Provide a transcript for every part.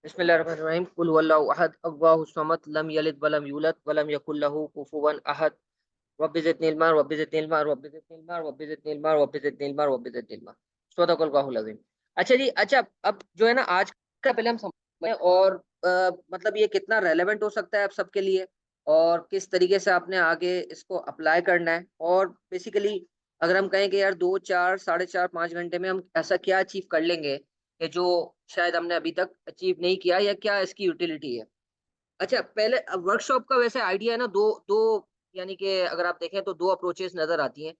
बिस्मिल्लाहिर्रहमानिर्रहीम कुल हुवल्लाहु अहद अल्लाहु समद लम यलिद वलम यूलद वलम यकुल लहू कुफुवन अहद rabbi ज़िदनी इल्मा rabbi ज़िदनी इल्मा rabbi ज़िदनी इल्मा rabbi ज़िदनी इल्मा rabbi ज़िदनी इल्मा rabbi ज़िदनी इल्मा सदक़ल्लाहुल अज़ीम। अच्छा जी, अच्छा अब जो है ना आज का पहले हम समझें और मतलब ये कितना रेलेवेंट हो सकता है आप सबके लिए और किस तरीके से आपने आगे इसको अप्लाई करना है और बेसिकली अगर हम कहें कि यार 2, 4, साढ़े 4, 5 घंटे में हम ऐसा क्या अचीव कर लेंगे कि जो शायद हमने अभी तक अचीव नहीं किया या क्या इसकी यूटिलिटी है? अच्छा पहले वर्कशॉप का वैसे आइडिया है ना 2 2 यानी कि अगर आप देखें तो 2 अप्रोचेज़ नज़र आती हैं।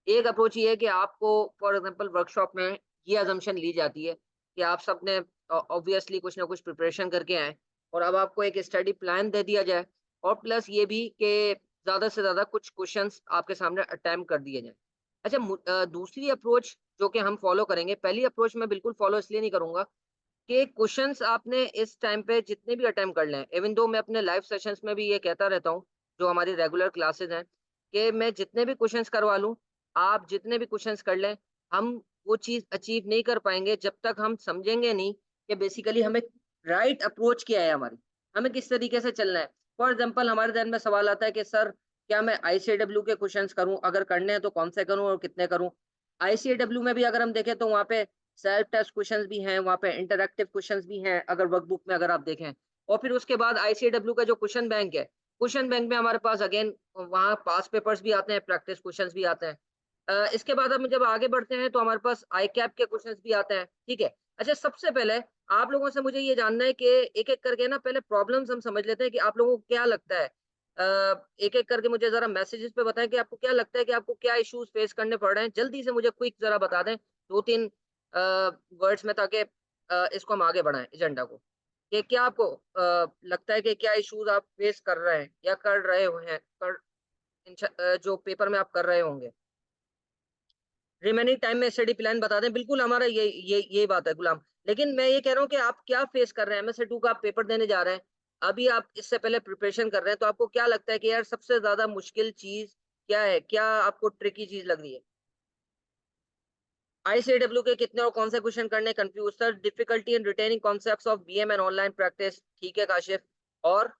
एक अप्रोच ये है कि आपको फॉर एग्ज़ाम्पल वर्कशॉप में ये असम्पशन ली जाती है कि आप सब ने ऑब्वियसली कुछ ना कुछ प्रिपरेशन करके आएँ और अब आपको एक स्टडी प्लान दे दिया जाए और प्लस ये भी कि ज़्यादा से ज़्यादा कुछ क्वेश्चन्स आपके सामने अटेम्प्ट कर दिए जाएँ। अच्छा दूसरी अप्रोच जो कि हम फॉलो करेंगे, पहली अप्रोच मैं बिल्कुल फॉलो इसलिए नहीं करूँगा कि क्वेश्चंस आपने इस टाइम पे जितने भी अटेम्प्ट कर लें, इवन दो मैं अपने लाइव सेशंस में भी ये कहता रहता हूँ, जो हमारी रेगुलर क्लासेस हैं, कि मैं जितने भी क्वेश्चंस करवा लूँ, आप जितने भी क्वेश्चंस कर लें, हम वो चीज़ अचीव नहीं कर पाएँगे जब तक हम समझेंगे नहीं कि बेसिकली हमें राइट अप्रोच क्या है हमारी, हमें किस तरीके से चलना है। फॉर एग्ज़ाम्पल हमारे ज़हन में सवाल आता है कि सर क्या मैं आईसीएडब्ल्यू के क्वेश्चंस करूँ? अगर करने हैं तो कौन से करूँ और कितने करूँ? आईसीएडब्ल्यू में भी अगर हम देखें तो वहाँ पे सेल्फ टेस्ट क्वेश्चंस भी हैं, वहाँ पे इंटरैक्टिव क्वेश्चंस भी हैं, अगर वर्कबुक में अगर आप देखें। और फिर उसके बाद आईसीएडब्ल्यू का जो क्वेश्चन बैंक है, क्वेश्चन बैंक में हमारे पास अगेन वहाँ पास्ट पेपर्स भी आते हैं, प्रैक्टिस क्वेश्चंस भी आते हैं। इसके बाद हम जब आगे बढ़ते हैं तो हमारे पास आईकैप के क्वेश्चंस भी आते हैं, ठीक है? अच्छा सबसे पहले आप लोगों से मुझे ये जानना है कि एक-एक करके ना पहले प्रॉब्लम्स हम समझ लेते हैं कि आप लोगों को क्या लगता है? एक-एक करके मुझे ज़रा मैसेजेस पे बताएँ कि आपको क्या लगता है कि आपको क्या इश्यूज़ फेस करने पड़ रहे हैं? जल्दी से मुझे क्विक ज़रा बता दें, 2-3 अ, वर्ड्स में ताकि इसको हम आगे बढ़ाएँ एजेंडा को। कि क्या आपको लगता है कि क्या इश्यूज़ आप फेस कर रहे हैं या कर रहे हुए हैं जो पेपर में आप कर रहे होंगे? रिमेनिंग टाइम में स्टडी प्लान बता दें, बिल्कुल हमारा यही बात है गुलाम। लेकिन मैं ये कह रहा हूँ कि आप क्या फेस कर रहे हैं? एमएसए 2 का आप पेपर देने जा रहे हैं, अभी आप इससे पहले प्रिपरेशन कर रहे हैं, तो आपको क्या लगता है कि यार सबसे ज़्यादा मुश्किल चीज़ क्या है? क्या आपको ट्रिकी चीज़ लग रही है? आईसीएडब्ल्यू के कितने और कौन से क्वेश्चन करने confuse sir difficulty in retaining concepts of BM and online practice ठीक है काशिफ और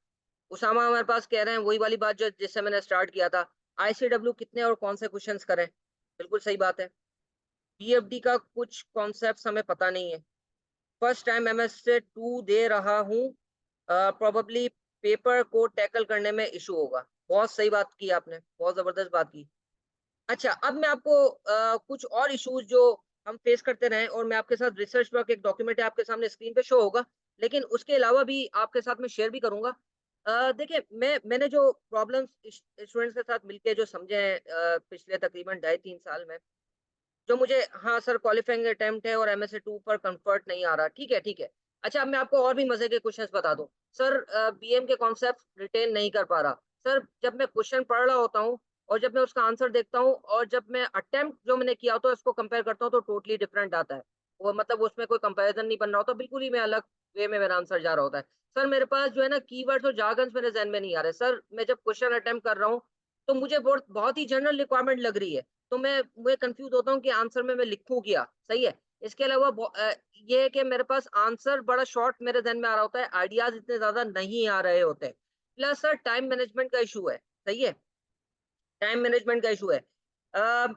उसामा हमारे पास कह रहे हैं वही वाली बात जो जिससे मैंने स्टार्ट किया था आईसीडब्ल्यू कितने और कौन से क्वेश्चंस करें बिल्कुल सही बात है पीएफडी का कुछ कॉन्सेप्ट्स हमें पता नहीं है फर्स्ट टाइम एमएस से 2 दे रहा हूँ प्रोबेबली पेपर को टैकल करने में इशू होगा बहुत सही बात की आपने बहुत जबरदस्त बात की अच्छा, अब मैं आपको कुछ और इश्यूज़ जो हम फेस करते रहे और मैं आपके साथ रिसर्च वर्क एक डॉक्यूमेंट है आपके सामने स्क्रीन पे शो होगा, लेकिन उसके अलावा भी आपके साथ मैं शेयर भी करूँगा। देखिए मैंने जो प्रॉब्लम्स स्टूडेंट्स के साथ मिलके जो समझे हैं पिछले तकरीबन ढाई 3 साल में, जो मुझे हाँ सर क्वालिफाइंग अटेम्प्ट है और एमएसए 2 पर कंफर्ट नहीं आ रहा। ठीक है, ठीक है। अच्छा अब मैं आपको और भी मज़े के क्वेश्चन्स बता दूँ। सर बीएम के कॉन्सेप्ट रिटेन नहीं कर पा रहा। सर जब मैं क्वेश्चन पढ़ रहा होता हूँ और जब मैं उसका आंसर देखता हूँ और जब मैं अटेम्प्ट जो मैंने किया होता है उसको कंपेयर करता हूँ तो टोटली डिफरेंट आता है। वो मतलब उसमें कोई कंपैरिज़न नहीं बन रहा होता, बिल्कुल ही मैं अलग वे में मेरा आंसर जा रहा होता है। सर मेरे पास जो है ना कीवर्ड्स और जार्गन्स मेरे ज़हन में नहीं आ रहे। सर मैं जब क्वेश्चन अटेम्प्ट कर रहा हूँ, तो मुझे बहुत बहुत ही जनरल रिक्वायरमेंट लग रही है। तो मैं कन्फ्यूज़ होता हूँ कि आंसर में मैं लिखूँ क्या? सही है? इसके अलावा ये है कि मेरे पास आंसर बड़ा शॉर्ट मेरे ज़हन में आ रहा होता है, आइडियाज़ इतने ज़्यादा नहीं आ रहे होते। प्लस सर टाइम मैनेजमेंट का इश्यू है, सही है? टाइम मैनेजमेंट का इश्यू है। अ,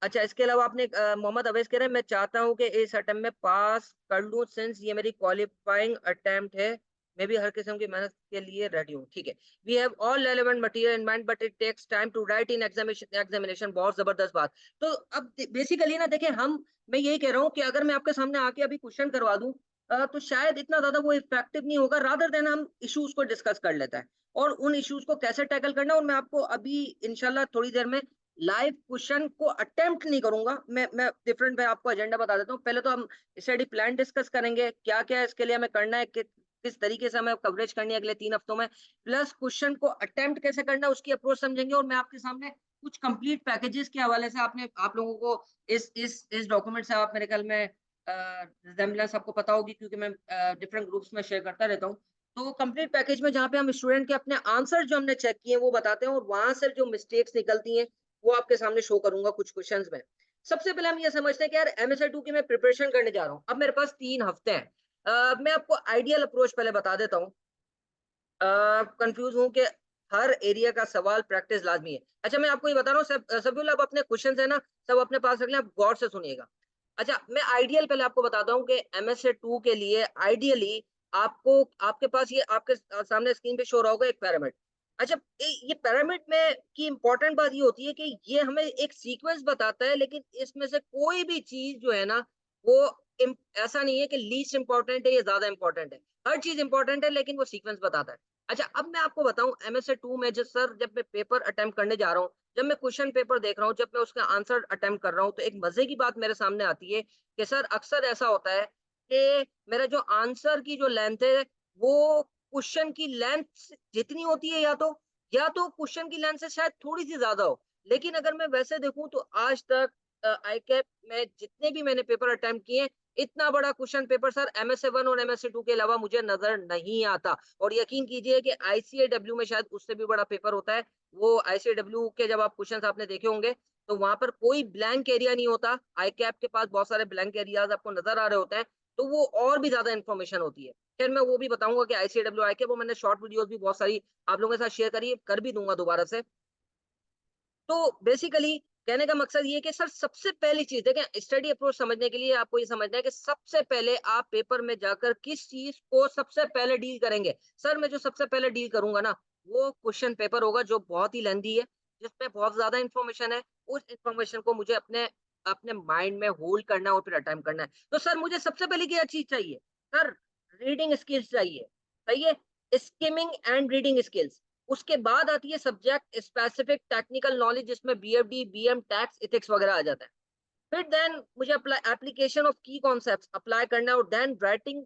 अच्छा इसके अलावा आपने मोहम्मद अवैस कह रहे हैं मैं चाहता हूँ कि इस अटेम्प्ट में पास कर लूँ सिंस ये मेरी क्वालिफाइंग अटेम्प्ट है। मैं भी हर किस्म की मेहनत के लिए रेडी हूँ। ठीक है। We have all relevant material in mind but it takes time to write in examination बहुत ज़बरदस्त बात। तो अब बेसिकली ना देखिए मैं यही कह रहा हूँ कि अगर मैं आपके सामने आके अभी क्वेश्चन करवा दूँ तो शायद इतना ज़्यादा वो इफेक्टिव नहीं होगा रादर देन हम इश्यूज़ को डिस्कस कर लेते हैं और उन इश्यूज़ को कैसे टैकल करना है और मैं आपको अभी इंशाल्लाह थोड़ी देर में लाइव क्वेश्चन को अटेम्प्ट नहीं करूँगा। मैं डिफरेंट मैं आपको एजेंडा बता देता हूँ। पहले तो हम स्टडी प्लान डिस्कस करेंगे, क्या-क्या इसके लिए हमें करना है, किस तरीके से हमें कवरेज करनी है अगले 3 हफ्तों में, प्लस क्वेश्चन को अटेम्प्ट कैसे करना है उसकी अप्रोच समझेंगे और मैं आपके सामने कुछ कंप्लीट पैकेजेस के हवाले से आपने आप लोगों को इस डॉक्यूमेंट से आप मेरे ख्याल में रिज़ेम्बलेंस आपको पता होगी क्योंकि मैं डिफरेंट ग्रुप्स में शेयर करता रहता हूँ। तो कंप्लीट पैकेज में जहाँ पे हम स्टूडेंट के अपने आंसर जो हमने चेक किए हैं वो बताते हैं और वहाँ से जो मिस्टेक्स निकलती हैं वो आपके सामने शो करूँगा कुछ क्वेश्चंस में। सबसे पहले हम ये समझते हैं कि यार एमएसए 2 की मैं प्रिपरेशन करने जा रहा हूँ। अब मेरे पास 3 हफ्ते हैं। मैं आपको आइडियल अप्रोच पहले बता देता हूँ। कंफ्यूज हूँ कि हर एरिया का सवाल प्रैक्टिस लाजमी है। अच्छा, मैं आपको ये बता रहा हूँ, सबीउल, आप अपने क्वेश्चंस है ना, सब अपने पास रख लें, आप गौर से सुनिएगा। अच्छा, मैं आइडियल पहले आपको बताता हूँ कि एमएसए 2 के लिए आइडियली आपको, आपके पास ये आपके सामने स्क्रीन पे शो हो रहा होगा एक पिरामिड। अच्छा, ये पिरामिड में की इंपॉर्टेंट बात ये होती है कि ये हमें एक सीक्वेंस बताता है, लेकिन इसमें से कोई भी चीज जो है ना, वो ऐसा नहीं है कि लीस्ट इंपॉर्टेंट है या ज्यादा इंपॉर्टेंट है। हर चीज इंपॉर्टेंट है, लेकिन वो सीक्वेंस बताता है। अच्छा, अब मैं आपको बताऊं एमएसए 2 में जब मैं पेपर अटेम्प्ट करने जा रहा हूँ, जब मैं क्वेश्चन पेपर देख रहा हूँ, जब मैं उसका आंसर अटेम्प्ट कर रहा हूँ, तो एक मजे की बात मेरे सामने आती है कि सर अक्सर ऐसा होता है कि मेरा जो आंसर की जो लेंथ है, वो क्वेश्चन की लेंथ जितनी होती है, या तो क्वेश्चन की लेंथ से शायद थोड़ी सी ज्यादा हो। लेकिन अगर मैं वैसे देखूं तो आज तक आईकैप में जितने भी मैंने पेपर अटेम्प्ट किए, इतना बड़ा क्वेश्चन पेपर सर एमएसए 1 और एमएसए 2 के अलावा मुझे नजर नहीं आता। और यकीन कीजिए कि आईसीएडब्ल्यू में शायद उससे भी बड़ा पेपर होता है। वो आईसीएडब्ल्यू के जब आप क्वेश्चंस आपने देखे होंगे, तो वहां पर कोई ब्लैंक एरिया नहीं होता। आईकैप के पास बहुत सारे ब्लैंक एरियाज आपको नजर आ रहे होते हैं, तो वो और भी ज्यादा इन्फॉर्मेशन होती है। खैर, मैं वो भी बताऊंगा कि आईसीएडब्ल्यू आईकैप, वो मैंने शॉर्ट वीडियोस भी बहुत सारी आप लोगों के साथ शेयर करी, कर भी दूंगा दोबारा से। तो बेसिकली कहने का मकसद ये है कि सर सबसे पहली चीज देखें, स्टडी अप्रोच समझने के लिए आपको ये समझना है कि सबसे पहले आप पेपर में जाकर किस चीज को सबसे पहले डील करेंगे। सर मैं जो सबसे पहले डील करूंगा ना, वो क्वेश्चन पेपर होगा जो बहुत ही लेंथी है, जिसमें बहुत ज्यादा इंफॉर्मेशन है। उस इंफॉर्मेशन को मुझे अपने अपने माइंड में होल्ड करना है और फिर अटेम्प्ट करना है। तो सर मुझे सबसे पहले क्या चीज चाहिए? सर रीडिंग स्किल्स चाहिए। सही है, स्किमिंग एंड रीडिंग स्किल्स। उसके बाद आती है सब्जेक्ट स्पेसिफिक टेक्निकल नॉलेज, जिसमें बीएफडी, बीएम, टैक्स, एथिक्स वगैरह आ जाता है। फिर देन मुझे अप्लाई एप्लीकेशन ऑफ की कॉन्सेप्ट्स अप्लाई करना है, और then writing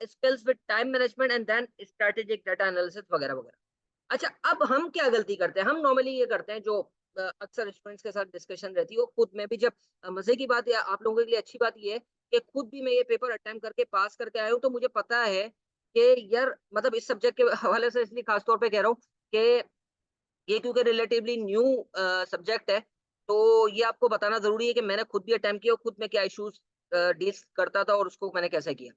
skills with time management, and then strategic data analysis वगैरह वगैरह। अच्छा, अब हम क्या गलती करते हैं? हम नॉर्मली ये करते हैं, जो अक्सर स्टूडेंट्स के साथ डिस्कशन रहती है, वो खुद में भी जब मजे की बात, या आप लोगों के लिए अच्छी बात ये है कि खुद भी मैं ये पेपर अटेम्प्ट करके पास करके आया हूँ, तो मुझे पता है कि यार, मतलब इस सब्जेक्ट के हवाले से इसलिए खास तौर पे कह रहा हूँ कि ये क्योंकि रिलेटिवली न्यू सब्जेक्ट है, तो ये आपको बताना ज़रूरी है कि मैंने खुद भी अटेम्प्ट किया और खुद में क्या इश्यूज़ डील करता था और उसको मैंने कैसे किया।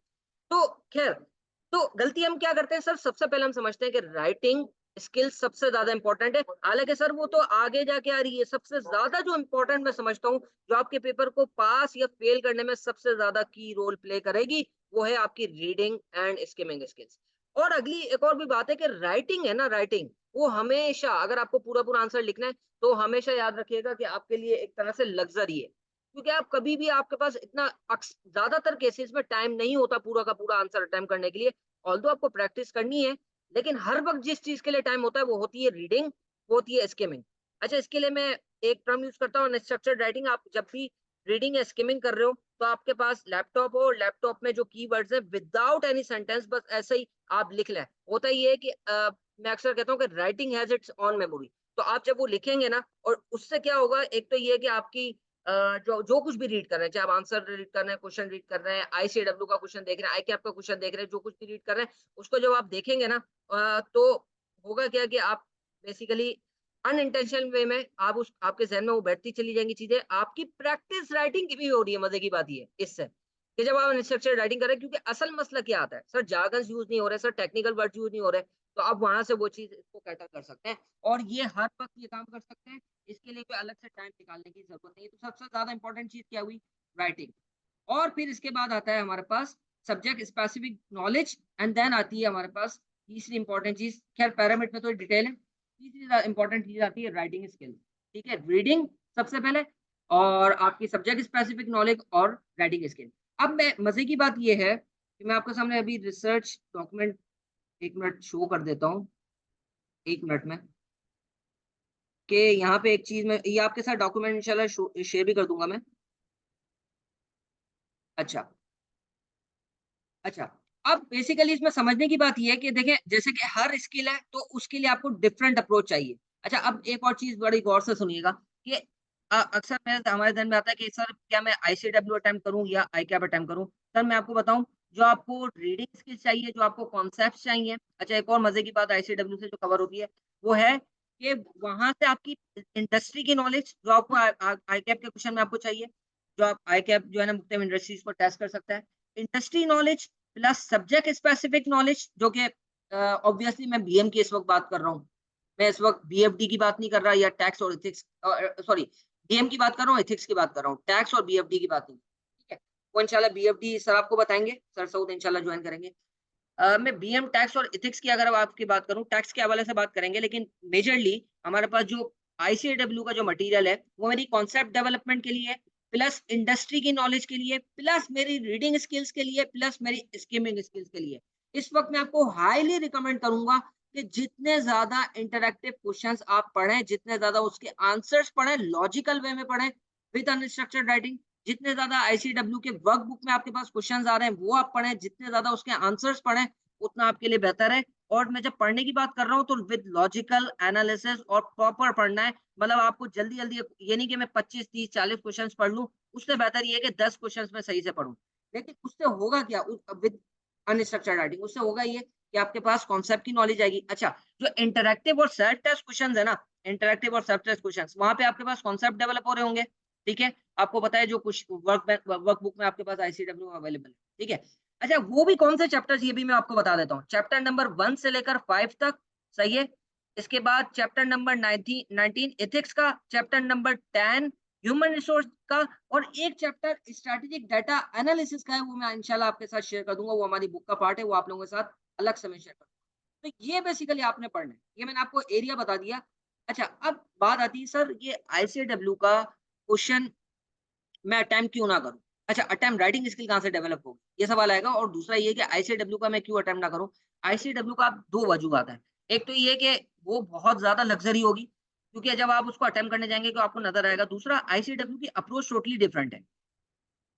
तो ख़ैर, तो गलती हम क्या करते हैं सर, सबसे पहले हम समझते हैं कि राइटिंग स्किल्स सबसे ज़्यादा इम्पोर्टेंट है। हालाँकि सर वो तो आगे जाके आ रही है, सबसे ज़्यादा जो इम्पोर्टेंट मैं समझता हूँ, जो आपके पेपर को पास या फ़ेल करने में सबसे ज़्यादा की रोल प्ले करेगी, वो है आपकी रीडिंग एंड स्किमिंग स्किल्स। और अगली एक और भी बात है कि राइटिंग है ना, राइटिंग, वो हमेशा, अगर आपको पूरा-पूरा आंसर लिखना है, तो हमेशा याद रखिएगा कि आपके लिए एक तरह से लग्ज़री है। क्योंकि आप कभी भी, आपके पास इतना ज़्यादातर केसेस में टाइम नहीं होता पूरा का पूरा आंसर अटेम्प्ट करने के लिए। ऑल्दो आपको प्रैक्टिस करनी है, लेकिन हर वक़्त जिस चीज़ के लिए टाइम होता है, वो होती है रीडिंग, वो होती है स्किमिंग। अच्छा, इसके लिए मैं एक टर्म यूज़ करता हूँ, अनस्ट्रक्चर्ड राइटिंग। आप जब भी रीडिंग या स्किमिंग कर रहे हो, तो आपके पास लैपटॉप हो, लैपटॉप में जो कीवर्ड्स हैं, विदाउट एनी सेंटेंस, बस ऐसे ही आप लिख लें। होता ये है कि मैं अक्सर कहता हूँ कि writing has its own memory. तो आप जब वो लिखेंगे ना, और उससे क्या होगा, एक तो ये है कि आपकी जो जो कुछ भी रीड कर रहे हैं, चाहे आप आंसर रीड कर रहे हैं, क्वेश्चन रीड कर रहे हैं, आईसीडब्ल्यू का क्वेश्चन देख रहे हैं, आईकैप का क्वेश्चन देख रहे हैं, जो कुछ भी रीड कर रहे हैं, उसको जब आप देखेंगे ना, तो होगा क्या कि आप बेसिकली अनइंटेंशनल वे में आप उस आपके ज़हन में वो बैठती चली जाएँगी चीज़ें। आपकी प्रैक्टिस राइटिंग की भी हो रही है, मज़े की बात ये है इससे, कि जब आप अनस्ट्रक्चर्ड राइटिंग कर रहे हैं, क्योंकि असल मसला क्या आता है, सर जार्गन्स यूज़ नहीं हो रहे, सर टेक्निकल वर्ड्स यूज़ नहीं हो रहे, तो आप वहाँ से वो चीज़ इसको कैटर कर सकते हैं, और ये हर वक़्त ये काम कर सकते हैं। इसके लिए कोई अलग से टाइम निकालने की ज़रूरत नहीं है। तो सबसे ज़्यादा इम्पोर्टेंट चीज़ क्या हुई? राइटिंग। और फिर इसके बाद आता है हमारे पास subject specific knowledge, and then आती है हमारे पास तीसरी इंपॉर्टेंट चीज़, खैर पैरामीटर में तो डिटेल है। तीसरी इंपॉर्टेंट चीज़ आती है राइटिंग स्किल। ठीक है? रीडिंग सबसे पहले, और आपकी सब्जेक्ट स्पेसिफिक नॉलेज और राइटिंग स्किल। अब मैं मज़े की बात ये है कि मैं आपके सामने अभी रिसर्च डॉक्यूमेंट 1 मिनट शो कर देता हूँ, 1 मिनट में, कि यहाँ पे एक चीज़ मैं ये आपके साथ डॉक्यूमेंट इंशाल्लाह शेयर भी कर दूँगा मैं। अच्छा। अच्छा, अब बेसिकली इसमें समझने की बात ये है कि देखिए, जैसे कि हर स्किल है, तो उसके लिए आपको डिफरेंट अप्रोच चाहिए। अच्छा, अब एक और चीज़ बड़ी गौर से सुनिएगा कि अक्सर मेरे हमारे ध्यान में आता है कि सर क्या मैं आईसीडब्ल्यू अटेम्प्ट करूँ या आईकैप अटेम्प्ट करूँ? सर मैं आपको बताऊँ, जो आपको रीडिंग स्किल्स चाहिए, जो आपको कॉन्सेप्ट्स चाहिए। अच्छा, एक और मज़े की बात आईसीडब्ल्यू से जो कवर होती है, वो है कि वहाँ से आपकी इंडस्ट्री की नॉलेज, जो आपको आईकैप के क्वेश्चन में आपको चाहिए, जो आप आईकैप जो है ना, मुख्तलिफ इंडस्ट्रीज़ को टेस्ट कर सकता है। Industry knowledge, plus subject specific knowledge, जो कि ऑब्वियसली मैं बीएम की इस वक्त बात कर रहा हूँ, मैं इस वक्त बीएफडी की बात नहीं कर रहा, या टैक्स और एथिक्स, सॉरी, बीएम की बात कर रहा हूँ, एथिक्स की बात कर रहा हूँ, टैक्स और बीएफडी की बात नहीं, ठीक है। वो इंशाल्लाह बीएफडी सर आपको बताएंगे, सर सऊद इंशाल्लाह ज्वाइन करेंगे। मैं बीएम टैक्स और एथिक्स की अगर अब आपकी बात करूं, टैक्स के हवाले से बात करेंगे, लेकिन मेजरली हमारे पास जो आईसीएडब्ल्यू का जो मटेरियल है वो मेरी कॉन्सेप्ट डेवलपमेंट के लिए, प्लस इंडस्ट्री की नॉलेज के लिए, प्लस मेरी रीडिंग स्किल्स के लिए, प्लस मेरी स्किमिंग स्किल्स के लिए। इस वक्त मैं आपको हाईली रिकमेंड करूंगा कि जितने ज्यादा इंटरैक्टिव क्वेश्चंस आप पढ़ें, जितने ज्यादा उसके आंसर्स पढ़ें, लॉजिकल वे में पढ़ें, विद अनस्ट्रक्चर्ड राइटिंग, जितने ज्यादा आईसीडब्ल्यू के वर्क बुक में आपके पास क्वेश्चंस आ रहे हैं वो आप पढ़ें, जितने ज्यादा उसके आंसर्स पढ़ें उतना आपके लिए बेहतर है। और मैं जब पढ़ने की बात कर रहा हूँ तो विद लॉजिकल एनालिसिस और प्रॉपर पढ़ना है, मतलब आपको जल्दी जल्दी, ये नहीं कि मैं 25 30 40 क्वेश्चंस पढ़ लूँ, उससे बेहतर ये है कि 10 क्वेश्चंस में सही से पढूं। लेकिन उससे होगा क्या, विद अनस्ट्रक्चर्ड राइटिंग, उससे होगा ये कि आपके पास कॉन्सेप्ट की नॉलेज आएगी। अच्छा, जो इंटरैक्टिव और सेल्फ टेस्ट क्वेश्चंस है ना, इंटरैक्टिव और सेल्फ टेस्ट क्वेश्चंस, वहां पे आपके पास कॉन्सेप्ट डेवलप हो रहे होंगे, ठीक है। आपको पता है जो कुछ वर्क बुक में आपके पास आईसीडब्ल्यू अवेलेबल है, ठीक है। अच्छा, वो भी कौन से चैप्टर्स, ये भी मैं आपको बता देता हूँ। चैप्टर नंबर 1 से लेकर 5 तक, सही है। इसके बाद चैप्टर नंबर 19 एथिक्स का, चैप्टर नंबर 10 ह्यूमन रिसोर्स का, और एक चैप्टर स्ट्रैटेजिक डाटा एनालिसिस का है, वो मैं इंशाल्लाह आपके साथ शेयर कर दूंगा। वो हमारी बुक का पार्ट है, वो आप लोगों के साथ अलग से मैं शेयर करूंगा। तो ये बेसिकली आपने पढ़ना है, ये मैंने आपको एरिया बता दिया। अच्छा, अब बात आती है सर, ये आईसीडब्ल्यू का क्वेश्चन मैं अटेम्प्ट क्यों ना करूं? अच्छा, अटेम्प्ट राइटिंग स्किल कहाँ से डेवलप होगी, ये सवाल आएगा। और दूसरा ये कि आईसीडब्ल्यू का मैं क्यों अटेम्प्ट ना करूं? आईसीडब्ल्यू का दो वजूहत है। एक तो ये कि वो बहुत ज्यादा लग्जरी होगी, क्योंकि जब आप उसको अटेम्प्ट करने जाएंगे तो आपको नजर आएगा। दूसरा, आईसीडब्ल्यू की अप्रोच टोटली डिफरेंट है,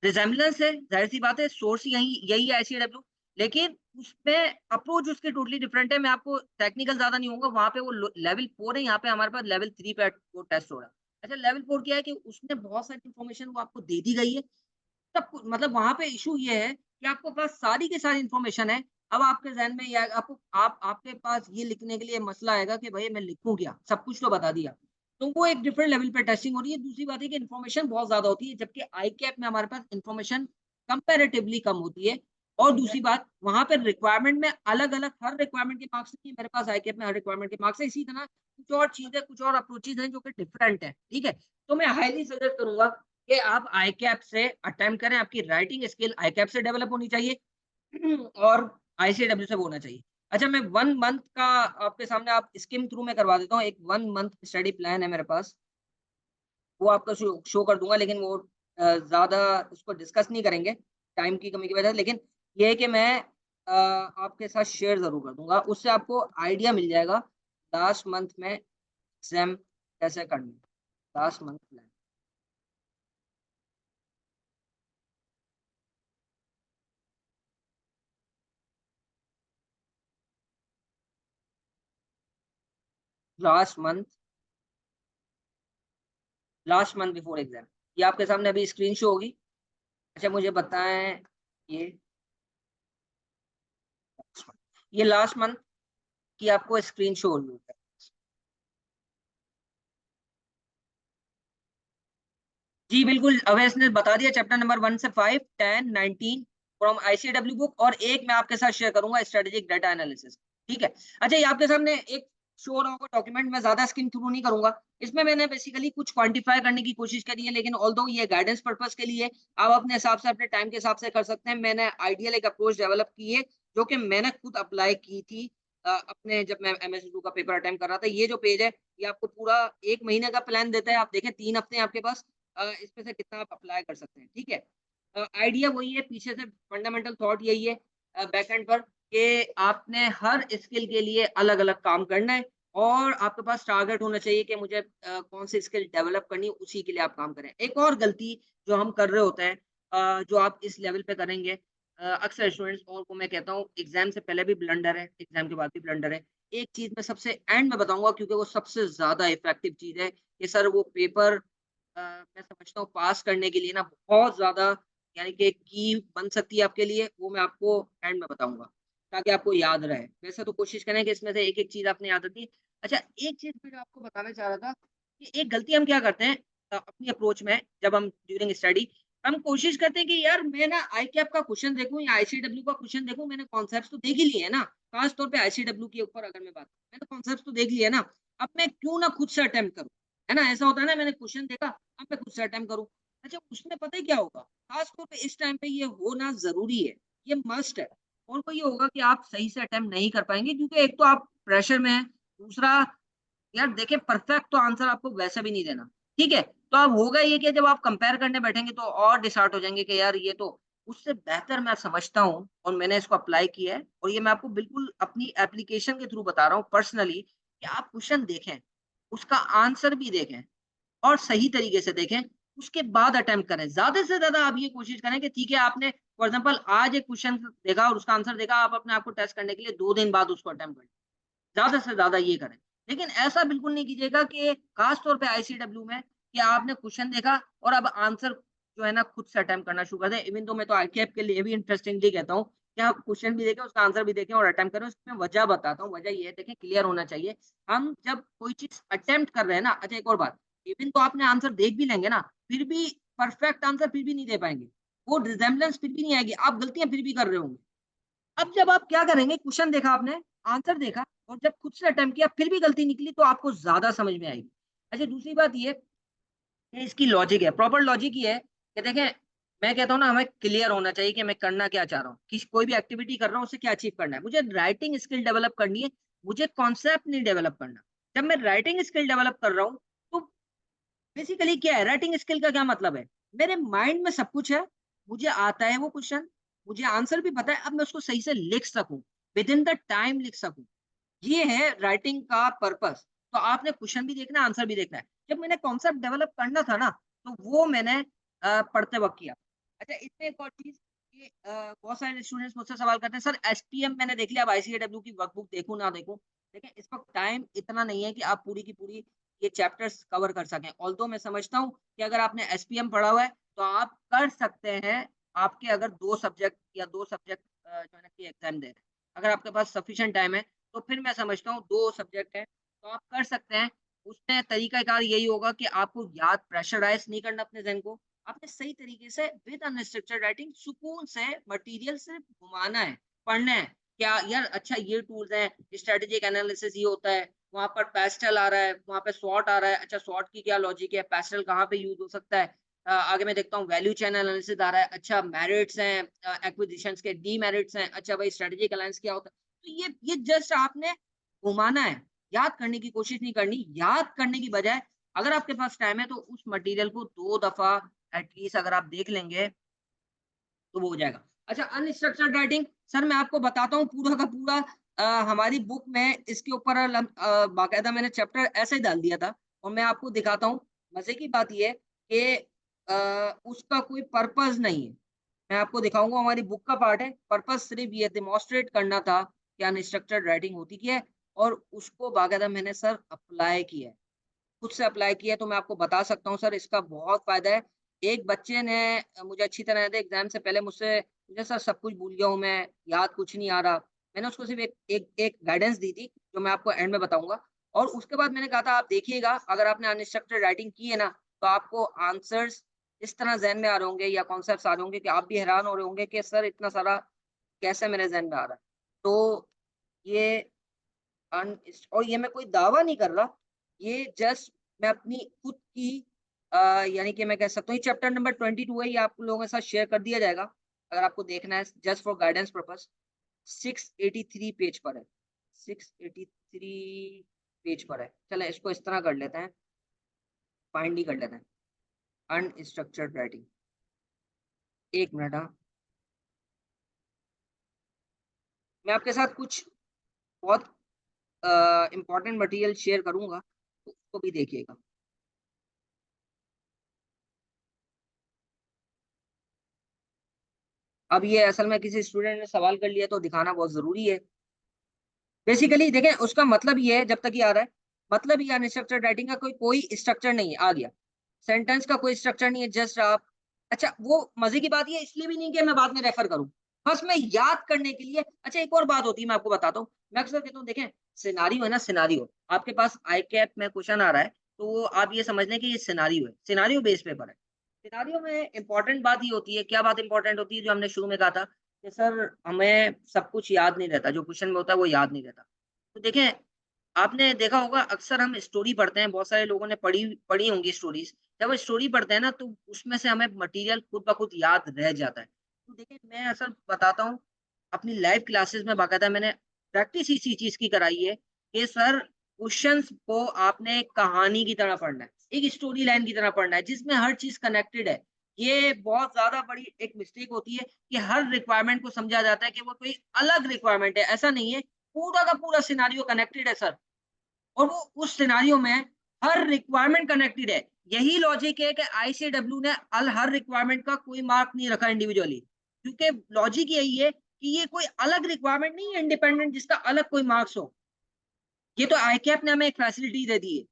रिजेम्बलेंस है, जाहिर सी बात है, सोर्स यही यही है आईसीडब्ल्यू, लेकिन उसमें अप्रोच उसके टोटली डिफरेंट है। मैं आपको टेक्निकल ज्यादा नहीं होऊंगा, वहां पे वो लेवल 4 है, यहाँ पे हमारे पास लेवल 3 पे वो टेस्ट हो रहा है। अच्छा, लेवल 4 क्या है कि उसमें बहुत सारी इन्फॉर्मेशन वो आपको दे दी गई है, सब कुछ, मतलब वहाँ पे इश्यू ये है कि आपके पास सारी की सारी इन्फॉर्मेशन है। अब आपके ज़हन में ये आएगा, आपको आपके पास ये लिखने के लिए मसला आएगा कि भई मैं लिखूँ क्या? सब कुछ तो बता दिया। तो वो एक डिफरेंट लेवल पे टेस्टिंग हो रही है। दूसरी बात है कि इन्फॉर्मेशन बहुत ज़्यादा होती है, जबकि आईकैप में हमारे पास इन्फॉर्मेशन कंपैरेटिवली कम होती है। और दूसरी बात, वहाँ पे रिक्वायरमेंट में अलग-अलग, हर रिक्वायरमेंट के मार्क्स नहीं है, मेरे पास आईकैप में हर रिक्वायरमेंट के मार्क्स है। इसी तरह कुछ और चीज़ें, कुछ और अप्रोचेज़ हैं जो कि डिफरेंट हैं, ठीक है? तो मैं हाइली सजेस्ट करूँगा कि आप आईकैप से अटेम्प्ट करें, आपकी राइटिंग स्किल आईकैप से डेवलप होनी चाहिए और आईसीडब्ल्यू से वो होना चाहिए। अच्छा, मैं 1 मंथ का आपके सामने आप स्किम थ्रू में करवा देता हूँ। एक 1 मंथ स्टडी प्लान है मेरे पास, वो आपको शो शो कर दूँगा, लेकिन वो ज़्यादा उसको डिस्कस नहीं करेंगे, टाइम की कमी की वजह से। लेकिन ये है कि मैं आपके साथ शेयर ज़रूर कर दूँगा, उससे आपको आइडिया मिल जाएगा लास्ट मंथ में एग्ज़ाम कैसे करनी है, last month plan. Last month, last month before exam. ये आपके सामने अभी स्क्रीन शो होगी। अच्छा, मुझे बताएँ, ये ये लास्ट मंथ की आपको स्क्रीन शो हो रही है। जी, बिल्कुल, अवेयरनेस बता दिया, चैप्टर नंबर 1 से 5, 10, 19 फ्रॉम आईसीडब्ल्यू बुक, और एक मैं आपके साथ शेयर करूँगा स्ट्रैटेजिक डाटा एनालिसिस, ठीक है? अच्छा, ये आपके सामने एक शो हो रहा होगा डॉक्यूमेंट, मैं ज़्यादा स्किम थ्रू नहीं करूँगा। इसमें मैंने बेसिकली कुछ क्वांटिफाई करने की कोशिश करी है, लेकिन ऑल्दो ये गाइडेंस पर्पज़ के लिए, आप अपने हिसाब से, अपने टाइम के हिसाब से कर सकते हैं। मैंने आइडियल एक अप्रोच डेवलप की है, जो कि मैंने खुद अप्लाई की थी अपने, जब मैं एमएसडब्ल्यू का पेपर अटेम्प्ट कर रहा था। ये जो पेज है, ये आपको पूरा 1 महीने का प्लान देता है। आप देखें, 3 हफ्ते हैं आपके पास, इसमें से कितना आप अप्लाई कर सकते हैं, ठीक है? आइडिया वही है, पीछे से फंडामेंटल थॉट यही है बैक एंड पर, कि आपने हर स्किल के लिए अलग-अलग काम करना है, और आपके पास टारगेट होना चाहिए कि मुझे कौन सी स्किल डेवलप करनी है, उसी के लिए आप काम करें। एक और गलती जो हम कर रहे होते हैं, जो आप इस लेवल पे करेंगे, अक्सर स्टूडेंट्स, और को मैं कहता हूँ, एग्ज़ाम से पहले भी ब्लंडर है, एग्ज़ाम के बाद भी ब्लंडर है। एक चीज़ मैं सबसे एंड में बताऊँगा, क्योंकि वो सबसे ज़्यादा इफेक्टिव चीज़ है, कि सर वो पेपर मैं समझता हूँ पास करने के लिए ना बहुत ज़्यादा, यानी कि की बन सकती है आपके लिए, वो मैं आपको एंड में बताऊँगा, ताकि आपको याद रहे। वैसे तो कोशिश करें कि इसमें से एक-एक चीज़ आपने याद रखी। अच्छा, एक चीज़ मैं जो आपको बताना चाह रहा था, कि एक गलती हम क्या करते हैं अपनी अप्रोच में, जब हम ड्यूरिंग स्टडी, हम कोशिश करते हैं कि यार मैं ना आईकैप का क्वेश्चन देखूं या आईसीडब्ल्यू का क्वेश्चन देखूं, मैंने कॉन्सेप्ट्स तो देख ही लिए है ना। खास तौर पे आईसीडब्ल्यू के ऊपर अगर मैं बात करूं, मैंने कॉन्सेप्ट्स तो देख लिए है ना। अब मैं क्यों ना खुद से अटेम्प्ट करूं, है ना। ऐसा होता है ना, मैंने क्वेश्चन देखा, अब मैं खुद से अटेम्प्ट करूं। अच्छा, उसमें पता है क्या होगा, खास तौर पे इस टाइम पे ये होना जरूरी है, ये मस्ट है। और को ये होगा कि आप सही से अटेम्प्ट नहीं कर पाएंगे, क्योंकि एक तो आप प्रेशर में हैं, दूसरा यार देखिए परफेक्ट तो आंसर आपको वैसे भी नहीं देना, ठीक है? तो अब होगा ये कि जब आप कंपेयर करने बैठेंगे तो और डिसहार्ट हो जाएँगे कि यार ये तो उससे बेहतर मैं समझता हूँ और मैंने इसको अप्लाई किया है, और ये मैं आपको बिल्कुल अपनी एप्लीकेशन के थ्रू बता रहा हूँ पर्सनली, कि आप क्वेश्चन देखें, उसका आंसर भी देखें और सही तरीके से देखें, उसके बाद अटेम्प्ट करें। ज़्यादा से ज़्यादा आप ये कोशिश करें कि ठीक है, आपने फॉर एग्ज़ाम्पल आज एक क्वेश्चन देखा और उसका आंसर देखा, आप अपने आप को टेस्ट करने के लिए 2 दिन बाद उसको अटेम्प्ट करें। ज़्यादा से ज़्यादा ये करें। लेकिन ऐसा बिल्कुल नहीं कीजिएगा कि ख़ास तौर पे आईसीडब्ल्यू में कि आपने क्वेश्चन देखा और अब आंसर जो है ना खुद से अटेम्प्ट करना शुरू कर दें। इवन दो मैं तो आईकैप के लिए भी इंटरेस्टिंगली कहता हूँ कि आप क्वेश्चन भी देखें, उसका आंसर भी देखें और अटेम्प्ट करें। उसमें वजह बताता हूँ, वजह ये है, देखिए क्लियर होना चाहिए। हम जब कोई चीज़ अटेम्प्ट कर रहे हैं ना, अच्छा एक और बात, इवन तो आपने आंसर देख भी लेंगे ना, फिर भी परफेक्ट आंसर फिर भी नहीं दे पाएँगे। वो रिज़ेम्बलेंस फिर भी नहीं आएगी, आप गलतियाँ फिर भी कर रहे होंगे। अब जब आप क्या करेंगे, क्वेश्चन देखा आपने, आंसर देखा और जब खुद से अटेम्प्ट किया फिर भी गलती निकली तो आपको ज़्यादा समझ में आएगी। अच्छा, दूसरी बात ये कि इसकी लॉजिक है, प्रॉपर लॉजिक ये है कि देखें, मैं कहता हूँ ना हमें क्लियर होना चाहिए कि मैं करना क्या चाह रहा हूँ, कि कोई भी एक्टिविटी कर रहा हूँ उससे क्या अचीव करना है। मुझे राइटिंग स्किल डेवलप करनी है, मुझे कॉन्सेप्ट नहीं डेवलप करना। जब मैं राइटिंग स्किल डेवलप कर रहा हूँ तो बेसिकली क्या है, राइटिंग स्किल का क्या मतलब है? मेरे माइंड में सब कुछ है, मुझे आता है वो क्वेश्चन, मुझे आंसर भी पता है, अब मैं उसको सही से लिख सकूँ, विदिन द टाइम लिख सकूँ। ये है राइटिंग का पर्पस। तो आपने क्वेश्चन भी देखना है, आंसर भी देखना है। जब मैंने कॉन्सेप्ट डेवलप करना था ना, तो वो मैंने पढ़ते वक़्त किया। अच्छा, इसमें एक और चीज़ कि बहुत सारे स्टूडेंट्स मुझसे सवाल करते हैं, सर एसपीएम मैंने देख लिया, अब आईसीएडब्ल्यू की वर्कबुक देखूँ ना देखूँ? देखिए, इस वक़्त टाइम इतना नहीं है कि आप पूरी की पूरी ये चैप्टर्स कवर कर सकें। ऑल्दो मैं समझता हूँ कि अगर आपने एसपीएम पढ़ा हुआ है, तो आप कर सकते हैं, आपके अगर 2 सब्जेक्ट या 2 सब्जेक्ट जो है ना कि एग्ज़ाम दे रहे हैं। अगर आपके पास सफिशिएंट टाइम है, तो फिर मैं समझता हूँ 2 सब्जेक्ट हैं, तो आप कर सकते हैं। उसमें तरीक़ाकार यही होगा कि आपको याद प्रेशराइज़ नहीं करना अपने ज़हन को। आपने सही तरीके से विद अनस्ट्रक्चर्ड राइटिंग सुकून से मटीरियल सिर्फ़ घुमाना है, पढ़ना है। क्या यार, अच्छा ये टूल्स हैं, स्ट्रैटेजिक एनालिसिस ये होता है, वहाँ पर पेस्टल आ रहा है, वहाँ पे स्वॉट आ रहा है। अच्छा, स्वॉट की क्या लॉजिक है, पेस्टल कहाँ पे यूज़ हो सकता है? आगे मैं देखता हूँ वैल्यू चेन एनालिसिस आ रहा है। अच्छा, मेरिट्स हैं एक्विजिशंस के, डीमेरिट्स हैं। अच्छा भाई, स्ट्रैटेजिक अलायंस क्या होता है? तो ये जस्ट आपने घुमाना है, याद करने की कोशिश नहीं करनी। याद करने की बजाय अगर आपके पास टाइम है तो उस मटेरियल को 2 दफ़ा एटलीस्ट अगर आप देख लेंगे तो वो हो जाएगा। अच्छा, अनस्ट्रक्चर्ड राइटिंग, सर मैं आपको बताता हूँ पूरा का पूरा हमारी बुक में इसके ऊपर बाकायदा मैंने चैप्टर ऐसे ही डाल दिया था और मैं आपको दिखाता हूँ। मज़े की बात ये है कि उसका कोई पर्पज़ नहीं है। मैं आपको दिखाऊँगा, हमारी बुक का पार्ट है, पर्पज़ सिर्फ़ ये डेमोंस्ट्रेट करना था कि अनस्ट्रक्चर्ड राइटिंग होती क्या है और उसको बाकायदा मैंने सर अप्लाई किया है। खुद से अप्लाई किया है, तो मैं आपको बता सकता हूँ सर इसका बहुत फ़ायदा है। एक बच्चे ने मुझे अच्छी तरह याद है, एग्ज़ाम से पहले मुझसे मुझे सर सब कुछ भूल गया हूँ मैं, याद कुछ नहीं आ रहा। मैंने उसको सिर्फ़ एक गाइडेंस दी थी, जो मैं आपको एंड में बताऊँगा, और उसके बाद मैंने कहा था आप देखिएगा, अगर आपने अनस्ट्रक्चर्ड राइटिंग की है ना, तो आपको आंसर्स इस तरह ज़हन में आ रहे होंगे या कॉन्सेप्ट्स आ रहे होंगे कि आप भी हैरान हो रहे होंगे कि सर इतना सारा कैसे मेरे ज़हन में आ रहा है। तो ये और ये मैं कोई दावा नहीं कर रहा, ये जस्ट मैं अपनी खुद की यानी कि मैं कह सकता हूँ ये चैप्टर नंबर 22 है, ये आप लोगों के साथ शेयर कर दिया जाएगा, अगर आपको देखना है just for guidance purpose. 683 page पर है, 683 पेज पर है। चलें इसको इस तरह कर लेते हैं, फाइंड ही कर लेते हैं, अनस्ट्रक्चर्ड राइटिंग। 1 मिनट हाँ, मैं आपके साथ कुछ बहुत इम्पोर्टेंट मटेरियल शेयर करूँगा, तो उसको भी देखिएगा। अब ये असल में किसी स्टूडेंट ने सवाल कर लिया तो दिखाना बहुत ज़रूरी है। बेसिकली देखें, उसका मतलब ये है, जब तक ये आ रहा है, मतलब ये अनस्ट्रक्चर्ड राइटिंग का कोई स्ट्रक्चर नहीं है, आ गया। सेंटेंस का कोई स्ट्रक्चर नहीं है, जस्ट आप अच्छा, वो मज़े की बात ये इसलिए भी नहीं कि मैं बाद में रेफर करूँ, बस मैं याद करने के लिए। अच्छा, एक और बात होती है, मैं आपको बताता हूँ। मैं अक्सर कहता हूँ देखें, सिनेरियो है ना, सिनेरियो, आपके पास आईकैप में क्वेश्चन आ रहा है, तो आप ये समझ लें कि ये सिनेरियो है, सिनेरियो बेस्ड पेपर है। सिनारियो में इम्पोर्टेंट बात ये होती है, क्या बात इम्पोर्टेंट होती है जो हमने शुरू में कहा था कि सर हमें सब कुछ याद नहीं रहता, जो क्वेश्चन में होता है वो याद नहीं रहता। तो देखें, आपने देखा होगा अक्सर हम स्टोरी पढ़ते हैं, बहुत सारे लोगों ने पढ़ी पढ़ी होंगी स्टोरीज़। जब वो स्टोरी पढ़ते हैं ना तो उसमें से हमें मटीरियल खुद ब खुद याद रह जाता है। तो देखिए मैं असल बताता हूँ, अपनी लाइव क्लासेस में बाकायदा मैंने प्रैक्टिस इसी चीज़ की कराई है कि सर क्वेश्चंस को आपने एक कहानी की तरह पढ़ना है, एक स्टोरी लाइन की तरह पढ़ना है जिसमें हर चीज़ कनेक्टेड है। ये बहुत ज़्यादा बड़ी एक मिस्टेक होती है कि हर रिक्वायरमेंट को समझा जाता है कि वो कोई अलग रिक्वायरमेंट है, ऐसा नहीं है। पूरा का पूरा सिनेरियो कनेक्टेड है सर। और वो उस सिनेरियो में हर रिक्वायरमेंट कनेक्टेड है। यही लॉजिक है कि आईसीडब्ल्यू ने हर रिक्वायरमेंट का कोई मार्क नहीं रखा इंडिविजुअली। क्योंकि लॉजिक यही है कि ये कोई अलग रिक्वायरमेंट नहीं है इंडिपेंडेंट जिसका अलग कोई मार्क्स हो। ये तो आईकैप ने हमें एक फैसिलिटी दे दी है।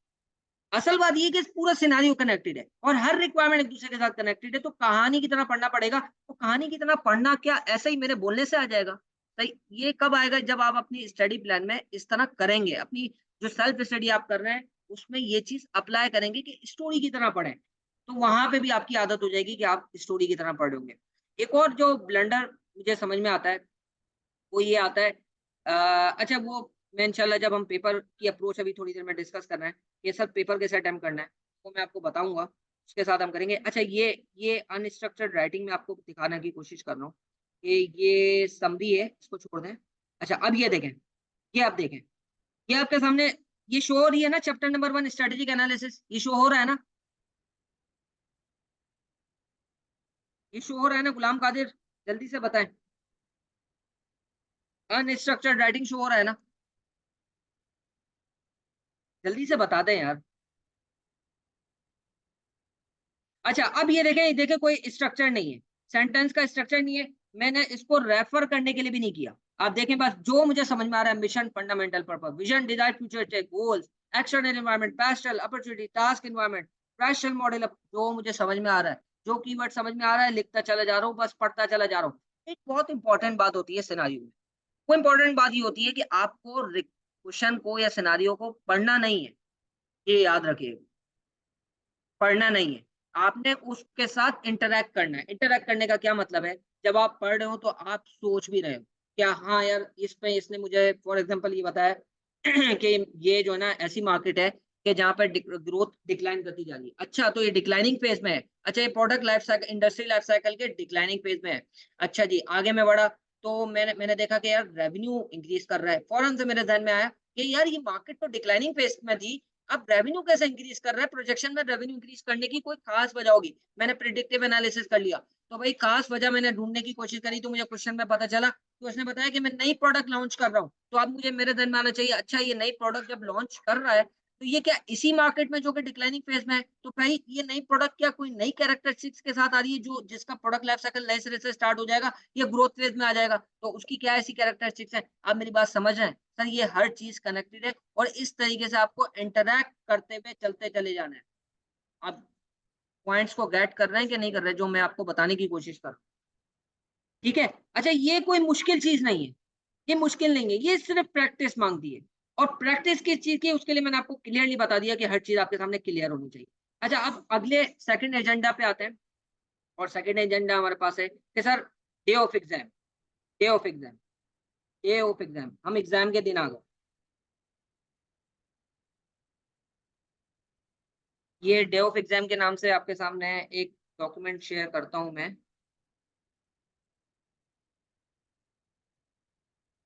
असल बात ये है कि पूरा सिनेरियो कनेक्टेड है और हर रिक्वायरमेंट एक दूसरे के साथ कनेक्टेड है, तो कहानी की तरह पढ़ना पड़ेगा। तो कहानी की तरह पढ़ना क्या ऐसे ही मेरे बोलने से आ जाएगा? सही, ये कब आएगा जब आप अपनी स्टडी प्लान में इस तरह करेंगे, अपनी जो सेल्फ स्टडी आप कर रहे हैं, उसमें ये चीज़ अप्लाई करेंगे कि स्टोरी की तरह पढ़ें। तो वहाँ पे भी आपकी आदत हो जाएगी कि आप स्टोरी की तरह पढ़ोगे। एक और जो ब्लंडर मुझे समझ में आता है वो ये आता है अच्छा वो मैं इंशाल्लाह जब हम पेपर की अप्रोच अभी थोड़ी देर में डिस्कस कर रहे हैं, ये सब पेपर कैसे अटेम्प्ट करना है, वो मैं आपको बताऊँगा, उसके साथ हम करेंगे। अच्छा ये अनस्ट्रक्चर्ड राइटिंग में आपको दिखाने की कोशिश कर रहा हूँ, कि ये समरी है, इसको छोड़ दें। अच्छा अब ये देखें, ये आप देखें, ये आपके सामने ये शो हो रही है ना चैप्टर नंबर 1 स्ट्रैटेजिक एनालिसिस, ये शो हो रहा है ना? ये शो हो रहा है ना गुलाम कादिर? जल्दी से बताएँ। अनस्ट्रक्चर्ड राइटिंग शो हो रहा है ना? जल्दी से बता दें यार। अच्छा, अब ये देखें, देखिए कोई स्ट्रक्चर नहीं है, सेंटेंस का स्ट्रक्चर नहीं है, मैंने इसको रेफर करने के लिए भी नहीं किया। आप देखें बस जो मुझे समझ में आ रहा है mission, fundamental purpose, vision, desire, future state, goals, external environment, PESTEL, opportunity, task environment, rational model जो मुझे समझ में आ रहा है, जो कीवर्ड समझ में आ रहा है लिखता चला जा रहा हूँ, बस पढ़ता चला जा रहा हूँ। एक बहुत इंपॉर्टेंट बात होती है सिनेरियो में। वो इंपॉर्टेंट बात ये होती है कि आपको क्वेश्चन को या सिनेरियो को पढ़ना नहीं है, ये याद रखिएगा। पढ़ना नहीं है। आपने उसके साथ इंटरैक्ट करना है। इंटरैक्ट करने का क्या मतलब है? जब आप पढ़ रहे हो तो आप सोच भी रहे हो। क्या हाँ यार, इसमें इसने मुझे फॉर एग्ज़ाम्पल ये बताया कि ये जो है ना ऐसी मार्केट है कि जहाँ पर ग्रोथ डिक्लाइन करती जा रही है। अच्छा तो ये डिक्लाइनिंग फेज़ में है। अच्छा ये product life cycle, industry life cycle के डिक्लाइनिंग फेज़ में है। अच्छा जी, आगे मैं बढ़ा तो मैंने मैंने देखा कि यार रेवेन्यू इंक्रीज़ कर रहा है। फ़ौरन से मेरे ज़हन में आया कि यार ये मार्केट तो डिक्लाइनिंग फेज़ में थी, अब रेवेन्यू कैसे इंक्रीज़ कर रहा है? प्रोजेक्शन में रेवेन्यू इंक्रीज़ करने की कोई ख़ास वजह होगी। मैंने प्रिडिक्टिव एनालिसिस कर लिया। तो भई ख़ास वजह मैंने ढूँढने की कोशिश करी तो मुझे क्वेश्चन में पता चला, तो उसने बताया कि मैं नई प्रोडक्ट लॉन्च कर रहा हूँ। तो अब मुझे मेरे ज़हन में आना चाहिए, अच्छा ये नई प्रोडक्ट जब लॉन्च कर रहा है, तो ये क्या इसी मार्केट में जो कि डिक्लाइनिंग फ़ेज़ में है, तो भाई ये नई प्रोडक्ट क्या कोई नई कैरेक्टरिस्टिक्स के साथ आ रही है जो जिसका प्रोडक्ट लाइफ़ साइकिल नए सिरे से स्टार्ट हो जाएगा, या ग्रोथ फ़ेज़ में आ जाएगा? तो उसकी क्या ऐसी कैरेक्टरिस्टिक्स हैं? आप मेरी बात समझ रहे हैं? सर ये हर चीज़ कनेक्टेड है और इस तरीके से आपको इंटरैक्ट करते हुए चलते चले जाना है। आप पॉइंट्स को गेट कर रहे हैं कि नहीं कर रहे हैं, जो मैं आपको बताने की कोशिश कर रहा हूँ, ठीक है? अच्छा ये कोई मुश्किल चीज़ नहीं है, ये मुश्किल नहीं है, ये सिर्फ़ प्रैक्टिस माँगती है और प्रैक्टिस किस चीज़ की है उसके लिए मैंने आपको क्लियरली बता दिया कि हर चीज़ आपके सामने क्लियर होनी चाहिए। अच्छा अब अगले सेकंड एजेंडा पे आते हैं और सेकंड एजेंडा हमारे पास है कि sir day of exam, day of exam, day of exam, हम एग्ज़ाम के दिन आ गए। ये डे ऑफ एग्ज़ाम के नाम से आपके सामने एक डॉक्यूमेंट शेयर करता हूँ मैं।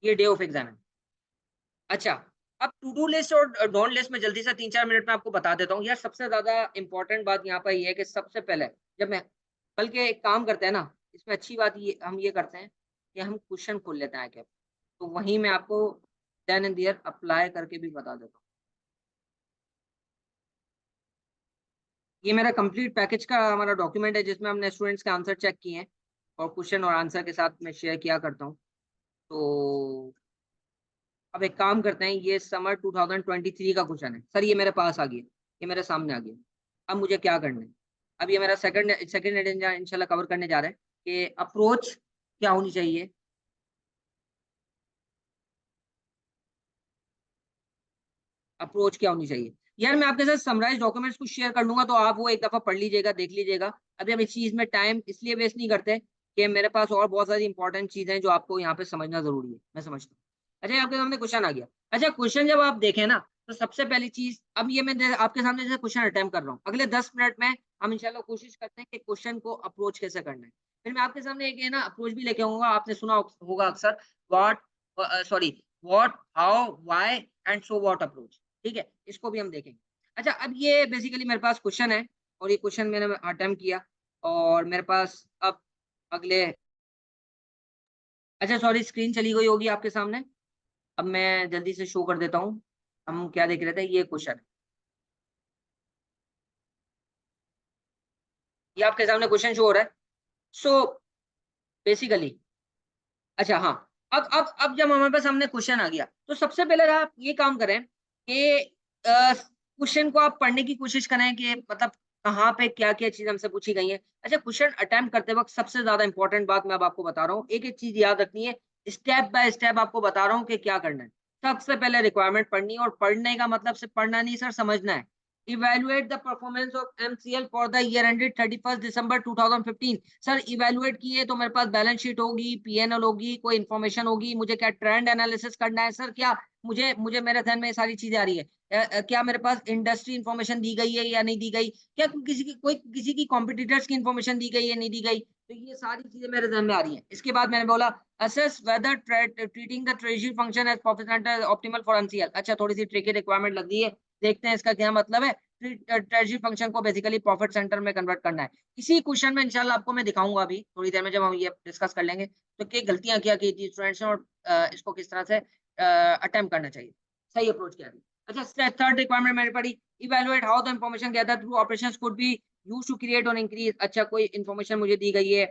ये डे ऑफ एग्ज़ाम है। अच्छा, अब टू डू लिस्ट और डोंट लिस्ट में जल्दी से 3-4 मिनट में आपको बता देता हूँ। यार सबसे ज़्यादा इम्पोर्टेंट बात यहाँ पे ये है कि सबसे पहले जब मैं बल्कि एक काम करते हैं ना, इसमें अच्छी बात ये हम ये करते हैं कि हम क्वेश्चन खोल लेते हैं आके। तो वहीं मैं आपको देन एंड देयर अप्लाई करके भी बता देता हूँ। ये मेरा कंप्लीट पैकेज का हमारा डॉक्यूमेंट है जिसमें हमने स्टूडेंट्स के आंसर चेक किए हैं और क्वेश्चन और आंसर के साथ मैं शेयर किया करता हूँ। तो अब एक काम करते हैं, ये समर 2023 का क्वेश्चन है। सर ये मेरे पास आ गया, ये मेरे सामने आ गया। अब मुझे क्या करना है? अब ये मेरा सेकंड सेकंड एजेंडा इंशाल्लाह कवर करने जा रहा है कि अप्रोच क्या होनी चाहिए? अप्रोच क्या होनी चाहिए? यार मैं आपके साथ समराइज डॉक्यूमेंट्स कुछ शेयर कर लूंगा, तो आप वो एक दफा पढ़ लीजिएगा, देख लीजिएगा। अभी हम इस चीज में टाइम इसलिए वेस्ट नहीं करते कि मेरे पास और बहुत सारी इंपॉर्टेंट चीजें हैं जो आपको यहाँ पे समझना जरूरी है, मैं समझता हूँ। अच्छा, आपके सामने क्वेश्चन आ गया। अच्छा, क्वेश्चन जब आप देखें ना, तो सबसे पहली चीज, अब ये मैं आपके सामने जैसे क्वेश्चन अटेम्प्ट कर रहा हूँ, अगले 10 मिनट में हम इंशाल्लाह कोशिश करते हैं कि क्वेश्चन को अप्रोच कैसे करना है। फिर मैं आपके सामने एक है ना अप्रोच भी लेके आऊंगा, आपने सुना होगा अक्सर, what, sorry, what, how, why and so what approach. ठीक है, इसको भी हम देखेंगे। अच्छा, अब ये बेसिकली मेरे पास क्वेश्चन है, और ये क्वेश्चन मैंने अटेम्प्ट किया, और मेरे पास अब अगले, अच्छा सॉरी, स्क्रीन चली गई होगी आपके सामने। अब मैं जल्दी से शो कर देता हूँ। हम क्या देख रहे थे, ये क्वेश्चन, ये आपके सामने क्वेश्चन शो हो रहा है। सो बेसिकली, अच्छा हाँ, अब जब हमारे पास सामने क्वेश्चन आ गया, तो सबसे पहले आप ये काम करें कि क्वेश्चन को आप पढ़ने की कोशिश करें कि मतलब कहाँ पे क्या-क्या चीज़ हमसे पूछी गई हैं। अच्छा, क्वेश्चन अटेम्प्ट करते वक़्त सबसे ज़्यादा इम्पोर्टेंट बात मैं अब आपको बता रहा हूँ, एक-एक चीज़ याद रखनी है, स्टेप बाय स्टेप आपको बता रहा हूँ कि क्या करना है। सबसे पहले रिक्वायरमेंट पढ़नी है, और पढ़ने का मतलब सिर्फ पढ़ना नहीं सर, समझना है। Evaluate the performance of MCL for the year ended 31 December 2015। Sir evaluate किए तो मेरे पास बैलेंस शीट होगी, पीएनएल होगी, कोई इन्फॉर्मेशन होगी, मुझे क्या ट्रेंड एनालिसिस करना है सर, क्या मुझे मुझे मेरे ध्यान में ये सारी चीजें आ रही है। क्या मेरे पास इंडस्ट्री इन्फॉर्मेशन दी गई है या नहीं दी गई, क्या किसी की कॉम्पिटिटर्स की इन्फॉर्मेशन दी गई है नहीं दी गई, तो ये सारी चीजें मेरे ध्यान में आ रही हैं। इसके बाद मैंने बोला assess whether treating the treasury function as profitable optimal for MCL. अच्छा, थोड़ी सी ट्रिकी रिक्वायरमेंट लग रही है, देखते हैं इसका क्या मतलब है। ट्रेजरी फंक्शन को बेसिकली प्रॉफिट सेंटर में कन्वर्ट करना है। इसी क्वेश्चन में इंशाल्लाह आपको मैं दिखाऊंगा अभी थोड़ी देर में, जब हम ये डिस्कस कर लेंगे, तो क्या गलतियां क्या की थी स्टूडेंट्स ने, और इसको किस तरह से अटेम्प्ट करना चाहिए, सही अप्रोच क्या है। अच्छा, थर्ड रिक्वायरमेंट मैंने पढ़ी, evaluate how the information gathered through operations could be used to create और इंक्रीज। अच्छा, कोई इंफॉर्मेशन मुझे दी गई है।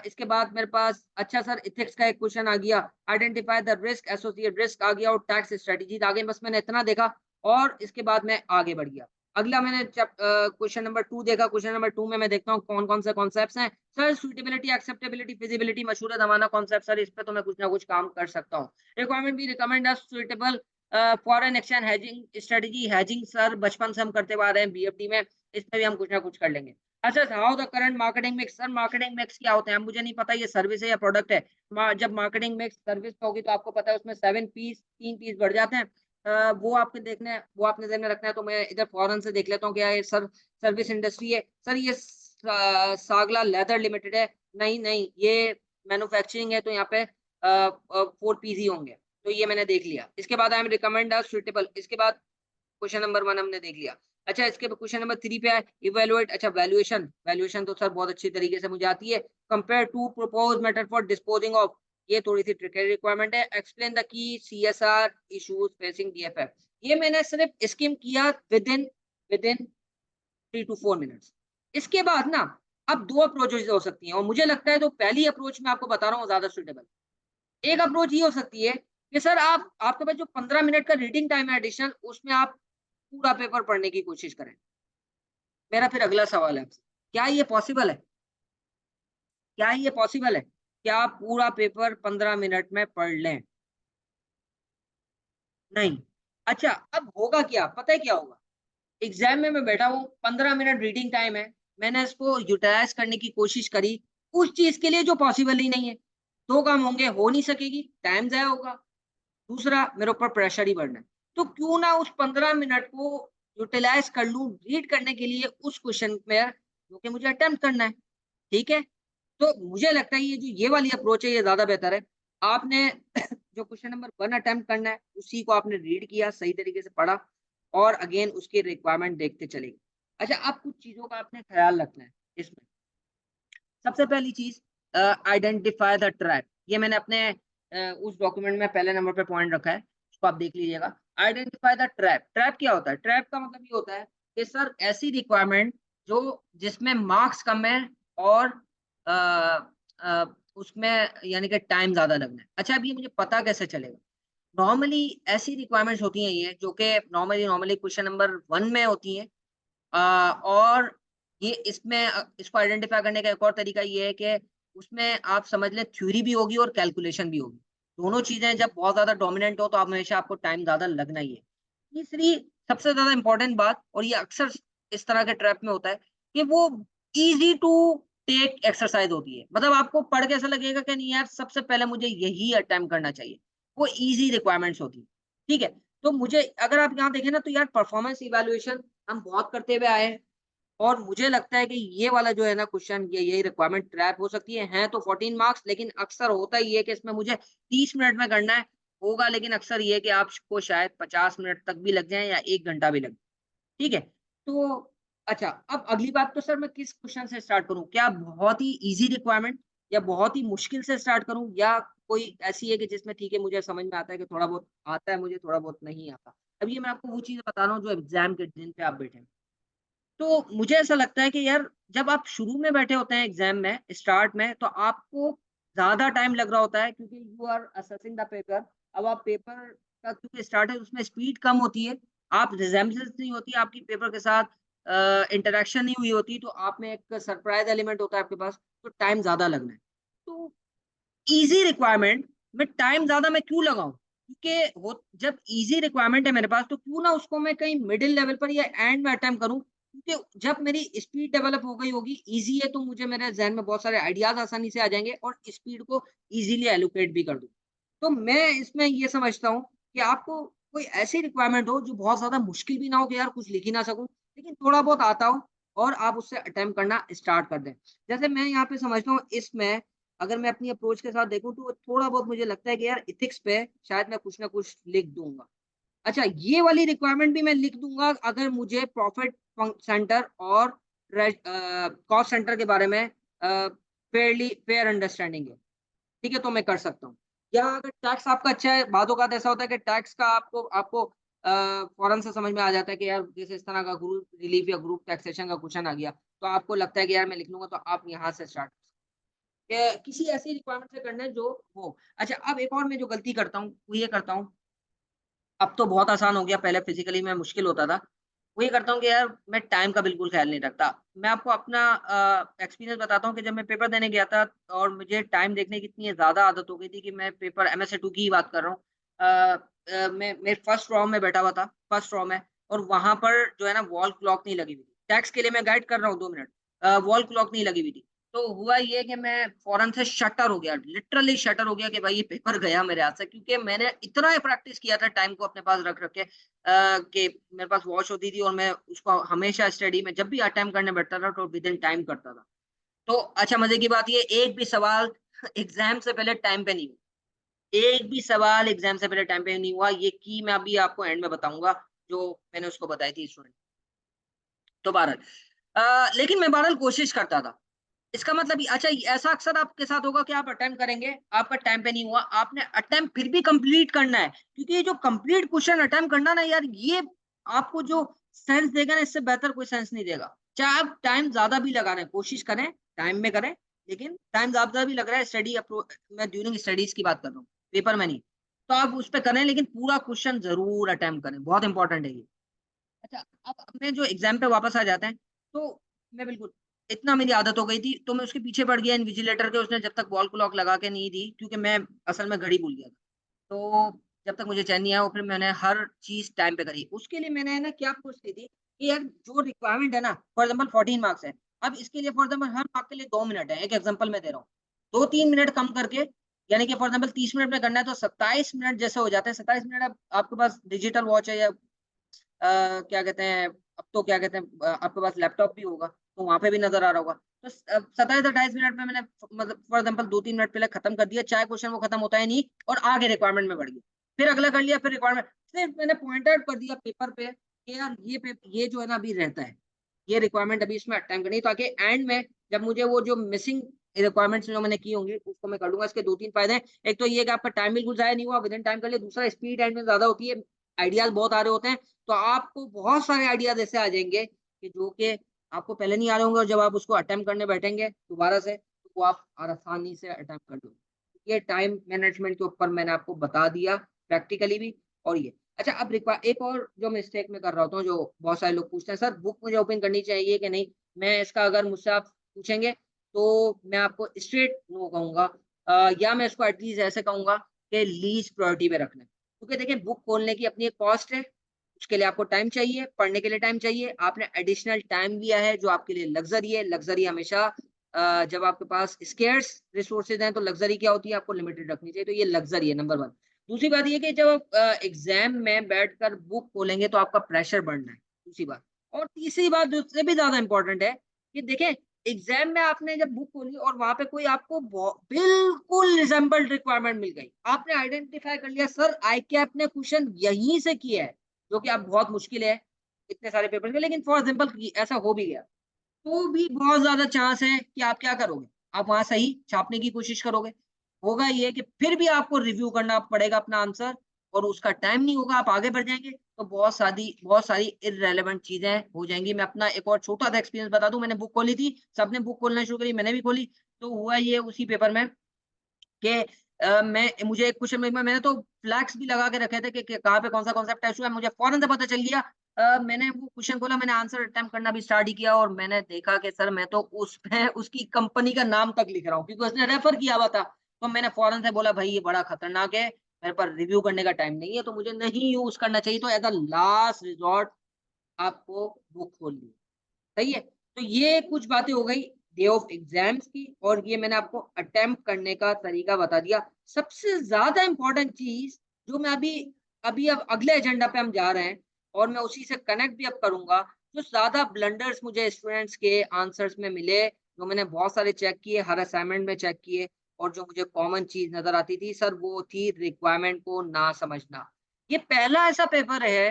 इसके बाद मेरे पास, अच्छा सर, इथिक्स का एक क्वेश्चन आ गया, identify the risk, associate risk आ गया, और टैक्स स्ट्रेटजी आ गई। बस मैंने इतना देखा, और इसके बाद मैं आगे बढ़ गया। अगला मैंने क्वेश्चन नंबर 2 देखा। क्वेश्चन नंबर 2 में मैं देखता हूँ कौन-कौन से कॉन्सेप्ट्स हैं। सर सुटेबिलिटी, एक्सेप्टेबिलिटी, फिजिबिलिटी, मशहूर ज़माना कॉन्सेप्ट सर, इस पे तो मैं कुछ ना कुछ काम कर सकता हूँ। रिक्वायरमेंट भी recommend us suitable foreign exchange hedging strategy, hedging sir बचपन से हम करते हुए आ रहे हैं बीएफडी में, इस पे भी हम कुछ ना कुछ कर लेंगे। अच्छा, how the current marketing mix, sir marketing mix क्या होता है मुझे नहीं पता, ये सर्विस है या प्रोडक्ट है। जब मार्केटिंग मिक्स सर्विस होगी तो आपको पता है उसमें 7 पीस 3 पीस बढ़ जाते हैं। वो आपके देखना है, वो आपने ध्यान में रखना है। तो मैं इधर फॉरेन से देख लेता हूँ क्या ये सर सर्विस इंडस्ट्री है। सर ये सागला लेदर लिमिटेड है। नहीं नहीं, ये मैन्युफैक्चरिंग है, तो यहाँ पे 4 पीस ही होंगे। तो ये मैंने देख लिया। इसके बाद I am recommend a suitable, इसके बाद क्वेश्चन नंबर 1 हमने देख लिया। अच्छा, इसके बाद क्वेश्चन नंबर 3 पे है इवैल्यूएट। अच्छा, वैल्यूएशन, वैल्यूएशन तो सर बहुत अच्छी तरीके से मुझे आती है। Compare to proposed method for disposing of, ये थोड़ी सी ट्रिकी रिक्वायरमेंट है। Explain the key CSR issues facing DFF, ये मैंने सिर्फ स्किम किया विद इन 3 टू 4 मिनट्स। इसके बाद ना, अब 2 अप्रोचेस हो सकती हैं, और मुझे लगता है तो पहली अप्रोच मैं आपको बता रहा हूँ ज्यादा सुटेबल। एक अप्रोच ये हो सकती है कि सर आप, आपके पास जो 15 मिनट का रीडिंग टाइम है एडिशनल, उसमें आप पूरा पेपर पढ़ने की कोशिश करें। मेरा फिर अगला सवाल है आपसे, क्या ये पॉसिबल है? क्या ये पॉसिबल है? क्या आप पूरा पेपर 15 मिनट में पढ़ लें? नहीं। अच्छा, अब होगा क्या? पता है क्या होगा? एग्ज़ाम में मैं बैठा हूँ, 15 मिनट रीडिंग टाइम है, मैंने इसको यूटिलाइज़ करने की कोशिश करी, उस चीज़ के लिए जो पॉसिबल ही नहीं है। 2 काम होंगे, हो नहीं सकेगी, टाइम ज़ाया होगा, दूसरा मेरे ऊपर प्रेशर ही बढ़ना है। तो क्यों ना उस 15 मिनट को यूटिलाइज़ कर लूँ रीड करने के लिए उस क्वेश्चन में जो कि मुझे अटेम्प्ट करना है, ठीक है? तो मुझे लगता है ये वाली अप्रोच है, ये ज़्यादा बेहतर है। आपने जो क्वेश्चन नंबर 1 अटेम्प्ट करना है, उसी को आपने रीड किया, सही तरीके से पढ़ा, और अगेन उसकी रिक्वायरमेंट देखते चले गए। अच्छा, अब कुछ चीज़ों का आपने ख़्याल रखना है इसमें। सबसे पहली चीज़, आइडेंटिफाई द ट्रैप। ये मैंने अपने उस डॉक्यूमेंट में पहले नंबर पे पॉइंट रखा है, उसको आप देख लीजिएगा। आइडेंटिफाई द ट्रैप, ट्रैप क्या होता है? ट्रैप का मतलब ये होता है कि सर ऐसी रिक्वायरमेंट जो जिसमें मार्क्स कम है, और अ, अ, उसमें यानी कि टाइम ज़्यादा लगना है। अच्छा, अब ये मुझे पता कैसे चलेगा? नॉर्मली ऐसी रिक्वायरमेंट्स होती हैं ये, जो कि नॉर्मली क्वेश्चन नंबर 1 में होती हैं। और ये इसमें इसको आइडेंटिफ़ाई करने का एक और तरीका ये है कि उसमें आप समझ लें थ्योरी भी होगी और कैलकुलेशन भी होगी। दोनों चीज़ें जब बहुत ज़्यादा डोमिनेंट हो, तो आप हमेशा आपको टाइम ज़्यादा लगना ही है। तीसरी सबसे ज्यादा इंपॉर्टेंट बात, और ये अक्सर इस तरह के ट्रैप में होता है, कि वो इजी टू टेक एक्सरसाइज होती है। मतलब आपको पढ़ के ऐसा लगेगा कि नहीं यार, सबसे पहले मुझे यही अटेम्प्ट करना चाहिए। वो इजी रिक्वायरमेंट्स होती है, ठीक है। तो मुझे अगर आप यहाँ देखें ना, तो यार परफॉर्मेंस इवैल्यूएशन हम बहुत करते हुए आए हैं, और मुझे लगता है कि ये वाला जो है ना क्वेश्चन, ये यही रिक्वायरमेंट ट्रैप हो सकती है। हैं तो 14 मार्क्स, लेकिन अक्सर होता ही है कि इसमें मुझे 30 मिनट में करना है, होगा, लेकिन अक्सर ये है कि आपको शायद 50 मिनट तक भी लग जाए या 1 घंटा भी लग जाए, ठीक है? तो अच्छा, अब अगली बात, तो सर मैं किस क्वेश्चन से स्टार्ट करूँ? क्या बहुत ही ईज़ी रिक्वायरमेंट, या बहुत ही मुश्किल से स्टार्ट करूँ, या कोई ऐसी है कि जिसमें ठीक है मुझे समझ में आता है कि थोड़ा बहुत आता है मुझे, थोड़ा बहुत नहीं आता? अब ये मैं आपको वो चीज़ें बता रहा हूँ जो एग्ज़ाम के दिन पे आप बैठे हैं। तो मुझे ऐसा लगता है कि यार, जब आप शुरू में बैठे होते हैं एग्ज़ाम में, स्टार्ट में, तो आपको ज़्यादा टाइम लग रहा होता है, क्योंकि you are assessing the paper. अब आप पेपर का क्योंकि स्टार्ट है, उसमें स्पीड कम होती है, आप रिज़ेम्बलेंस नहीं होती आपकी पेपर के साथ, इंटरैक्शन नहीं हुई होती, तो आप में एक सरप्राइज़ एलिमेंट होता है आपके पास, तो टाइम ज़्यादा लगना है। तो ईज़ी रिक्वायरमेंट में टाइम ज़्यादा मैं क्यों लगाऊँ? क्योंकि वो जब ईज़ी रिक्वायरमेंट है मेरे पास, तो क्यों ना उसको मैं कहीं मिडल लेवल पर या एंड में अटेम्प्ट करूँ, क्योंकि जब मेरी स्पीड डेवलप हो गई होगी, ईज़ी है, तो मुझे मेरे ज़हन में बहुत सारे आइडियाज़ आसानी से आ जाएँगे, और स्पीड को ईज़िली एलोकेट भी कर दूँ। तो मैं इसमें ये समझता हूँ कि आपको कोई ऐसी रिक्वायरमेंट हो जो बहुत ज़्यादा मुश्किल भी ना हो, कि यार कुछ लिख ही ना सकूँ, लेकिन थोड़ा बहुत आता हो, और आप उससे अटेम्प्ट करना स्टार्ट कर दें। जैसे मैं यहाँ पे समझता हूँ, इसमें अगर मैं अपनी अप्रोच के साथ देखूँ, तो थोड़ा बहुत मुझे लगता है कि यार एथिक्स पे शायद मैं कुछ ना कुछ लिख दूँगा। अच्छा, ये वाली रिक्वायरमेंट भी मैं लिख दूँगा अगर मुझे प्रॉफिट सेंटर और कॉस्ट सेंटर के बारे में फेयर अंडरस्टैंडिंग है। ठीक है, तो मैं कर सकता हूँ। या अगर टैक्स आपका अच्छा है, बाद-ओ-बाद ऐसा होता है कि टैक्स का आपको आपको फ़ौरन से समझ में आ जाता है कि यार जैसे इस तरह का ग्रुप रिलीफ या ग्रुप टैक्सेशन का क्वेश्चन आ गया, तो आपको लगता है कि यार मैं लिख लूँगा, तो आप यहाँ से स्टार्ट किसी ऐसी रिक्वायरमेंट से करना है जो हो। अच्छा, अब एक और मैं जो गलती करता हूँ, वो ये करता हूँ, अब तो बहुत आसान हो गया, पहले फिज़िकली में मुश्किल होता था। वो ये करता हूँ कि यार मैं टाइम का बिल्कुल ख़्याल नहीं रखता। मैं आपको अपना एक्सपीरियंस बताता हूँ कि जब मैं पेपर देने गया था, और मुझे टाइम देखने की इतनी ज़्यादा आदत हो गई थी कि मैं पेपर एमएसए 2 की ही बात कर रहा हूँ। मैं फर्स्ट रॉ में बैठा हुआ था, फर्स्ट रॉ में, और वहाँ पर जो है ना वॉल क्लॉक नहीं लगी हुई थी। टैक्स के लिए मैं गाइड कर रहा हूँ 2 मिनट, वॉल क्लॉक नहीं लगी हुई थी। तो हुआ ये कि मैं फ़ौरन से शटर हो गया, लिटरली शटर हो गया कि भाई ये पेपर गया मेरे हाथ से, क्योंकि मैंने इतना प्रैक्टिस किया था टाइम को अपने पास रख के, कि मेरे पास वॉच होती थी, और मैं उसको हमेशा स्टडी में जब भी अटेम्प्ट करने बैठता था, तो विदिन टाइम करता था। तो अच्छा, मज़े की बात ये, एक भी सवाल एग्ज़ाम से पहले टाइम पे नहीं हुआ। एक भी सवाल एग्ज़ाम से पहले टाइम पे नहीं हुआ। ये की मैं अभी आपको एंड में बताऊँगा, जो मैंने उसको बताई थी स्टूडेंट। तो बहरहाल लेकिन मैं बहरहाल कोशिश करता था। इसका मतलब ये, अच्छा, ये ऐसा अक्सर आपके साथ होगा कि आप अटेम्प्ट करेंगे, आपका टाइम पे नहीं हुआ, आपने अटेम्प्ट फिर भी कंप्लीट करना है, क्योंकि ये जो कंप्लीट क्वेश्चन अटेम्प्ट करना ना यार, ये आपको जो सेंस देगा ना, इससे बेहतर कोई सेंस नहीं देगा। चाहे आप टाइम ज़्यादा भी लगा रहे हैं, कोशिश करें, टाइम में करें, लेकिन टाइम ज़्यादा भी लग रहा है, मैं ड्यूरिंग स्टडीज़ की बात कर रहा हूँ, पेपर में नहीं। तो आप उस पे करें, लेकिन पूरा क्वेश्चन ज़रूर अटेम्प्ट करें, बहुत इंपॉर्टेंट है ये। अच्छा, अब अपने जो एग्ज़ाम पे वापस आ जाते हैं, तो मैं बिल्कुल, इतना मेरी आदत हो गई थी, तो मैं उसके पीछे पड़ गया इन्विजिलेटर के, उसने जब तक वॉल क्लॉक लगा के नहीं दी, क्योंकि मैं असल में घड़ी भूल गया था। तो जब तक मुझे चैन नहीं आया, वो फिर मैंने हर चीज़ टाइम पे करी। उसके लिए मैंने है ना क्या अप्रोच की थी, कि यार जो रिक्वायरमेंट है ना, फॉर एग्ज़ाम्पल 14 मार्क्स है, अब इसके लिए फॉर एग्ज़ाम्पल हर मार्क के लिए 2 मिनट है, एक एग्ज़ाम्पल मैं दे रहा हूँ। 2-3 मिनट कम करके, यानी कि फॉर एग्ज़ाम्पल 30 मिनट में करना है, तो 27 मिनट जैसे हो जाते हैं, 27 मिनट, अब आपके पास डिजिटल वॉच है, या क्या कहते हैं, अब तो क्या कहते हैं, आपके पास लैपटॉप भी होगा, तो वहाँ पे भी नज़र आ रहा होगा। तो 27-28 मिनट में मैंने मतलब फॉर एग्ज़ाम्पल 2-3 मिनट पहले खत्म कर दिया, चाहे क्वेश्चन वो खत्म होता है नहीं, और आगे रिक्वायरमेंट में बढ़ गया। फिर अगला कर लिया, फिर रिक्वायरमेंट, फिर मैंने पॉइंट आउट कर दिया पेपर पे कि यार ये जो है ना अभी रहता है। ये रिक्वायरमेंट अभी इसमें अटेम्प्ट करनी है, ताकि एंड में जब मुझे वो जो मिसिंग रिक्वायरमेंट्स जो मैंने की होंगी, उसको मैं कर लूँगा। इसके 2-3 फ़ायदे हैं। एक तो ये कि आपका टाइम बिल्कुल ज़ाया नहीं हुआ, विदिन टाइम कर लिया। दूसरा, स्पीड एंड में ज़्यादा होती है, आइडियाज़ बहुत आ रहे होते हैं, तो आपको बहुत सारे आइडियाज़ ऐसे आ जाएँगे कि जो कि आपको पहले नहीं आ रहे होंगे, और जब आप उसको अटेम्प्ट करने बैठेंगे दोबारा से, तो वो आप आसानी से अटेम्प्ट कर लोगे। ये टाइम मैनेजमेंट के ऊपर मैंने आपको बता दिया, प्रैक्टिकली भी, और ये। अच्छा, अब एक और जो मिस्टेक मैं कर रहा होता हूँ, जो बहुत सारे लोग पूछते हैं, सर बुक मुझे ओपन करनी चाहिए कि नहीं? मैं इसका, अगर मुझसे आप पूछेंगे, तो मैं आपको स्ट्रेट नो कहूँगा, या मैं इसको एटलीस्ट ऐसे कहूँगा कि लीस्ट प्रायोरिटी पे रखना है। क्योंकि देखिए, बुक खोलने की अपनी एक कॉस्ट है, उसके लिए आपको टाइम चाहिए, पढ़ने के लिए टाइम चाहिए, आपने एडिशनल टाइम लिया है जो आपके लिए लग्जरी है। लग्जरी हमेशा जब आपके पास स्केर्स रिसोर्सेज हैं तो लग्जरी क्या होती है, आपको लिमिटेड रखनी चाहिए, तो ये लग्जरी है नंबर 1। दूसरी बात ये कि जब आप एग्जाम में बैठकर बुक खोलेंगे तो आपका प्रेशर बढ़ना है, दूसरी बात। और तीसरी बात जो उससे भी ज्यादा इंपॉर्टेंट है कि देखें, एग्जाम में आपने जब बुक खोली और वहां पे कोई आपको बिल्कुल रिजेंबल्ड रिक्वायरमेंट मिल गई, आपने आइडेंटिफाई कर लिया सर आई कैप ने क्वेश्चन यहीं से किया है, जो कि अब बहुत मुश्किल है इतने सारे पेपर में, लेकिन फॉर एग्जाम्पल ऐसा हो भी गया, तो भी बहुत ज़्यादा चांस है कि आप क्या करोगे, आप वहाँ सही छापने की कोशिश करोगे। होगा ये कि फिर भी आपको रिव्यू करना पड़ेगा अपना आंसर और उसका टाइम नहीं होगा, आप आगे बढ़ जाएँगे, तो बहुत सारी इर्रेलेवेंट चीज़ें हो जाएँगी। मैं अपना एक और छोटा-सा एक्सपीरियंस बता दूँ, मैंने बुक खोली थी, सबने बुक खोलना शुरू करी, मैंने भी खोली, तो हुआ ये उसी पेपर में कि मैं मुझे एक क्वेश्चन में मैंने तो फ्लैग्स भी लगा के रखे थे कि कहाँ पे कौन-सा कॉन्सेप्ट टेस्ट हुआ है, मुझे फ़ौरन से पता चल गया। मैंने वो क्वेश्चन खोला, मैंने आंसर अटेम्प्ट करना भी स्टार्ट ही किया और मैंने देखा कि सर मैं तो उसमें उसकी कंपनी का नाम तक लिख रहा हूँ क्योंकि उसने रेफर किया हुआ था। तो मैंने फ़ौरन से बोला भाई ये बड़ा खतरनाक है, मेरे पास रिव्यू करने का टाइम नहीं है, तो मुझे नहीं यूज़ करना चाहिए, तो एज़ अ लास्ट रिसॉर्ट आपको बुक खोलनी है। सही है? तो ये कुछ बातें हो गई डे ऑफ एग्ज़ाम्स की और ये मैंने आपको अटेम्प्ट करने का तरीका बता दिया। सबसे ज़्यादा इम्पोर्टेंट चीज़ जो मैं अभी अभी अब अगले एजेंडा पे हम जा रहे हैं और मैं उसी से कनेक्ट भी अब करूँगा, जो ज़्यादा ब्लंडर्स मुझे स्टूडेंट्स के आंसर्स में मिले, जो मैंने बहुत सारे चेक किए, हर असाइनमेंट में चेक किए और जो मुझे कॉमन चीज़ नज़र आती थी सर वो थी रिक्वायरमेंट को ना समझना। ये पहला ऐसा पेपर है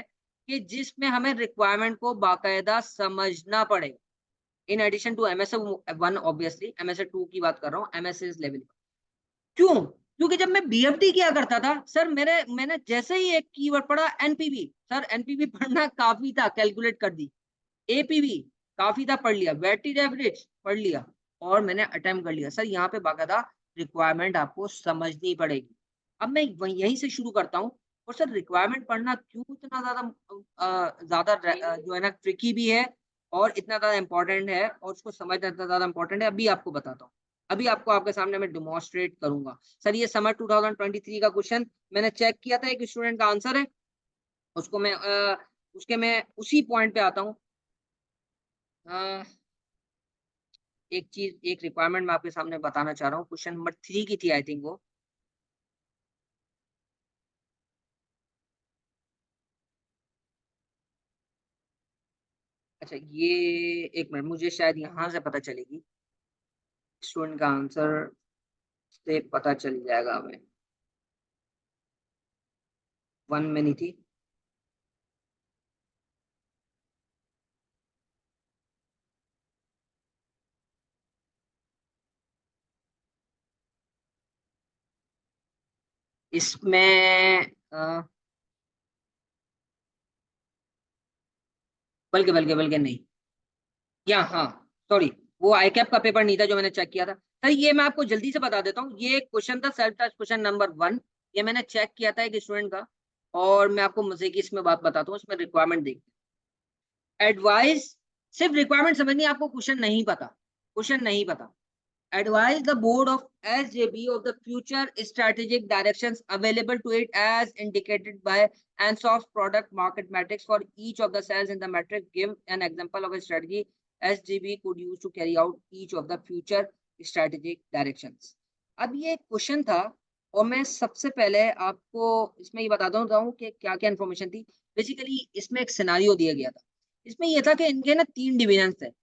कि जिसमें हमें रिक्वायरमेंट को बाकायदा समझना पड़ेगा। In addition to MSA 1 obviously MSA 2 की बात कर रहा हूँ, एमएसए इस लेवल। क्यों? क्योंकि जब मैं बीएफडी किया करता था, सर मैंने जैसे ही एक कीवर्ड पढ़ा एनपीवी, सर एनपीवी पढ़ना काफ़ी था, कैलकुलेट कर दी। एपीवी काफ़ी था, पढ़ लिया। वेटेड एवरेज पढ़ लिया और मैंने अटेम्प्ट कर लिया। सर यहाँ पे बाकायदा रिक्वायरमेंट आपको समझनी पड़ेगी। अब मैं यहीं से शुरू करता हूँ और सर रिक्वायरमेंट पढ़ना क्यों इतना ज़्यादा जो है ना ट्रिकी भी है और इतना ज़्यादा इम्पोर्टेंट है और उसको समझना इतना ज़्यादा इम्पोर्टेंट है, अभी आपको बताता हूँ। अभी आपको आपके सामने मैं डेमोंस्ट्रेट करूँगा। सर ये समर 2023 का क्वेश्चन मैंने चेक किया था, एक स्टूडेंट का आंसर है, उसको मैं उसी पॉइंट पे आता हूँ। अ, एक रिक्वायरमेंट मैं आपके सामने बताना चाह रहा हूँ, क्वेश्चन नंबर 3 की थी आई थिंक वो। अच्छा ये एक मिनट, मुझे शायद यहाँ से पता चलेगी, स्टूडेंट का आंसर से पता चल जाएगा हमें। 1 में नहीं थी। इसमें बल्कि नहीं। या हाँ, सॉरी, वो आईकैप का पेपर नहीं था जो मैंने चेक किया था। सर ये मैं आपको जल्दी से बता देता हूँ, ये क्वेश्चन था सेल्फ टेस्ट क्वेश्चन नंबर 1, ये मैंने चेक किया था एक स्टूडेंट का और मैं आपको मज़े की इसमें बात बताता हूँ, इसमें रिक्वायरमेंट देखते हैं। एडवाइस सिर्फ रिक्वायरमेंट समझनी है, आपको क्वेश्चन नहीं पता। Advise the board of SJB of the future strategic directions available to it as indicated by ANSOF's product market matrix for each of the cells in the matrix. Give an example of a strategy SJB could use to carry out each of the future strategic directions. अब ये question था और मैं सबसे पहले आपको इसमें ये बताता हूँ कि क्या-क्या इन्फॉर्मेशन थी। बेसिकली इसमें एक सिनेरियो दिया गया था। इसमें ये था कि इनके ना 3 डिविजन थे,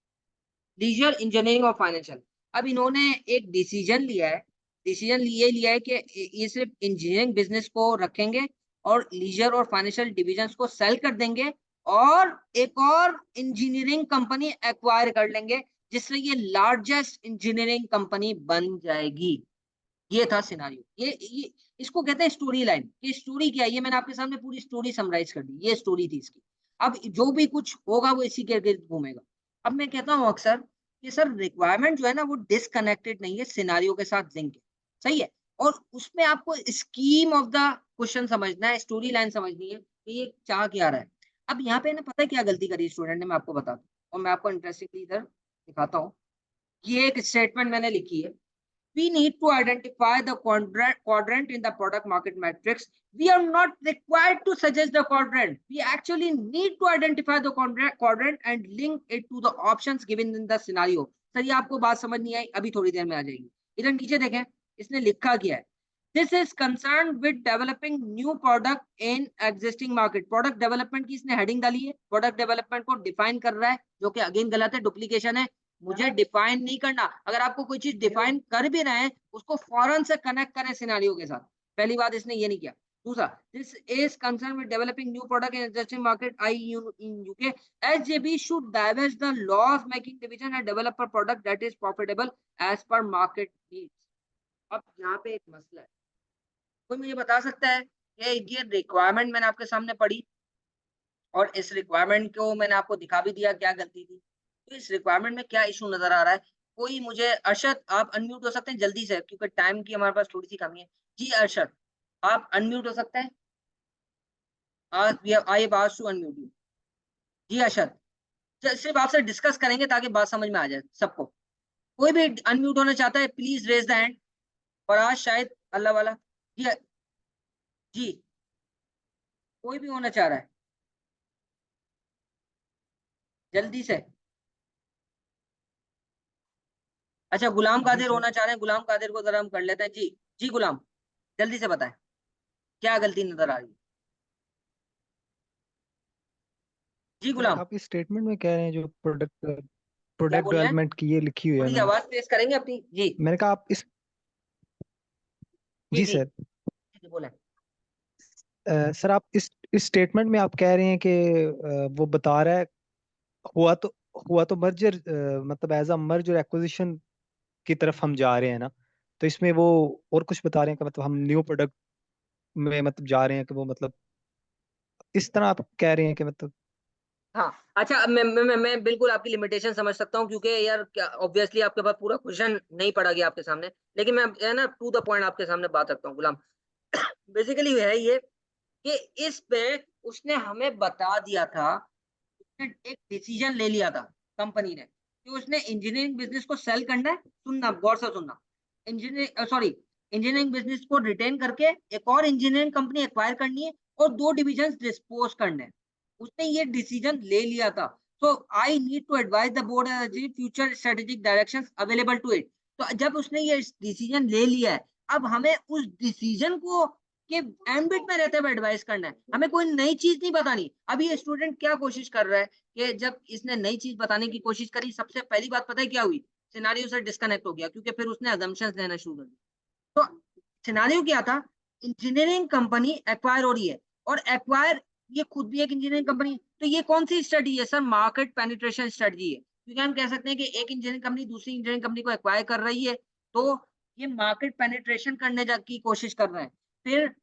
लीजर, इंजीनियरिंग और फाइनेंशियल। अब इन्होंने एक डिसीजन ये लिया है कि ये सिर्फ इंजीनियरिंग बिजनेस को रखेंगे और लीजर और फाइनेंशियल डिविजन्स को सेल कर देंगे और एक और इंजीनियरिंग कंपनी एक्वायर कर लेंगे जिससे ये लार्जेस्ट इंजीनियरिंग कंपनी बन जाएगी। ये था सिनेरियो। ये इसको कहते हैं स्टोरी लाइन। ये स्टोरी क्या है? ये मैंने आपके सामने पूरी स्टोरी समराइज़ कर दी। ये स्टोरी थी इसकी। अब जो भी कुछ होगा वो इसी के इर्द-गिर्द घूमेगा। अब मैं कहता हूँ अक्सर कि सर रिक्वायरमेंट जो है ना वो डिस्कनेक्टेड नहीं है, सिनेरियो के साथ लिंक है। सही है? और उसमें आपको स्कीम ऑफ द क्वेश्चन समझना है, स्टोरी लाइन समझनी है कि ये चाह क्या रहा है। अब यहाँ पे ना पता है क्या गलती करी स्टूडेंट ने, मैं आपको बताता हूँ और मैं आपको इंटरेस्टिंगली इधर दिखाता हूँ। ये एक स्टेटमेंट मैंने लिखी है। We need to identify the quadrant in the product market matrix. We are not required to suggest the quadrant. We actually need to identify the quadrant and link it to the options given in the scenario. Sir ये आपको बात समझ नहीं आई, अभी थोड़ी देर में आ जाएगी। इधर नीचे देखें, इसने लिखा क्या है। This is concerned with developing new product in existing market. Product development की इसने heading डाली है, product development को define कर रहा है, जो कि again गलत है, duplication है। मुझे डिफाइन नहीं करना। अगर आपको कोई चीज डिफाइन कर भी रहे हैं, उसको फौरन से कनेक्ट करें सिनेरियो के साथ। पहली बात इसने ये नहीं किया। दूसरा, this is concern with developing new product in existing market I in UK. SJB should डाइवर्स the loss making division and develop a product that is profitable as per market needs. अब यहाँ पे एक मसला है, कोई मुझे बता सकता है कि ये रिक्वायरमेंट मैंने आपके सामने पढ़ी और इस रिक्वायरमेंट को मैंने आपको दिखा भी दिया क्या गलती थी, तो इस रिक्वायरमेंट में क्या इशू नजर आ रहा है? कोई मुझे, अरशद आप अनम्यूट हो सकते हैं जल्दी से, क्योंकि टाइम की हमारे पास थोड़ी सी कमी है। जी अरशद, आप अनम्यूट हो सकते हैं? आई बात टू अनम्यूट यू। जी अरशद, सिर्फ आपसे डिस्कस करेंगे ताकि बात समझ में आ जाए सबको। कोई भी अनम्यूट होना चाहता है please raise the hand. Faraz शायद अल्लाह वाला। जी जी, कोई भी होना चाह रहा है जल्दी से। अच्छा गुलाम जी कादिर सर। होना चाह रहे हैं, गुलाम कादिर को जरा हम कर लेते हैं। जी जी गुलाम, जल्दी से बताएं क्या गलती नजर आ रही है। जी सर गुलाम, आप इस स्टेटमेंट में कह रहे हैं जो प्रोडक्ट क्या प्रोडक्ट बोल रहे हैं? डेवलपमेंट की ये लिखी हुई है थोड़ी सी मैंने। आवाज तेज करेंगे अपनी। जी मैंने कहा आप इस जी जी जी सर। जी बोले। सर आप इस स्टेटमेंट में आप कह रहे हैं कि वो बता रहा है हुआ तो हुआ तो मर्जर मतलब एज अ मर्जर एक्विजिशन की तरफ हम जा रहे हैं ना। तो इसमें वो और कुछ बता रहे हैं कि मतलब हम न्यू प्रोडक्ट में मतलब जा रहे हैं कि वो मतलब इस तरह आप कह रहे हैं कि मतलब। हाँ अच्छा, अब मैं बिल्कुल आपकी लिमिटेशन समझ सकता हूँ, क्योंकि यार क्या ऑब्वियसली आपके पास पूरा क्वेश्चन नहीं पढ़ा गया आपके सामने, लेकिन मैं है ना टू द पॉइंट आपके सामने बात रखता हूँ गुलाम। बेसिकली है ये कि इस पे उसने हमें बता दिया था, उसने एक डिसीजन ले लिया था कंपनी ने कि उसने इंजीनियरिंग बिजनेस को सेल करना है। सुनना गौर से सुनना, इंजीनियरिंग बिजनेस को रिटेन करके एक और इंजीनियरिंग कंपनी एक्वायर करनी है और दो डिविजन डिस्पोज करने हैं। उसने ये डिसीजन ले लिया था। So I need to advise the board future strategic directions available to it. तो जब उसने ये डिसीजन ले लिया है, अब हमें उस डिसीजन को के एम्बिट में रहते हुए एडवाइस करना है, हमें कोई नई चीज नहीं बतानी। अभी ये स्टूडेंट क्या कोशिश कर रहा है कि जब इसने नई चीज बताने की कोशिश करी, सबसे पहली बात पता है क्या हुई? सिनारियो से डिस्कनेक्ट हो गया, क्योंकि फिर उसने अजम्पशंस लेना शुरू कर दिया। तो सिनारियो क्या था? इंजीनियरिंग कंपनी एक्वायर हो रही है, और एक्वायर ये खुद भी एक इंजीनियरिंग कंपनी है। तो ये कौन सी स्टडी है सर? मार्केट पेनिट्रेशन स्ट्रेटजी है, क्योंकि हम कह सकते हैं कि एक इंजीनियरिंग कंपनी दूसरी इंजीनियरिंग कंपनी को एक्वायर कर रही है, तो ये मार्केट पेनिट्रेशन करने की कोशिश कर रहे हैं। फिर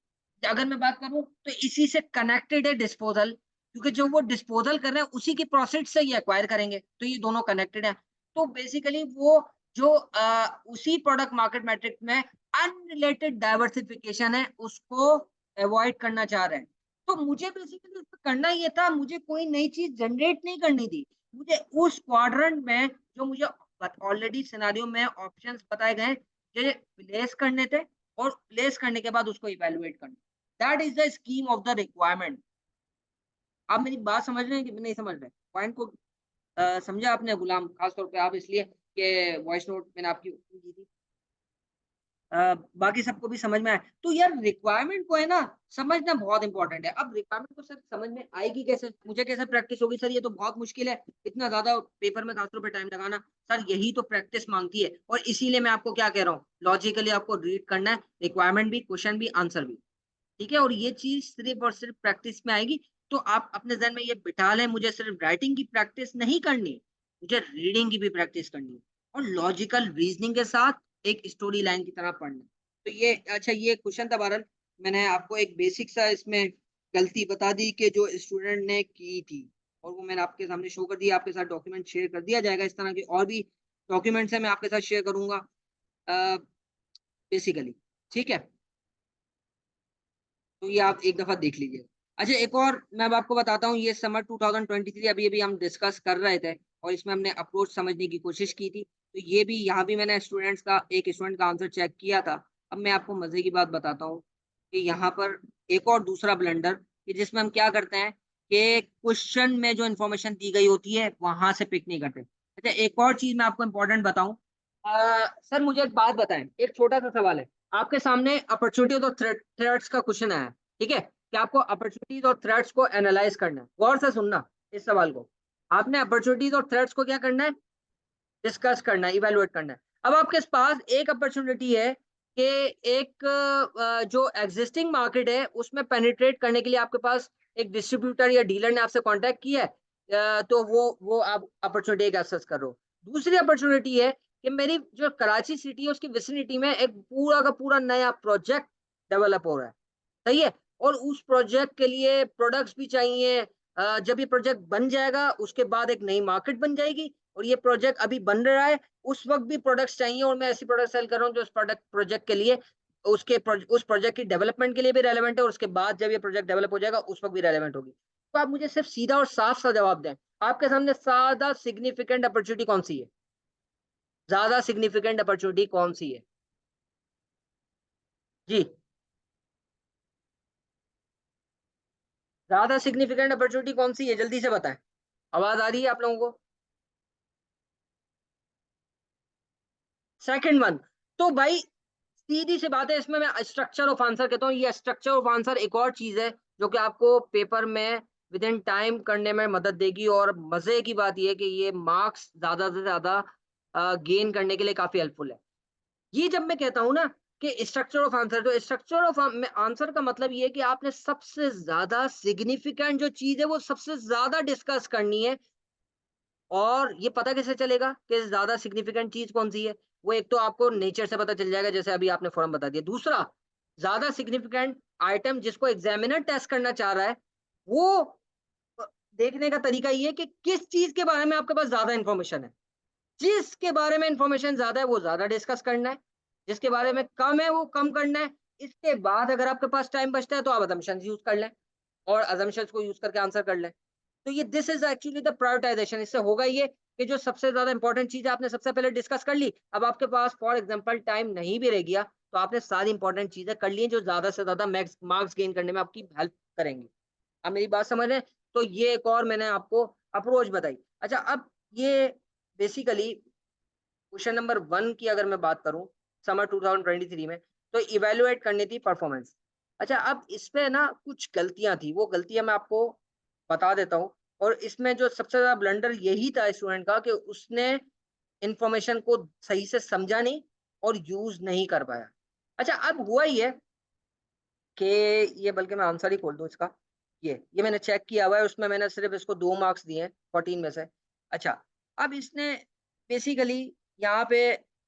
अगर मैं बात करूं तो इसी से कनेक्टेड है डिस्पोजल, क्योंकि जो वो डिस्पोजल कर रहे हैं उसी की प्रोसेस से ये एक्वायर करेंगे, तो ये दोनों कनेक्टेड है। तो बेसिकली वो जो उसी प्रोडक्ट मार्केट मैट्रिक्स में अनरिलेटेड डाइवर्सिफिकेशन है, उसको अवॉइड करना चाह रहे हैं। तो मुझे बेसिकली उसमें करना ये था, मुझे कोई नई चीज जनरेट नहीं करनी थी। मुझे उस क्वाड्रेंट में जो मुझे ऑलरेडी सिनेरियो में ऑप्शंस बताए गए, मुझे प्लेस करने थे, और प्लेस करने के बाद उसको इवैल्यूएट करना। That is the scheme of the requirement. आप मेरी बात समझ रहे हैं कि नहीं समझ रहे? पॉइंट को समझा आपने गुलाम? खासतौर पे आप इसलिए कि वॉइस नोट मैंने आपकी दी थी। बाकी सबको भी समझ में आए तो यार रिक्वायरमेंट को है ना समझना बहुत इंपॉर्टेंट है। अब रिक्वायरमेंट को सर समझ में आएगी कैसे, मुझे कैसे प्रैक्टिस होगी? सर ये तो बहुत मुश्किल है, इतना ज्यादा पेपर में खासतौर पे टाइम लगाना। सर यही तो प्रैक्टिस मांगती है, और इसीलिए मैं आपको क्या कह रहा हूँ, लॉजिकली आपको रीड करना है, रिक्वायरमेंट भी, क्वेश्चन भी, आंसर भी। ठीक है, और ये चीज सिर्फ और सिर्फ प्रैक्टिस में आएगी। तो आप अपने जहन में ये बिठा लें, मुझे सिर्फ राइटिंग की प्रैक्टिस नहीं करनी, मुझे रीडिंग की भी प्रैक्टिस करनी है, और लॉजिकल रीजनिंग के साथ एक स्टोरी लाइन की तरह पढ़ना। तो ये अच्छा, ये क्वेश्चन था। बहरहाल मैंने आपको एक बेसिक सा इसमें गलती बता दी कि जो स्टूडेंट ने की थी, और वो मैंने आपके सामने शो कर दिया। आपके साथ डॉक्यूमेंट शेयर कर दिया जाएगा, इस तरह के और भी डॉक्यूमेंट्स है मैं आपके साथ शेयर करूंगा बेसिकली। ठीक है, तो ये आप एक दफा देख लीजिए। अच्छा एक और मैं अब आपको बताता हूँ, ये समर 2023 अभी अभी हम डिस्कस कर रहे थे, और इसमें हमने अप्रोच समझने की कोशिश की थी। तो ये भी यहाँ भी मैंने एक स्टूडेंट का आंसर चेक किया था। अब मैं आपको मजे की बात बताता हूँ कि यहाँ पर एक और दूसरा ब्लंडर कि जिसमें हम क्या करते हैं कि क्वेश्चन में जो इन्फॉर्मेशन दी गई होती है वहां से पिक नहीं करते। अच्छा, एक और चीज मैं आपको इम्पोर्टेंट बताऊं। सर मुझे एक बात बताएं, एक छोटा सा सवाल है। आपके सामने अपॉर्चुनिटीज और थ्रेट्स का क्वेश्चन आया है, ठीक है, कि आपको अपॉर्चुनिटीज और थ्रेट्स को एनालाइज करना है। गौर से सुनना इस सवाल को। आपने अपॉर्चुनिटीज और थ्रेट्स को क्या करना है, डिस्कस करना है, इवैल्यूएट करना है। अब आपके पास एक अपॉर्चुनिटी है कि एक जो एग्जिस्टिंग मार्केट है उसमें पेनिट्रेट करने के लिए आपके पास एक डिस्ट्रीब्यूटर या डीलर ने आपसे कांटेक्ट किया है, तो वो आप अपॉर्चुनिटी एक एक्सेस कर रहे हो। दूसरी अपॉर्चुनिटी है कि मेरी जो कराची सिटी है उसकी विसिनिटी में एक पूरा का पूरा नया प्रोजेक्ट डेवलप हो रहा है, सही है, और उस प्रोजेक्ट के लिए प्रोडक्ट्स भी चाहिए। जब ये प्रोजेक्ट बन जाएगा उसके बाद एक नई मार्केट बन जाएगी, और ये प्रोजेक्ट अभी बन रहा है उस वक्त भी प्रोडक्ट्स चाहिए, और मैं ऐसी प्रोडक्ट सेल कर रहा हूँ जो उस प्रोजेक्ट के लिए उस प्रोजेक्ट की डेवलपमेंट के लिए भी रेलेवेंट है, और उसके बाद जब ये प्रोजेक्ट डेवलप हो जाएगा उस वक्त भी रेलेवेंट होगी। तो आप मुझे सिर्फ सीधा और साफ सा जवाब दें, आपके सामने ज्यादा सिग्निफिकेंट अपॉर्चुनिटी कौन सी है, ज्यादा सिग्निफिकेंट अपॉर्चुनिटी कौन सी है? जी, ज्यादा सिग्निफिकेंट अपॉर्चुनिटी कौन सी है, जल्दी से बताएं। आवाज आ रही है आप लोगों को? Second one. तो भाई सीधी सी बात है, इसमें मैं स्ट्रक्चर ऑफ आंसर कहता हूँ। ये स्ट्रक्चर ऑफ आंसर एक और चीज है जो कि आपको पेपर में विद इन टाइम करने में मदद देगी, और मजे की बात ये है कि ये मार्क्स ज्यादा से ज्यादा गेन करने के लिए काफी हेल्पफुल है। ये जब मैं कहता हूँ ना कि स्ट्रक्चर ऑफ आंसर, तो स्ट्रक्चर ऑफ आंसर का मतलब ये है कि आपने सबसे ज्यादा सिग्निफिकेंट जो चीज है वो सबसे ज्यादा डिस्कस करनी है। और ये पता कैसे चलेगा कि ज्यादा सिग्निफिकेंट चीज कौन सी है? वो एक तो आपको नेचर से पता चल जाएगा, जैसे अभी आपने फॉर्म बता दिया। दूसरा, ज्यादा सिग्निफिकेंट आइटम जिसको एग्जामिनर टेस्ट करना चाह रहा है, वो अ, देखने का तरीका ये है कि किस चीज के बारे में आपके पास ज्यादा इंफॉर्मेशन है। जिसके बारे में इंफॉर्मेशन ज्यादा है वो ज्यादा डिस्कस करना है, जिसके बारे में कम है वो कम करना है। इसके बाद अगर आपके पास टाइम बचता है तो आप assumptions यूज कर लें, और assumptions को यूज करके आंसर कर लें। तो ये this is actually the prioritisation. इससे होगा ये कि जो सबसे ज्यादा इंपॉर्टेंट चीज आपने सबसे पहले डिस्कस कर ली, अब आपके पास फॉर एग्जांपल टाइम नहीं भी रह गया तो आपने सारी इंपॉर्टेंट चीजें कर ली हैं जो ज्यादा से ज्यादा मैक्स मार्क्स गेन करने में आपकी हेल्प करेंगी। आप मेरी बात समझ रहे हैं? तो ये एक और मैंने आपको अप्रोच बताई। अच्छा, अब ये बेसिकली क्वेश्चन नंबर 1 की अगर मैं बात करूं समर 2023 में, तो इवेलुएट करनी थी परफॉर्मेंस। अच्छा, अब इसमें ना कुछ गलतियां थी, वो गलतियां मैं आपको बता देता हूं। और इसमें जो सबसे ज्यादा ब्लंडर यही था स्टूडेंट का कि उसने इंफॉर्मेशन को सही से समझा नहीं और यूज नहीं कर पाया। अच्छा, अब हुआ ही है कि ये, बल्कि मैं आंसर ही खोल दूं इसका। ये मैंने चेक किया हुआ है, उसमें मैंने सिर्फ इसको 2 मार्क्स दिए हैं 14 में से। अच्छा, अब इसने बेसिकली यहाँ पे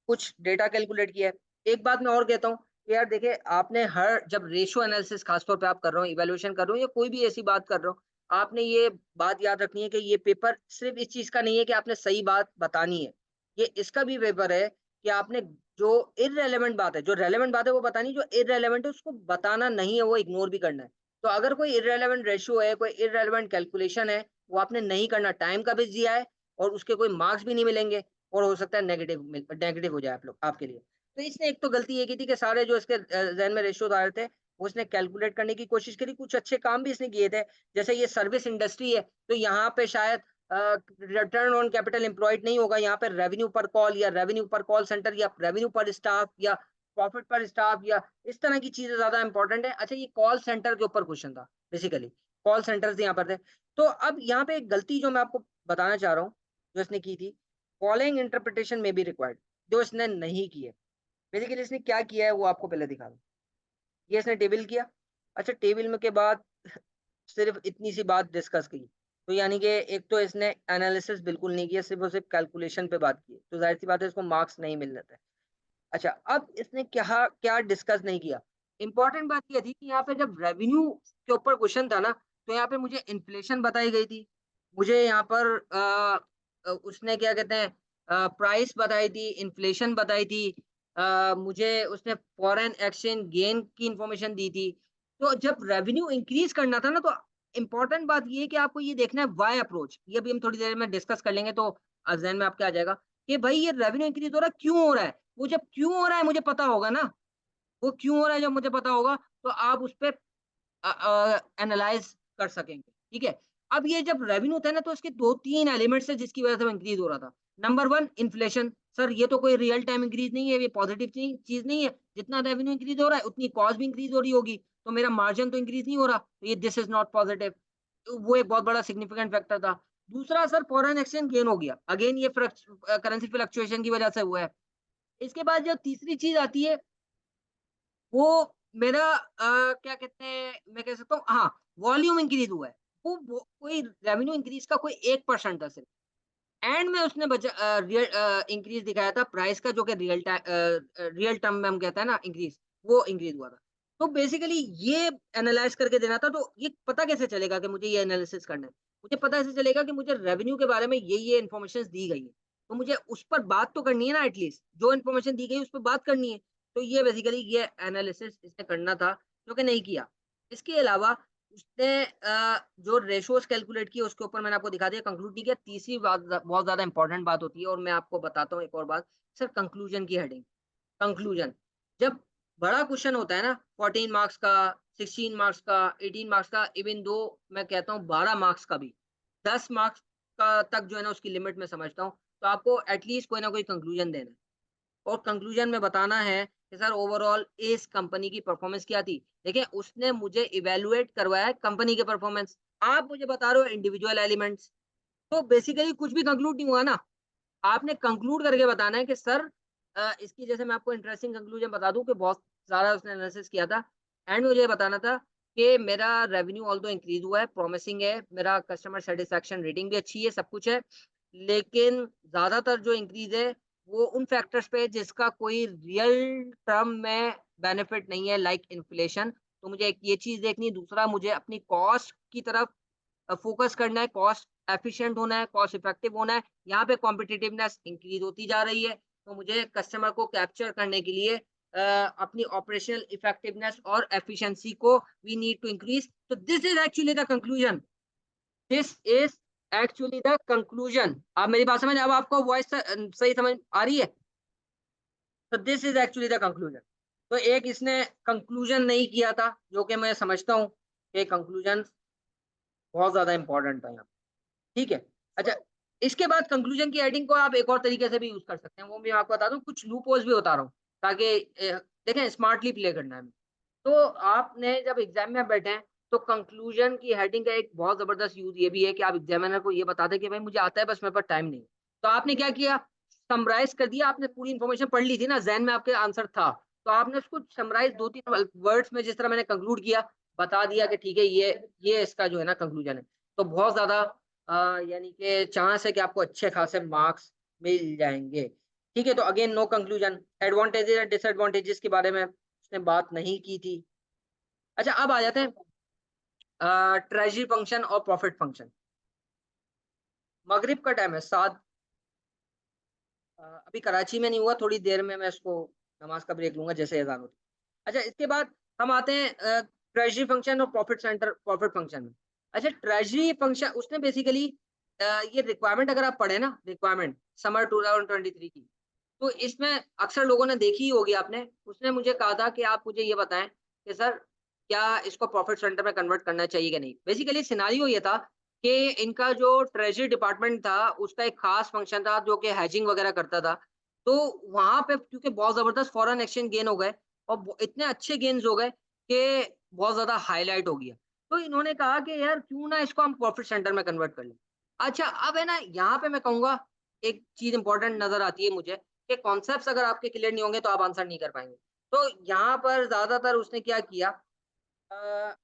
कुछ डेटा कैलकुलेट किया है। एक बात मैं और कहता हूँ कि यार देखिए, आपने हर जब रेशियो एनालिसिस खासतौर पे आप कर रहे हो, इवैल्यूएशन कर रहे हो या कोई भी ऐसी बात कर रहे हो, आपने ये बात याद रखनी है कि ये पेपर सिर्फ इस चीज़ का नहीं है कि आपने सही बात बतानी है। ये इसका भी पेपर है कि आपने जो इर्रेलेवेंट बात है, जो रेलेवेंट बात है वो बतानी, जो इर्रेलेवेंट है उसको बताना नहीं है, वो इग्नोर भी करना है। तो अगर कोई इर्रेलेवेंट रेशियो है, कोई इर्रेलेवेंट कैलकुलेशन है, वो आपने नहीं करना, टाइम का भी दिया है और उसके कोई मार्क्स भी नहीं मिलेंगे, और हो सकता है नेगेटिव हो जाए आप लोग आपके लिए। तो इसने एक तो गलती ये की थी कि सारे जो इसके ज़हन में रेशियोज आ रहे थे, वो इसने कैलकुलेट करने की कोशिश करी। कुछ अच्छे काम भी इसने किए थे, जैसे ये सर्विस इंडस्ट्री है, तो यहाँ पे शायद रिटर्न ऑन कैपिटल एम्प्लॉयड नहीं होगा, यहाँ पे रेवेन्यू पर कॉल या रेवेन्यू पर कॉल सेंटर या रेवेन्यू पर स्टाफ या प्रॉफिट पर स्टाफ या इस तरह की चीजें ज्यादा इंपॉर्टेंट है। अच्छा, ये कॉल सेंटर के ऊपर क्वेश्चन था, बेसिकली कॉल सेंटर्स यहाँ पर थे। तो अब यहाँ पे एक गलती जो मैं आपको बताना चाह रहा हूँ जो इसने की थी, फॉलोइंग इंटरप्रिटेशन में बी रिक्वायर्ड, जो इसने नहीं की है। बेसिकली इसने क्या किया है वो आपको पहले दिखा दूं। ये इसने टेबल किया। अच्छा, टेबल में के बाद सिर्फ इतनी सी बात डिस्कस की, तो यानी कि एक तो इसने एनालिसिस बिल्कुल नहीं किया, सिर्फ और सिर्फ कैलकुलेशन पे बात की, तो जाहिर सी बात है इसको मार्क्स नहीं मिल रहे थे। अच्छा, अब इसने क्या क्या डिस्कस नहीं किया। इंपॉर्टेंट बात ये थी कि यहाँ पे जब रेवेन्यू के ऊपर क्वेश्चन था ना, तो यहाँ पे मुझे इन्फ्लेशन बताई गई थी, मुझे यहाँ पर उसने क्या कहते हैं प्राइस बताई थी, इन्फ्लेशन बताई थी, मुझे उसने फॉरेन एक्सचेंज गेन की इंफॉर्मेशन दी थी। तो जब रेवेन्यू इंक्रीज करना था ना, तो इंपॉर्टेंट बात ये है कि आपको ये देखना है वाई अप्रोच। ये भी हम थोड़ी देर में डिस्कस कर लेंगे, तो जहन में आपके आ जाएगा कि भाई ये रेवेन्यू इंक्रीज हो रहा है, क्यों हो रहा है? वो जब क्यों हो रहा है मुझे पता होगा ना, वो क्यों हो रहा है जब मुझे पता होगा, तो आप उस पे एनालाइज़ कर सकेंगे, ठीक है? अब ये जब रेवेन्यू था ना, तो इसके 2-3 एलिमेंट्स हैं जिसकी वजह से वो इंक्रीज़ हो रहा था। Number 1 inflation. सर ये तो कोई रियल टाइम इंक्रीज़ नहीं है, ये पॉजिटिव चीज़ नहीं है। जितना रेवेन्यू इंक्रीज़ हो रहा है, उतनी कॉस्ट भी इंक्रीज़ हो रही होगी, तो मेरा मार्जिन तो इंक्रीज़ नहीं हो रहा, तो ये दिस इज़ नॉट पॉजिटिव। तो वो एक बहुत बड़ा सिग्निफिकेंट फैक्टर था। दूसरा सर फॉरेन एक्सचेंज गेन हो गया। अगेन ये करेंसी फ्लक्चुएशन की वजह से हुआ है। इसके बाद जो तीसरी चीज़ आती है वो मेरा क्या कहते हैं, मैं कह सकता हूँ हाँ, वॉल्यूम इंक्रीज़ हुआ है। वो कोई रेवेन्यू इंक्रीज़ का कोई 1% था सिर्फ। एंड में उसने रियल इंक्रीज़ दिखाया था प्राइस का, जो कि रियल टर्म में हम कहते हैं ना इंक्रीज़, वो इंक्रीज़ हुआ था। तो बेसिकली ये एनालाइज़ करके देना था, तो ये पता कैसे चलेगा कि मुझे ये एनालिसिस करना है? मुझे पता ऐसे चलेगा कि मुझे रेवेन्यू के बारे में ये इन्फॉर्मेशंस दी गई है। तो मुझे उस पर बात तो करनी है ना एटलीस्ट, जो इन्फॉर्मेशन दी गई है उस पे बात करनी है। तो ये बेसिकली ये एनालिसिस इसने करना था, जो कि नहीं किया। इसके अलावा उसने जो रेशोज़ कैलकुलेट किए उसके ऊपर मैंने आपको दिखा दिया, कंक्लूड नहीं किया। तीसरी बात बहुत ज़्यादा इम्पोर्टेंट बात होती है, और मैं आपको बताता हूँ एक और बात, सर कंक्लूजन की हेडिंग। कंक्लूजन, जब बड़ा क्वेश्चन होता है ना 14 मार्क्स का, 16 मार्क्स का, 18 मार्क्स का, इवन दो मैं कहता हूँ 12 मार्क्स का भी, 10 मार्क्स का तक जो है ना उसकी लिमिट मैं समझता हूँ, तो आपको एटलीस्ट कोई ना कोई कंक्लूजन देना है। और कंक्लूजन में बताना है कि सर ओवरऑल इस कंपनी की परफॉर्मेंस क्या थी। देखिए उसने मुझे इवैल्यूएट करवाया है कंपनी के परफॉर्मेंस, आप मुझे बता रहे हो इंडिविजुअल एलिमेंट्स, तो बेसिकली कुछ भी कंक्लूड नहीं हुआ ना। आपने कंक्लूड करके बताना है कि सर इसकी, जैसे मैं आपको इंटरेस्टिंग कंक्लूजन बता दूं कि बहुत सारा उसने एनालिसिस किया था, एंड मुझे ये बताना था कि मेरा रेवेन्यू ऑल्दो इंक्रीज हुआ है, प्रॉमिसिंग है, मेरा कस्टमर सेटिस्फैक्शन रेटिंग भी अच्छी है, सब कुछ है, लेकिन ज्यादातर जो इंक्रीज है वो उन फैक्टर्स पे है जिसका कोई रियल टर्म में बेनिफिट नहीं है, लाइक इन्फ्लेशन। तो मुझे एक ये चीज देखनी है। दूसरा, मुझे अपनी कॉस्ट की तरफ फोकस करना है, कॉस्ट एफिशिएंट होना है, कॉस्ट इफेक्टिव होना है। यहाँ पे कॉम्पिटिटिवनेस इंक्रीज होती जा रही है, तो मुझे कस्टमर को कैप्चर करने के लिए अपनी ऑपरेशनल इफेक्टिवनेस और एफिशिएंसी को वी नीड टू इंक्रीज। तो this is actually the conclusion, this is actually the conclusion. आप मेरी बात समझ, अब आपको वॉइस सही समझ आ रही है? तो this is actually the conclusion. तो एक इसने कंक्लूजन नहीं किया था, जो कि मैं समझता हूँ कि कंक्लूजन बहुत ज्यादा इंपॉर्टेंट था यहाँ, ठीक है? अच्छा, इसके बाद कंक्लूजन की हेडिंग को आप एक और तरीके से भी यूज़ कर सकते हैं, वो मैं आपको बता दूँ, कुछ लूप होल्स भी बता रहा हूँ, ताकि देखें स्मार्टली प्ले करना है हमें। तो आपने जब एग्ज़ाम में बैठे हैं, तो कंक्लूजन की हेडिंग का एक बहुत ज़बरदस्त यूज़ ये भी है कि आप एग्ज़ामिनर को ये बता दें कि भाई मुझे आता है, बस मेरे पास टाइम नहीं है। तो आपने क्या किया, समराइज़ कर दिया, आपने पूरी इन्फॉर्मेशन पढ़ ली थी ना, ज़हन में आपके आंसर था, तो आपने उसको समराइज़ 2-3 वर्ड्स में, जिस तरह मैंने कंक्लूड किया, बता दिया कि ठीक है, ये इसका जो है ना कंक्लूजन है। तो बहुत ज़्यादा यानी कि चांस है कि आपको अच्छे खासे मार्क्स मिल जाएँगे। ठीक है, तो again no conclusion, advantages and disadvantages के बारे में उसने बात नहीं की थी। अच्छा, अब आ जाते हैं ट्रेज़री फंक्शन और प्रॉफिट फंक्शन। मगरिब का टाइम है 7, अभी कराची में नहीं हुआ, थोड़ी देर में मैं इसको नमाज़ का ब्रेक लूँगा जैसे अज़ान होती है। अच्छा, इसके बाद हम आते हैं ट्रेज़री फंक्शन और प्रॉफिट फंक्शन में। अच्छा, ट्रेज़री फंक्शन उसने बेसिकली ये रिक्वायरमेंट अगर आप पढ़े ना, रिक्वायरमेंट समर 2023 की, तो इसमें अक्सर लोगों ने देखी ही होगी आपने। उसने मुझे कहा था कि आप मुझे ये बताएँ कि सर क्या इसको प्रॉफिट सेंटर में कन्वर्ट करना चाहिए कि नहीं? बेसिकली सिनेरियो ये था कि इनका जो ट्रेज़री डिपार्टमेंट था, उसका एक ख़ास फ़ंक्शन था जो कि हेजिंग वग़ैरह करता था। तो वहाँ पे क्योंकि बहुत ज़बरदस्त फ़ॉरेन एक्सचेंज गेन हो गए, और ब इतने अच्छे गेन्स हो गए कि बहुत ज़्यादा हाइलाइट हो गया। तो इन्होंने कहा कि यार क्यों ना इसको हम प्रॉफिट सेंटर में कन्वर्ट कर लें। अच्छा, अब है ना, यहाँ पे मैं कहूँगा एक चीज़ इम्पोर्टेंट नज़र आती है मुझे कि कॉन्सेप्ट्स अगर आपके क्लियर नहीं होंगे तो आप आंसर नहीं कर पाएँगे। तो यहाँ पर ज़्यादातर उसने क्या किया, अ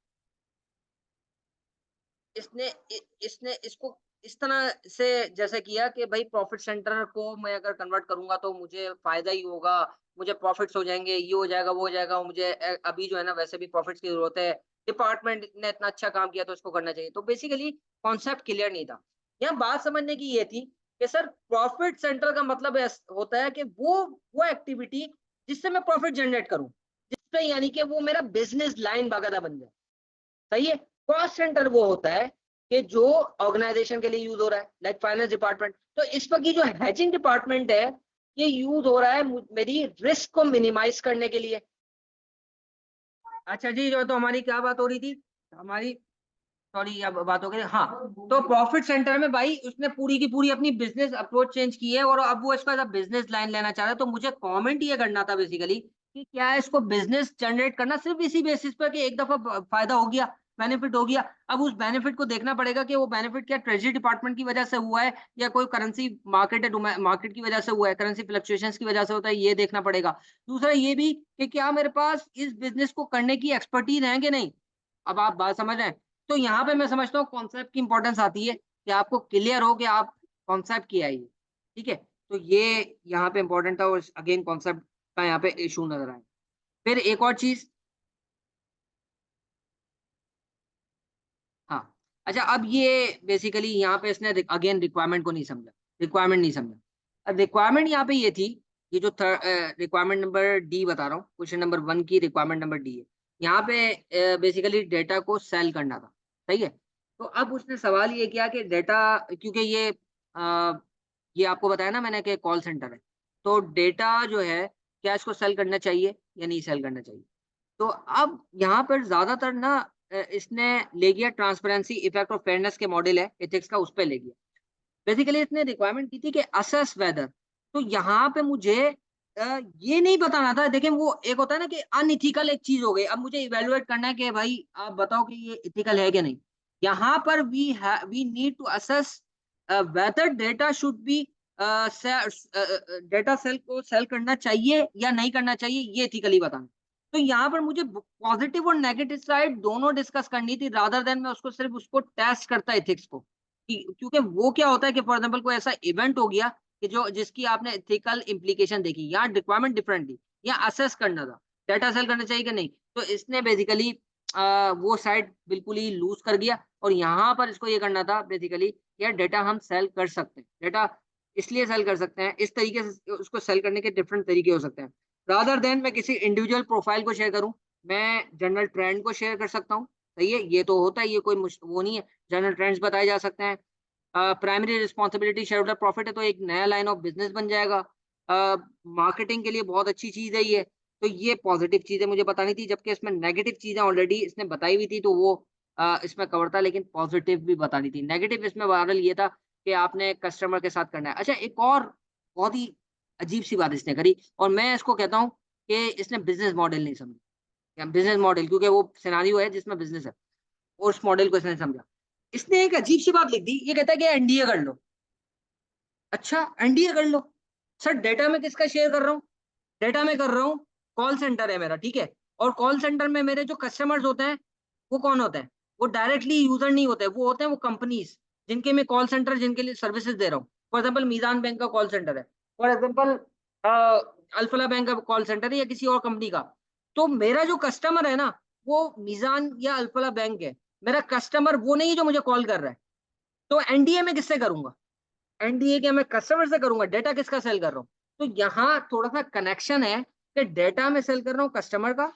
इसने इसको इस तरह से जैसे किया कि भाई प्रॉफिट सेंटर को मैं अगर कन्वर्ट करूँगा तो मुझे फ़ायदा ही होगा, मुझे प्रॉफिट्स हो जाएँगे, ये हो जाएगा, वो हो जाएगा, मुझे अभी जो है ना वैसे भी प्रॉफिट्स की ज़रूरत है, डिपार्टमेंट ने इतना अच्छा काम किया तो इसको करना चाहिए। तो बेसिकली कॉन्सेप्ट क्लियर नहीं था। यहाँ बात समझने की ये थी कि सर प्रॉफिट सेंटर का मतलब होता है कि वो एक्टिविटी जिससे मैं प्रॉफिट जनरेट करूँ, जिससे यानी कि वो मेरा बिज़नेस लाइन बाकायदा बन जाए। सही है? कॉस्ट सेंटर वो होता है कि जो ऑर्गेनाइजेशन के लिए यूज हो रहा है, लाइक फाइनेंस डिपार्टमेंट। तो इस वक्त ये जो हैजिंग डिपार्टमेंट है ये यूज हो रहा है मेरी रिस्क को मिनिमाइज करने के लिए। अच्छा जी, जो तो हमारी क्या बात हो रही थी हमारी, सॉरी अब बात हो गई। हाँ, तो प्रॉफिट सेंटर में भाई उसने पूरी की पूरी अपनी बिजनेस अप्रोच चेंज की है और अब वो इसका बिजनेस लाइन लेना चाह रहा है। तो मुझे कमेंट ये करना था बेसिकली कि क्या इसको बिजनेस जनरेट करना सिर्फ इसी बेसिस पर कि एक दफा फायदा हो गया, बेनिफिट हो गया, अब उस बेनिफिट को देखना पड़ेगा कि वो बेनिफिट क्या ट्रेजरी डिपार्टमेंट की वजह से हुआ है या कोई करेंसी मार्केट है, मार्केट की वजह से हुआ है, करेंसी फ्लक्चुएशंस की वजह से होता है, ये देखना पड़ेगा। दूसरा ये भी कि क्या मेरे पास इस बिजनेस को करने की एक्सपर्टीज है कि नहीं। अब आप बात समझ रहे हैं। तो यहाँ पे मैं समझता हूँ कॉन्सेप्ट की इंपॉर्टेंस आती है कि आपको क्लियर हो कि आप कॉन्सेप्ट क्या है ये। ठीक है, तो ये यहाँ पे इंपॉर्टेंट था और अगेन कॉन्सेप्ट का यहाँ पे इशू नजर आए। फिर एक और चीज, हाँ, अच्छा अब ये बेसिकली यहाँ पे इसने अगेन रिक्वायरमेंट को नहीं समझा, रिक्वायरमेंट नहीं समझा। अब रिक्वायरमेंट यहाँ पे ये थी, ये जो रिक्वायरमेंट नंबर डी बता रहा हूँ, क्वेश्चन नंबर 1 की रिक्वायरमेंट नंबर डी है। यहाँ पे बेसिकली डेटा को सेल करना था, सही है। तो अब उसने सवाल ये किया कि डेटा, क्योंकि ये आपको बताया ना मैंने कि कॉल सेंटर है, तो डेटा जो है क्या इसको सेल करना चाहिए या नहीं सेल करना चाहिए। तो अब यहाँ पर ज्यादातर ना इसने ले गया ट्रांसपेरेंसी, इफेक्ट और फेयरनेस के मॉडल है एथिक्स का, उस पर ले गया। बेसिकली इसने रिक्वायरमेंट की थी कि असेस वेदर। तो यहाँ पे मुझे ये नहीं बताना था, देखिए वो एक होता है ना कि अनइथिकल एक चीज हो गई, अब मुझे इवेलुएट करना है कि भाई आप बताओ कि ये इथिकल है कि नहीं। यहाँ पर we need to assess whether data should be, data sale को सेल करना चाहिए या नहीं करना चाहिए, ये इथिकली बताना। तो यहाँ पर मुझे पॉजिटिव और नेगेटिव साइड दोनों डिस्कस करनी थी, रादर देन मैं उसको सिर्फ उसको टेस्ट करता एथिक्स को। क्योंकि वो क्या होता है कि फॉर एग्जाम्पल कोई ऐसा इवेंट हो गया कि जो जिसकी आपने एथिकल इम्प्लीकेशन देखी, यहाँ रिक्वायरमेंट डिफरेंट थी, यहाँ असेस करना था डेटा सेल करना चाहिए कि नहीं। तो इसने बेसिकली वो साइड बिल्कुल ही लूज कर दिया और यहाँ पर इसको ये करना था बेसिकली, यार डेटा हम सेल कर सकते हैं, डेटा इसलिए सेल कर सकते हैं, इस तरीके से उसको सेल करने के डिफरेंट तरीके हो सकते हैं। रादर देन मैं किसी इंडिविजुअल प्रोफाइल को शेयर करूं, मैं जनरल ट्रेंड को शेयर कर सकता हूँ, सही है, ये तो होता है, ये कोई वो नहीं है, जनरल ट्रेंड्स बताए जा सकते हैं। Primary responsibility share holder profit है तो एक नया लाइन ऑफ बिजनेस बन जाएगा। मार्केटिंग के लिए बहुत अच्छी चीज है ये। तो ये पॉजिटिव चीजें मुझे बतानी थी, जबकि इसमें नेगेटिव चीजें ऑलरेडी इसने बताई हुई थी, तो वो इसमें कवर था, लेकिन पॉजिटिव भी बतानी थी। नेगेटिव इसमें बहरहाल ये था कि आपने कस्टमर के साथ करना है। अच्छा, एक और बहुत ही अजीब सी बात इसने करी, और मैं इसको कहता हूँ कि इसने बिजनेस मॉडल नहीं समझा। बिजनेस मॉडल, क्योंकि वो सिनेरियो है जिसमें बिजनेस है और उस मॉडल को इसने समझा। इसने एक अजीब सी बात लिख दी, ये कहता है कि एनडीए कर लो। अच्छा, एनडीए कर लो। सर डेटा में किसका शेयर कर रहा हूँ, डेटा में कर रहा हूँ कॉल सेंटर है मेरा, ठीक है। और कॉल सेंटर में मेरे जो कस्टमर्स होते हैं वो कौन होते हैं, वो डायरेक्टली यूजर नहीं होते, वो होते हैं वो कंपनीज जिनके मैं कॉल सेंटर, जिनके लिए सर्विसेज दे रहा हूँ। फॉर एग्जाम्पल मीजान बैंक का कॉल सेंटर है, फॉर एग्जाम्पल अल्फला बैंक का कॉल सेंटर है या किसी और कंपनी का। तो मेरा जो कस्टमर है ना वो मीजान या अल्फला बैंक है, मेरा कस्टमर वो नहीं है जो मुझे कॉल कर रहा है। तो एनडीए में किससे करूंगा, एनडीए के मैं कस्टमर से करूंगा, डेटा किसका सेल कर रहा हूँ। तो यहाँ थोड़ा सा कनेक्शन है कि डेटा में सेल कर रहा हूँ कस्टमर का,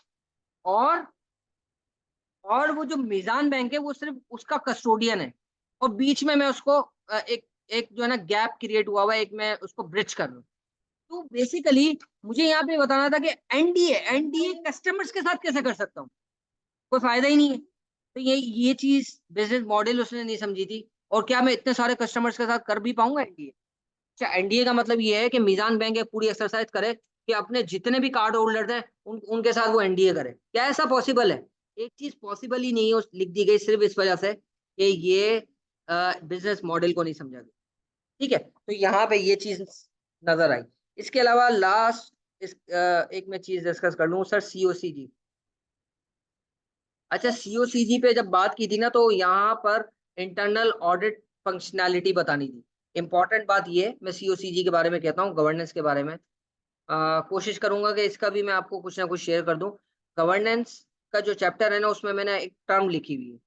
और वो जो मीजान बैंक है वो सिर्फ उसका कस्टोडियन है, और बीच में मैं उसको एक एक जो है ना गैप क्रिएट हुआ हुआ है, एक मैं उसको ब्रिज कर रहा हूँ। तो बेसिकली मुझे यहाँ पे बताना था कि एनडीए एनडीए कस्टमर्स के साथ कैसे कर सकता हूँ, कोई फायदा ही नहीं है। तो ये चीज बिजनेस मॉडल उसने नहीं समझी थी, और क्या मैं इतने सारे कस्टमर्स के साथ कर भी पाऊंगा एनडीए। अच्छा, एनडीए का मतलब ये है कि मीजान बैंक एक पूरी एक्सरसाइज करे कि अपने जितने भी कार्ड होल्डर्स हैं उनके साथ वो एनडीए करे। क्या ऐसा पॉसिबल है, एक चीज पॉसिबल ही नहीं है, लिख दी गई सिर्फ इस वजह से कि ये बिजनेस मॉडल को नहीं समझा गया। ठीक है, तो यहाँ पे ये चीज नजर आई। इसके अलावा लास्ट एक मैं चीज डिस्कस कर लूँ सर, सीओसीजी। अच्छा, सीओसीजी पे जब बात की थी ना तो यहाँ पर इंटरनल ऑडिट फंक्शनैलिटी बतानी थी। इंपॉर्टेंट बात ये है, मैं सीओसीजी के बारे में कहता हूँ, गवर्नेंस के बारे में कोशिश करूंगा कि इसका भी मैं आपको कुछ ना कुछ शेयर कर दूं। गवर्नेंस का जो चैप्टर है ना उसमें मैंने एक टर्म लिखी हुई है,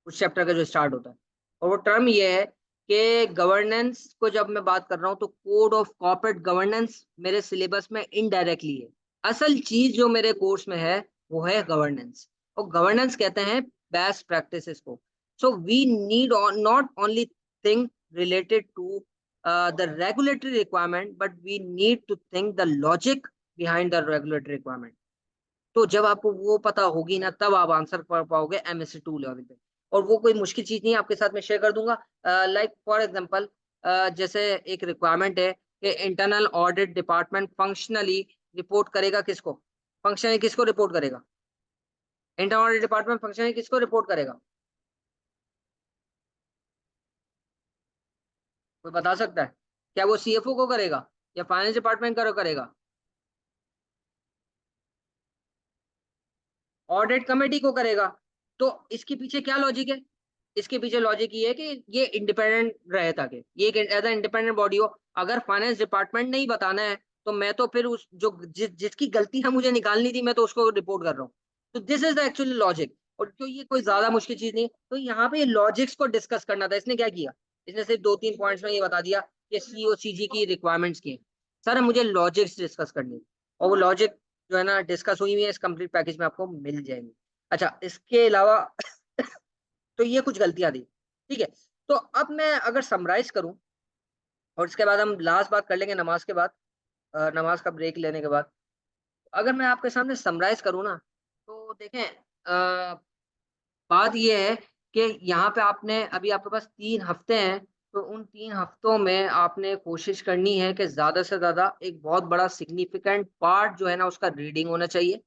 उस चैप्टर का जो स्टार्ट होता है, और वो टर्म ये है कि गवर्नेंस को जब मैं बात कर रहा हूँ तो कोड ऑफ कॉर्पोरेट गवर्नेंस मेरे सिलेबस में इनडायरेक्टली है। असल चीज जो मेरे कोर्स में है वो है गवर्नेंस, और गवर्नेंस कहते हैं बेस्ट प्रैक्टिसेस को। So we need not only think related to the regulatory requirement, but we need to think the logic behind the regulatory requirement. तो जब आपको वो पता होगी ना, तब आप आंसर कर पाओगे एमएससी 2 लेवल पे। और वो कोई मुश्किल चीज नहीं है, आपके साथ में शेयर कर दूंगा। लाइक फॉर एग्जांपल, जैसे एक रिक्वायरमेंट है कि internal audit department functionally report करेगा किसको? फंक्शनली किसको रिपोर्ट करेगा? इंटरनल ऑडिट डिपार्टमेंट फंक्शनली किसको रिपोर्ट करेगा? कोई बता सकता है? क्या वो सीएफओ को करेगा या फाइनेंस डिपार्टमेंट को करेगा? ऑडिट कमेटी को करेगा। तो इसके पीछे क्या लॉजिक है? इसके पीछे लॉजिक ये है कि ये इंडिपेंडेंट रहे, ताकि ये एज इंडिपेंडेंट बॉडी हो। अगर फाइनेंस डिपार्टमेंट ने ही बताना है, तो मैं तो फिर उस जो जिसकी गलती है मुझे निकालनी थी, मैं तो उसको रिपोर्ट कर रहा हूँ। तो this is the actually logic. और तो ये कोई ज्यादा मुश्किल चीज नहीं। तो यहाँ पे लॉजिक्स को डिस्कस करना था। इसने क्या किया? इसने सिर्फ 2-3 पॉइंट्स में ये बता दिया कि सीओसीजी की रिक्वायरमेंट्स की है। सर मुझे लॉजिक्स डिस्कस करनी है, और वो लॉजिक जो है ना डिस्कस हुई हुई है, इस कंप्लीट पैकेज में आपको मिल जाएंगे। अच्छा, इसके अलावा तो ये कुछ गलतियां दी, ठीक है। तो अब मैं अगर समराइज करूं, और इसके बाद हम लास्ट बात कर लेंगे नमाज के बाद, नमाज का ब्रेक लेने के बाद। अगर मैं आपके सामने समराइज करूं ना, तो देखें, बात ये है कि यहाँ पे आपने अभी आपके पास 3 हफ्ते हैं। तो उन 3 हफ्तों में आपने कोशिश करनी है कि ज्यादा से ज्यादा एक बहुत बड़ा सिग्निफिकेंट पार्ट जो है ना उसका रीडिंग होना चाहिए।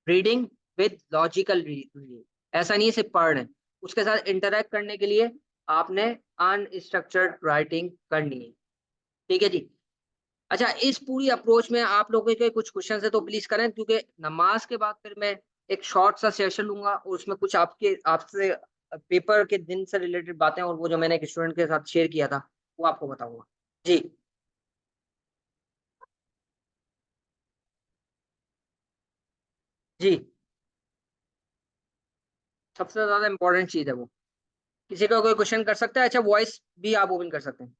Reading with logical reading. ऐसा नहीं है सिर्फ पढ़ रहे हैं, उसके साथ इंटरेक्ट करने के लिए आपने अनस्ट्रक्चर्ड राइटिंग करनी है। ठीक है जी। अच्छा, इस पूरी अप्रोच में आप लोगों के कुछ क्वेश्चन है तो प्लीज करें, क्योंकि नमाज के बाद फिर मैं एक शॉर्ट सा सेशन लूंगा, और उसमें कुछ आपके आपसे पेपर के दिन से रिलेटेड बातें, और वो जो मैंने एक स्टूडेंट के साथ शेयर किया था वो आपको बताऊंगा। जी। जी, सबसे ज्यादा इंपॉर्टेंट चीज है वो। किसी का कोई क्वेश्चन कर सकता है? अच्छा, वॉइस भी आप ओपन कर सकते हैं।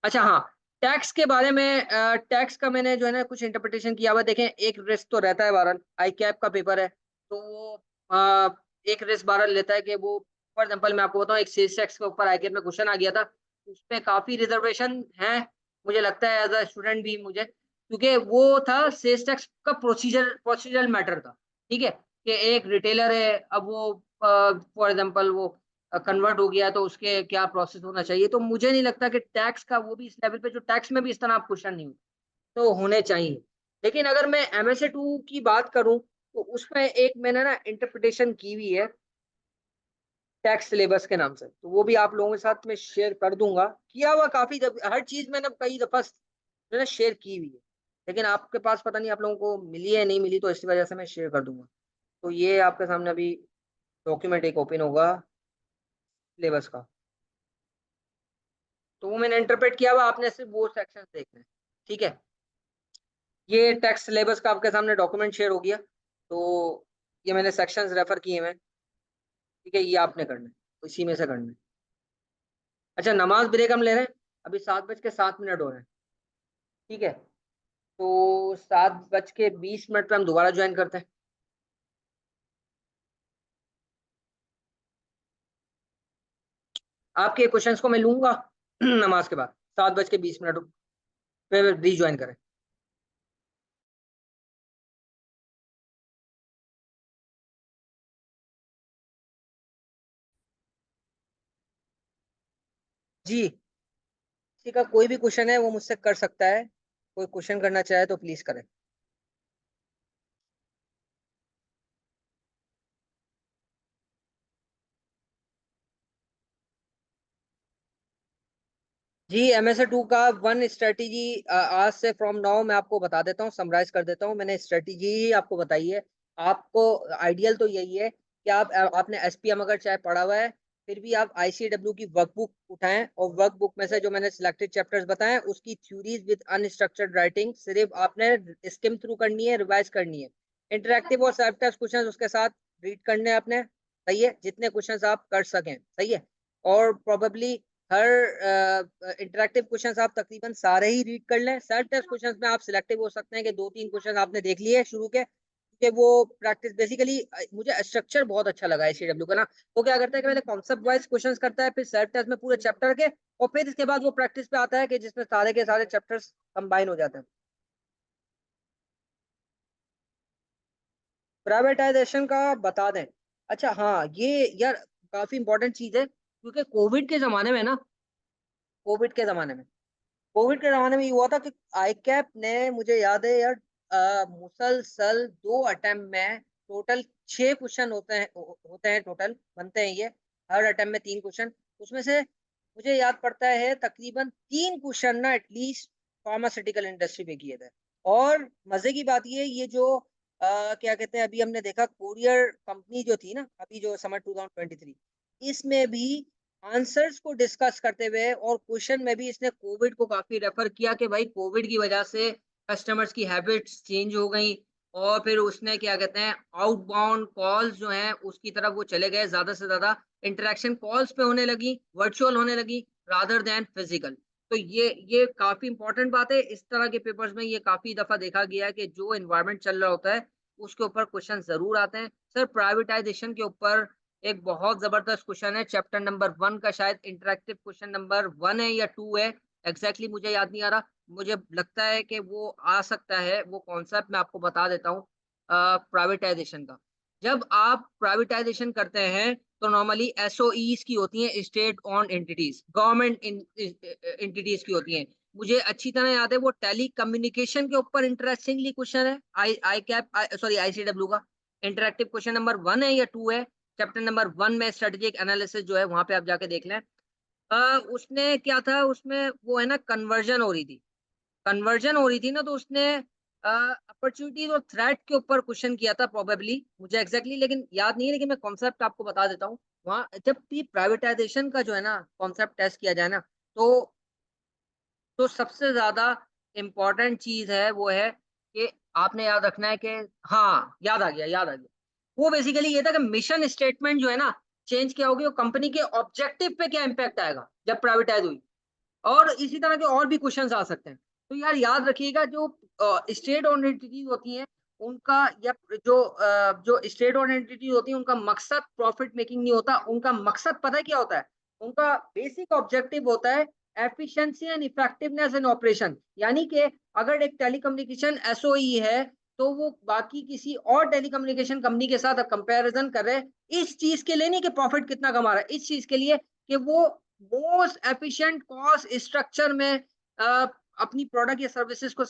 अच्छा हाँ, टैक्स के बारे में, टैक्स का मैंने जो है ना कुछ इंटरप्रिटेशन किया हुआ है। देखें, एक रिस्क तो रहता है बहरहाल, आई कैप का पेपर है, तो वो एक रिस्क बहरहाल लेता है कि वो, फॉर एग्जांपल मैं आपको बताऊं, एक सेल्स टैक्स के ऊपर आई कैप में क्वेश्चन आ गया था। उसमें काफी रिजर्वेशन है, मुझे लगता है एज अ स्टूडेंट भी मुझे, क्योंकि वो था सेल्स टैक्स का प्रोसीजरल मैटर था। ठीक है, कि एक रिटेलर है, अब वो फॉर एग्जांपल वो कन्वर्ट हो गया, तो उसके क्या प्रोसेस होना चाहिए। तो मुझे नहीं लगता कि टैक्स का वो भी इस लेवल पे, जो टैक्स में भी इस तरह आप क्वेश्चन नहीं हो तो होने चाहिए। लेकिन अगर मैं एमएसए 2 की बात करूं, तो उसमें एक मैंने ना इंटरप्रिटेशन की हुई है टैक्स सिलेबस के नाम से, तो वो भी आप लोगों के साथ में शेयर कर दूंगा। किया हुआ काफी हर चीज मैंने कई दफा मैंने शेयर की हुई है, लेकिन आपके पास पता नहीं आप लोगों को मिली है नहीं मिली, तो इसी वजह से मैं शेयर कर दूंगा। तो ये आपके सामने अभी डॉक्यूमेंट एक ओपन होगा सिलेबस का, तो वो मैंने इंटरप्रेट किया हुआ, आपने सिर्फ वो सेक्शन देखना है। ठीक है, ये टेक्स्ट सिलेबस का आपके सामने डॉक्यूमेंट शेयर हो गया। तो ये मैंने सेक्शंस रेफर किए हैं। ठीक है, ये आपने करना है, तो इसी में से करना है। अच्छा, नमाज ब्रेक हम ले रहे हैं, अभी 7:07 हो रहे हैं। ठीक है, तो 7:20 पे हम दोबारा ज्वाइन करते हैं। आपके क्वेश्चंस को मैं लूंगा नमाज के बाद 7:20 पे रीज्वाइन करें। जी, किसी का कोई भी क्वेश्चन है वो मुझसे कर सकता है। कोई क्वेश्चन करना चाहे तो प्लीज करें। जी, एमएसए 2 का वन स्ट्रेटेजी आज से फ्रॉम नाउ मैं आपको बता देता हूँ, समराइज कर देता हूँ। मैंने स्ट्रेटेजी ही आपको बताई है। आपको आइडियल तो यही है कि आपने एसपीएम अगर चाहे पढ़ा हुआ है, फिर भी आप आईसीडब्ल्यू की वर्कबुक उठाएं, और वर्कबुक में से जो मैंने सिलेक्टेड चैप्टर्स बताए उसकी थ्योरीज विद अनस्ट्रक्चर्ड राइटिंग सिर्फ आपने स्किम थ्रू करनी है, रिवाइज करनी है। इंटरेक्टिव और सेल्फ टेस्ट क्वेश्चन उसके साथ रीड करने हैं आपने। सही है, जितने क्वेश्चन आप कर सकें। सही है, और प्रोबेबली हर इंटरेक्टिव क्वेश्चंस आप तकरीबन सारे ही रीड कर लें। सेल्फ टेस्ट क्वेश्चंस में आप सिलेक्टिव हो सकते हैं कि 2-3 क्वेश्चन आपने देख लिए शुरू के, कि वो प्रैक्टिस बेसिकली मुझे स्ट्रक्चर बहुत अच्छा लगा है ICW का ना। वो क्या करता है कि पहले कॉन्सेप्ट वाइज क्वेश्चंस करता है, फिर सेल्फ टेस्ट में पूरे चैप्टर के, और फिर इसके बाद वो प्रैक्टिस पे आता है कि जिसमें सारे के सारे चैप्टर्स कंबाइन हो जाते हैं। प्राइवेटाइजेशन का बता दें। अच्छा हाँ, ये यार काफी इंपॉर्टेंट चीज है, क्योंकि कोविड के जमाने में ना, कोविड के जमाने में कोविड के ज़माने में ये हुआ था कि आईकैप ने, मुझे याद है यार, मुसलसल 2 अटेम्प्ट में टोटल 6 क्वेश्चन होते हैं टोटल, बनते हैं ये। हर अटेम्प्ट में 3 क्वेश्चन। उसमें से मुझे याद पड़ता है तकरीबन 3 क्वेश्चन ना एटलीस्ट फार्मास्यूटिकल इंडस्ट्री पे किए थे। और मज़े की बात ये जो क्या कहते हैं, अभी हमने देखा कोरियर कंपनी जो थी ना, अभी जो समर 2023, इसमें भी आंसर्स को डिस्कस करते हुए और क्वेश्चन में भी इसने कोविड को काफी रेफर किया कि भाई कोविड की वजह से कस्टमर्स की हैबिट्स चेंज हो गई, और फिर उसने क्या कहते हैं आउटबाउंड कॉल्स जो हैं उसकी तरफ वो चले गए, ज्यादा से ज्यादा इंटरेक्शन कॉल्स पे होने लगी, वर्चुअल होने लगी रादर देन फिजिकल। तो ये काफी इंपॉर्टेंट बात है। इस तरह के पेपर्स में ये काफी दफा देखा गया है कि जो एनवायरनमेंट चल रहा होता है उसके ऊपर क्वेश्चन जरूर आते हैं। सर प्राइवेटाइजेशन के ऊपर एक बहुत जबरदस्त क्वेश्चन है चैप्टर नंबर 1 का, शायद इंटरेक्टिव क्वेश्चन नंबर 1 है या 2 है, एग्जैक्टली मुझे याद नहीं आ रहा। मुझे लगता है कि वो आ सकता है, वो कॉन्सेप्ट मैं आपको बता देता हूँ प्राइवेटाइजेशन का। जब आप प्राइवेटाइजेशन करते हैं तो नॉर्मली एसओईज की होती हैं, state on entities, government entities की होती हैं। मुझे अच्छी तरह याद है वो टेली कम्युनिकेशन के ऊपर इंटरेस्टिंगली क्वेश्चन है, आई कैप सॉरी आईसीडब्ल्यू का। इंटरेक्टिव क्वेश्चन नंबर 1 है या 2 है, चैप्टर नंबर 1 में स्ट्रेटेजिक एनालिसिस जो है वहां पे आप जाके देख लें। उसने क्या था, उसमें वो है ना कन्वर्जन हो रही थी, कन्वर्जन हो रही थी ना, तो उसने अपॉर्चुनिटीज और थ्रेट के ऊपर क्वेश्चन किया था प्रोबेबली, मुझे एग्जैक्टली लेकिन याद नहीं है, लेकिन मैं कॉन्सेप्ट आपको बता देता हूँ। वहाँ जब भी प्राइवेटाइजेशन का जो है ना कॉन्सेप्ट टेस्ट किया जाए ना, तो सबसे ज्यादा इम्पोर्टेंट चीज है वो है कि आपने याद रखना है कि, हाँ याद आ गया, याद आ गया। वो बेसिकली ये था कि मिशन स्टेटमेंट जो है ना चेंज क्या होगी, और कंपनी के ऑब्जेक्टिव पे क्या इम्पैक्ट आएगा जब प्राइवेटाइज हुई। और इसी तरह के और भी क्वेश्चंस आ सकते हैं। तो यार याद रखिएगा, जो स्टेट ओन्ड एंटिटीज होती हैं उनका, या जो स्टेट ओन्ड एंटिटीज होती हैं उनका मकसद प्रॉफिट मेकिंग नहीं होता। उनका मकसद पता है क्या होता है? उनका बेसिक ऑब्जेक्टिव होता है efficiency and effectiveness in operation. यानी कि अगर एक टेलीकम्युनिकेशन एसओई है, तो वो बाकी किसी और टेलीकम्युनिकेशन कंपनी के साथ कंपैरिजन कर रहे हैं, इस चीज के लिए नहीं कि प्रॉफिट कितना कमा रहा है, इस चीज के लिए कि वो मोस्ट एफिशिएंट कॉस्ट स्ट्रक्चर में अपनी प्रोडक्ट या सर्विसेज को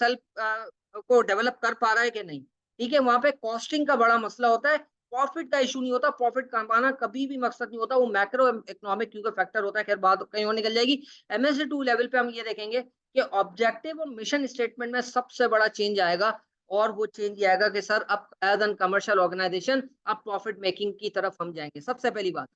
को डेवलप कर पा रहा है कि नहीं। ठीक है, वहां पे कॉस्टिंग का बड़ा मसला होता है, प्रॉफिट का इशू नहीं होता। प्रॉफिट कमाना कभी भी मकसद नहीं होता, वो मैक्रो इकोनॉमिक क्योंकि फैक्टर होता है। खैर बात कहीं और निकल जाएगी। MSc2 लेवल पे हम ये देखेंगे कि ऑब्जेक्टिव और मिशन स्टेटमेंट में सबसे बड़ा चेंज आएगा, और वो चेंज ये आएगा कि सर अब एज एन कमर्शियल ऑर्गेनाइजेशन अब प्रॉफिट मेकिंग की तरफ हम जाएंगे, सबसे पहली बात।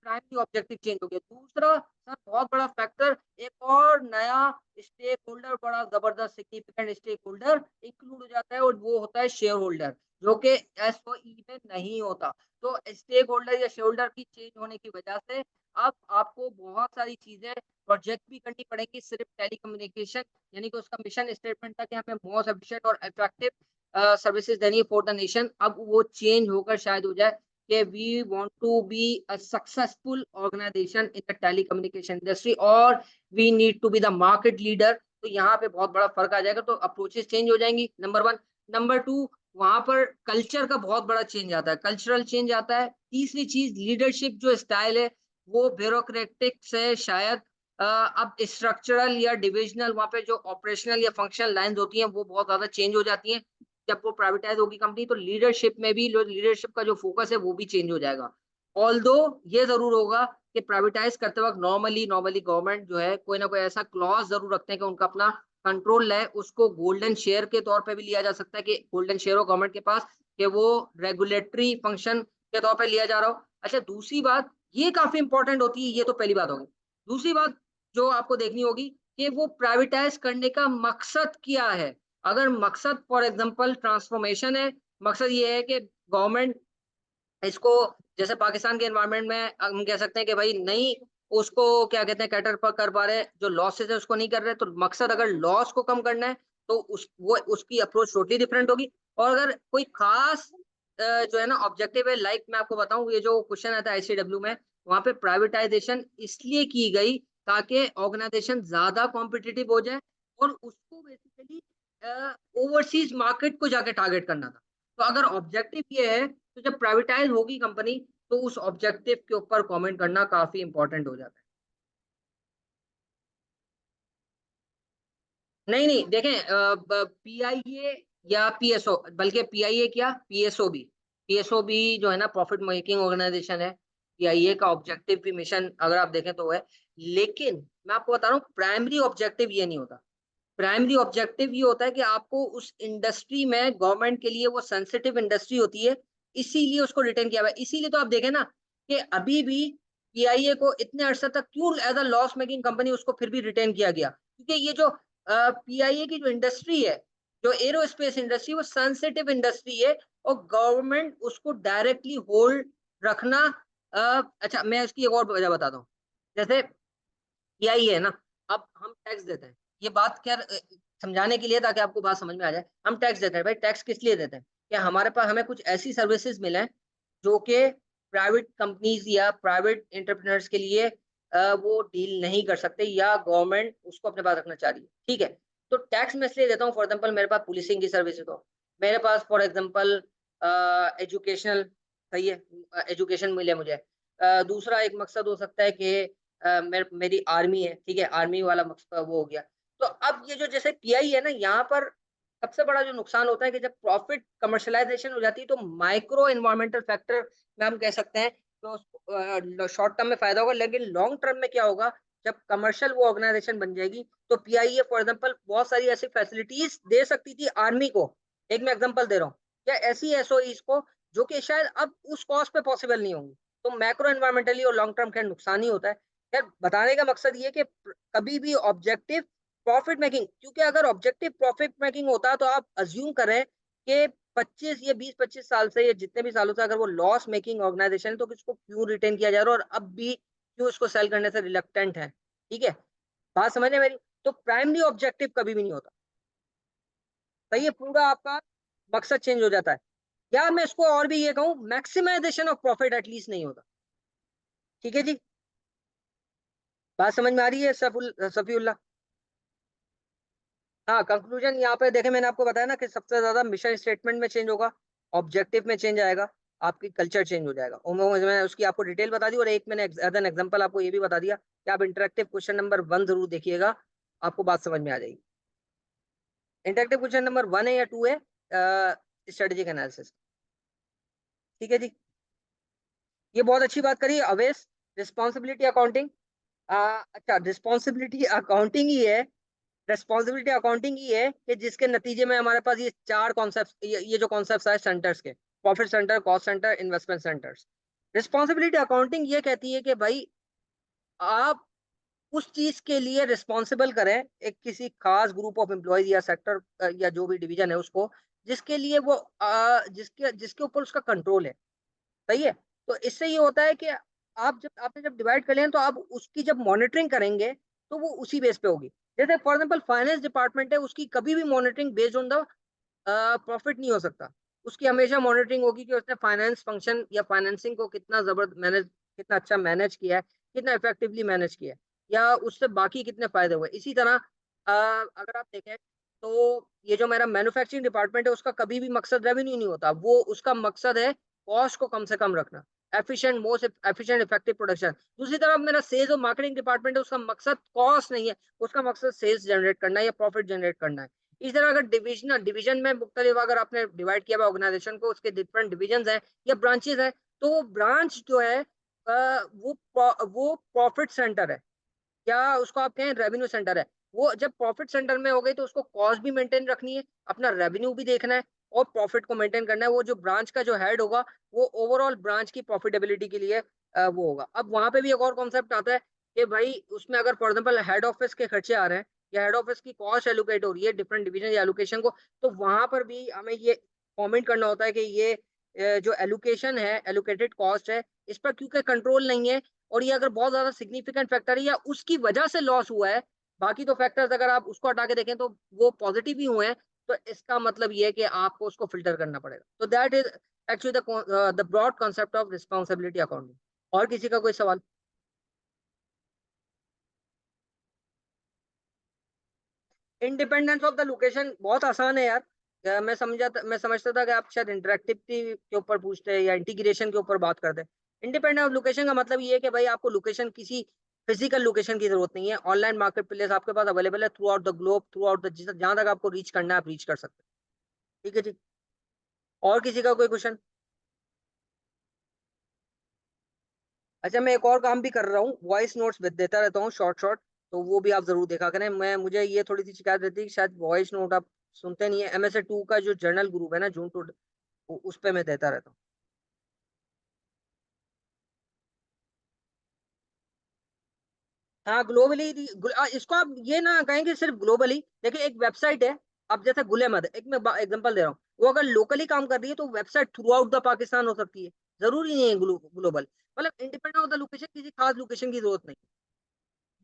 प्राइमरी ऑब्जेक्टिव चेंज हो गया। दूसरा सर बहुत बड़ा फैक्टर, एक और नया स्टेक होल्डर, बड़ा जबरदस्त सिग्निफिकेंट स्टेक होल्डर इंक्लूड हो जाता है, और वो होता है शेयर होल्डर, जो कि एसओई में नहीं होता। तो स्टेक होल्डर या शेयर होल्डर की चेंज होने की वजह से अब आपको बहुत सारी चीजें प्रोजेक्ट भी करनी पड़ेगी, सिर्फ टेलीकम्युनिकेशन, यानी कि उसका मिशन स्टेटमेंट था कि हमें मोस्ट एफिशिएंट और अट्रैक्टिव सर्विसेज देनी है फॉर द नेशन, अब वो चेंज होकर शायद हो जाए कि we want to be a successful organisation in the telecommunication industry, और we need to be the market leader. तो यहाँ पे बहुत बड़ा फर्क आ जाएगा, तो अप्रोचेस चेंज हो जाएंगी, नंबर 1। नंबर 2, वहां पर कल्चर का बहुत बड़ा चेंज आता है, कल्चरल चेंज आता है। तीसरी चीज, लीडरशिप जो स्टाइल है वो ब्यूरोक्रेटिक से शायद अब स्ट्रक्चरल या डिविजनल, वहां पे जो ऑपरेशनल या फंक्शनल लाइंस होती हैं वो बहुत ज्यादा चेंज हो जाती हैं। जब वो प्राइवेटाइज होगी कंपनी, तो लीडरशिप में भी, लीडरशिप का जो फोकस है वो भी चेंज हो जाएगा। ऑल्दो ये जरूर होगा कि प्राइवेटाइज करते वक्त नॉर्मली नॉर्मली गवर्नमेंट जो है कोई ना कोई ऐसा क्लॉज जरूर रखते हैं कि उनका अपना कंट्रोल है, उसको गोल्डन शेयर के तौर पे भी लिया जा सकता है कि गोल्डन शेयर हो गवर्नमेंट के पास, कि वो रेगुलेटरी फंक्शन के तौर पे लिया जा रहा हो। अच्छा दूसरी बात, ये काफी इंपॉर्टेंट होती है, ये तो पहली बात होगी। दूसरी बात जो आपको देखनी होगी कि वो प्राइवेटाइज करने का मकसद क्या है। अगर मकसद फॉर एग्जांपल ट्रांसफॉर्मेशन है, मकसद ये है कि गवर्नमेंट इसको, जैसे पाकिस्तान के एनवायरनमेंट में हम कह सकते हैं कि भाई नहीं, उसको क्या कहते हैं कैटर पर कर पा रहे, जो लॉसेस है उसको नहीं कर रहे, तो मकसद अगर लॉस को कम करना है तो वो उसकी अप्रोच टोटली डिफरेंट होगी। और अगर कोई खास जो है ना ऑब्जेक्टिव है, लाइक मैं आपको बताऊं, ये जो क्वेश्चन आता है आईसीडब्ल्यू में, वहां पे प्राइवेटाइजेशन इसलिए की गई ताकि ऑर्गेनाइजेशन ज्यादा कॉम्पिटिटिव हो जाए और उसको बेसिकली ओवरसीज मार्केट को जाके टारगेट करना था। तो अगर ऑब्जेक्टिव ये है, तो जब प्राइवेटाइज होगी कंपनी, तो उस ऑब्जेक्टिव के ऊपर कमेंट करना काफी इंपॉर्टेंट हो जाता है। नहीं नहीं, देखें, पीआईए या पीएसओ, बल्कि पीआईए क्या, पीएसओ भी जो है ना प्रॉफिट मेकिंग ऑर्गेनाइजेशन है। पीआईए का ऑब्जेक्टिव भी, मिशन अगर आप देखें तो है। लेकिन मैं आपको बता रहा हूँ, प्राइमरी ऑब्जेक्टिव ये नहीं होता। प्राइमरी ऑब्जेक्टिव ये होता है कि आपको उस इंडस्ट्री में, गवर्नमेंट के लिए वो सेंसिटिव इंडस्ट्री होती है, इसीलिए उसको रिटेन किया हुआ है। इसीलिए तो आप देखें ना कि अभी भी पीआईए को इतने अरसे तक क्यों as a loss making company उसको फिर भी रिटेन किया गया, क्योंकि ये जो पीआईए की जो इंडस्ट्री है, जो एरोस्पेस इंडस्ट्री, वो सेंसिटिव इंडस्ट्री है और गवर्नमेंट उसको डायरेक्टली होल्ड रखना। अच्छा, मैं इसकी एक और वजह बताता हूँ। जैसे पीआईए है ना, अब हम टैक्स देते हैं, ये बात खैर समझाने के लिए ताकि आपको बात समझ में आ जाए। हम टैक्स देते हैं भाई, टैक्स किस लिए देते हैं? कि हमारे पास, हमें कुछ ऐसी सर्विसेज मिले जो कि प्राइवेट कंपनीज या प्राइवेट एंटरप्रेन्योर्स के लिए वो डील नहीं कर सकते, या गवर्नमेंट उसको अपने पास रखना चाह रही है, ठीक है। तो टैक्स मैं इसलिए देता हूँ, फॉर एग्जाम्पल मेरे पास पुलिसिंग की सर्विस है, तो मेरे पास फॉर एग्जाम्पल एजुकेशनल, सही है, एजुकेशन मिले मुझे। दूसरा एक मकसद हो सकता है कि मेरी आर्मी है, ठीक है, आर्मी वाला मकसद वो हो गया। तो अब ये जो जैसे पीआई है ना, यहाँ पर सबसे बड़ा जो नुकसान होता है कि जब प्रॉफिट कमर्शलाइजेशन हो जाती है, तो माइक्रो एनवायरमेंटल फैक्टर में हम कह सकते हैं, तो शॉर्ट टर्म में फायदा होगा, लेकिन लॉन्ग टर्म में क्या होगा, जब कमर्शियल वो ऑर्गेनाइजेशन बन जाएगी, तो पीआईए फॉर एग्जांपल बहुत सारी ऐसी फैसिलिटीज दे सकती थी आर्मी को। एक मैं एग्जांपल दे रहा हूँ, या ऐसी एसओईस को जो कि शायद अब उस कॉस्ट पे पॉसिबल नहीं होंगी। तो मैक्रो एनवायरमेंटली और लॉन्ग टर्म का नुकसान ही होता है। यार, बताने का मकसद ये कि कभी भी ऑब्जेक्टिव प्रॉफिट मेकिंग, क्योंकि अगर ऑब्जेक्टिव प्रॉफिट मेकिंग होता है, तो आप अज्यूम करें कि 25 या 20-25 साल से, या जितने भी सालों से अगर वो लॉस मेकिंग ऑर्गेनाइजेशन है, तो किसको क्यों रिटेन किया जा रहा है, और अब भी क्यों उसको सेल करने से रिलक्टेंट है। ठीक है, बात समझ है मेरी? तो प्राइमरी ऑब्जेक्टिव कभी भी नहीं होता, सही है, पूरा आपका मकसद चेंज हो जाता है। या मैं इसको और भी ये कहूं, मैक्सिमाइजेशन ऑफ प्रॉफिट एटलीस्ट नहीं होता। ठीक है जी, बात समझ में आ रही है सफीउल्लाह? हाँ, कंक्लूजन यहाँ पे देखें, मैंने आपको बताया ना कि सबसे ज्यादा मिशन स्टेटमेंट में चेंज होगा, ऑब्जेक्टिव में चेंज आएगा, आपकी कल्चर चेंज हो जाएगा। और मैंने उसकी आपको डिटेल बता दी, और एक मैंने एज एन एग्जांपल आपको ये भी बता दिया कि आप इंटरेक्टिव क्वेश्चन नंबर 1 जरूर देखिएगा, आपको बात समझ में आ जाएगी। इंटरेक्टिव क्वेश्चन नंबर 1 है या 2 है? Strategic analysis. ठीक है जी, ये बहुत अच्छी बात करी अवेश। रिस्पॉन्सिबिलिटी अकाउंटिंग, अच्छा, रिस्पॉन्सिबिलिटी अकाउंटिंग ही है, रेस्पॉन्सिबिलिटी अकाउंटिंग ही है कि जिसके नतीजे में हमारे पास ये चार कॉन्सेप्ट, ये जो कॉन्सेप्ट है सेंटर्स के, profit centre, cost centre, investment centres. Responsibility accounting ये कहती है कि भाई, आप उस चीज के लिए रिस्पॉन्सिबल करें एक किसी खास ग्रुप ऑफ एम्प्लॉयज या सेक्टर या जो भी डिवीजन है उसको, जिसके लिए वो जिसके जिसके ऊपर उसका कंट्रोल है, सही है। तो इससे ये होता है कि आपने जब डिवाइड कर लिया, तो आप उसकी जब मॉनिटरिंग करेंगे, तो वो उसी बेस पे होगी। जैसे फॉर एग्जांपल फाइनेंस डिपार्टमेंट है, उसकी कभी भी monitoring based on the profit नहीं हो सकता। उसकी हमेशा मॉनिटरिंग होगी कि उसने फाइनेंस फंक्शन या फाइनेंसिंग को कितना जबरदस्त मैनेज, कितना अच्छा मैनेज किया है, कितना इफेक्टिवली मैनेज किया है, या उससे बाकी कितने फायदे हुए। इसी तरह अगर आप देखें, तो ये जो मेरा मैन्युफैक्चरिंग डिपार्टमेंट है, उसका कभी भी मकसद रेवेन्यू नहीं होता, वो उसका मकसद है कॉस्ट को कम से कम रखना, efficient, most efficient effective production. दूसरी तरफ मेरा सेल्स और मार्केटिंग डिपार्टमेंट है, उसका मकसद कॉस्ट नहीं है, उसका मकसद सेल्स जनरेट करना है या प्रॉफिट जनरेट करना है। इस तरह अगर डिवीजन में मुख्तलिफ अगर आपने डिवाइड किया हुआ ऑर्गेनाइजेशन को, उसके डिफरेंट डिविजन हैं या ब्रांचेज हैं, तो वो ब्रांच जो है वो प्रॉफिट सेंटर है, या उसको आप कहें रेवेन्यू सेंटर है। वो जब प्रॉफिट सेंटर में हो गई, तो उसको कॉस्ट भी मेंटेन रखनी है, अपना रेवेन्यू भी देखना है, और प्रॉफिट को मेंटेन करना है। वो जो ब्रांच का जो हेड होगा, वो ओवरऑल ब्रांच की प्रॉफिटेबिलिटी के लिए वो होगा। अब वहां पे भी एक और कॉन्सेप्ट आता है कि भाई, उसमें अगर फॉर एग्जाम्पल हेड ऑफिस के खर्चे आ रहे हैं, या हेड ऑफिस की कॉस्ट एलोकेट हो रही है डिफरेंट डिवीजन या एलोकेशन को, तो वहां पर भी हमें ये कमेंट करना होता है कि ये जो एलोकेशन है, एलोकेटेड कॉस्ट है, इस पर क्योंकि कंट्रोल नहीं है, और ये अगर बहुत ज्यादा सिग्निफिकेंट फैक्टर है या उसकी वजह से लॉस हुआ है, बाकी तो फैक्टर्स अगर आप उसको हटा के देखें तो वो पॉजिटिव ही हुए हैं, तो इसका मतलब ये है कि आपको उसको फिल्टर करना पड़ेगा। तो that is actually the broad concept of responsibility accounting. और किसी का कोई सवाल? इंडिपेंडेंस ऑफ द लोकेशन बहुत आसान है यार। मैं समझता था कि आप शायद इंटरेक्टिविटी के ऊपर पूछते हैं या इंटीग्रेशन के ऊपर बात करते हैं। इंडिपेंडेंस ऑफ लोकेशन का मतलब ये है कि भाई आपको लोकेशन किसी फिजिकल लोकेशन की जरूरत नहीं है। ऑनलाइन मार्केट प्लेस आपके पास अवेलेबल है through out the globe, through out the जहां तक आपको रीच करना है आप रीच कर सकते हैं। ठीक है जी। और किसी का कोई क्वेश्चन? अच्छा, मैं एक और काम भी कर रहा हूँ, वॉइस नोट्स देता रहता हूँ शॉर्ट शॉर्ट। तो वो भी आप जरूर देखा करें। मैं मुझे ये थोड़ी सी शिकायत रहती है कि शायद वॉइस नोट आप सुनते नहीं है। MSA 2 का जो जर्नल ग्रुप है ना, जून टू, उस पे मैं देता रहता हूँ। हाँ ग्लोबली, इसको आप ये ना कहेंगे सिर्फ ग्लोबली। देखिए एक वेबसाइट है, अब जैसे गुलेमद, एक मैं एग्जांपल दे रहा हूँ, वो अगर लोकली काम कर रही है तो website through out the Pakistan हो सकती है। जरूरी नहीं है ग्लोबल। मतलब इंडिपेंडेंट ऑफ द लोकेशन, किसी खास लोकेशन की जरूरत नहीं।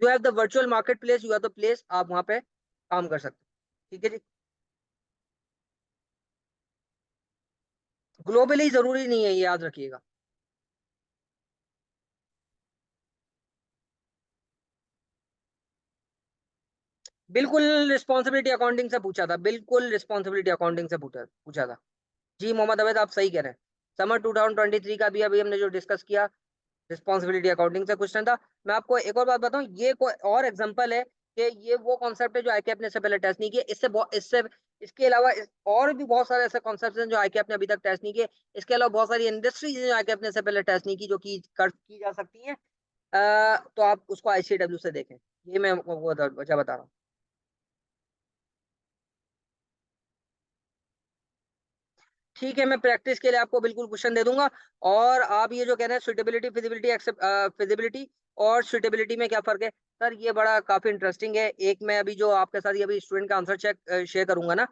You have the virtual market place, you have the place, आप वहां पे काम कर सकते हैं। ठीक है जी। ग्लोबली जरूरी नहीं है, ये याद रखिएगा। बिल्कुल रिस्पॉन्सिबिलिटी अकाउंटिंग से पूछा था, बिल्कुल रिस्पॉन्सिबिलिटी अकाउंटिंग से पूछा पूछा था। जी मोहम्मद अवैध, आप सही कह रहे हैं। समर 2023 का भी अभी हमने जो डिस्कस किया, रिस्पॉन्सिबिलिटी अकाउंटिंग से क्वेश्चन था। मैं आपको एक और बात बताऊं, ये कोई और एग्जांपल है कि ये वो कॉन्सेप्ट है जो आईकेएप ने इससे पहले टेस्ट नहीं किया। इससे इसके अलावा और भी बहुत सारे ऐसे कॉन्सेप्ट हैं जो आईकेएप ने अभी तक टेस्ट नहीं किए। इसके अलावा बहुत सारी इंडस्ट्रीज हैं जो आईकेएप ने इससे पहले टेस्ट नहीं की, जो की जा सकती हैं। तो आप उसको आईसीडब्ल्यू से देखें। ये मैं वो वजह बता रहा हूँ। ठीक है, मैं प्रैक्टिस के लिए आपको बिल्कुल क्वेश्चन दे दूंगा। और आप ये जो कह रहे हैं सुटेबिलिटी, फिजिबिलिटी, फिजिबिलिटी और सुटेबिलिटी में क्या फर्क है? सर ये बड़ा काफी इंटरेस्टिंग है। एक मैं अभी जो आपके साथ ये अभी स्टूडेंट का आंसर चेक शेयर करूंगा ना,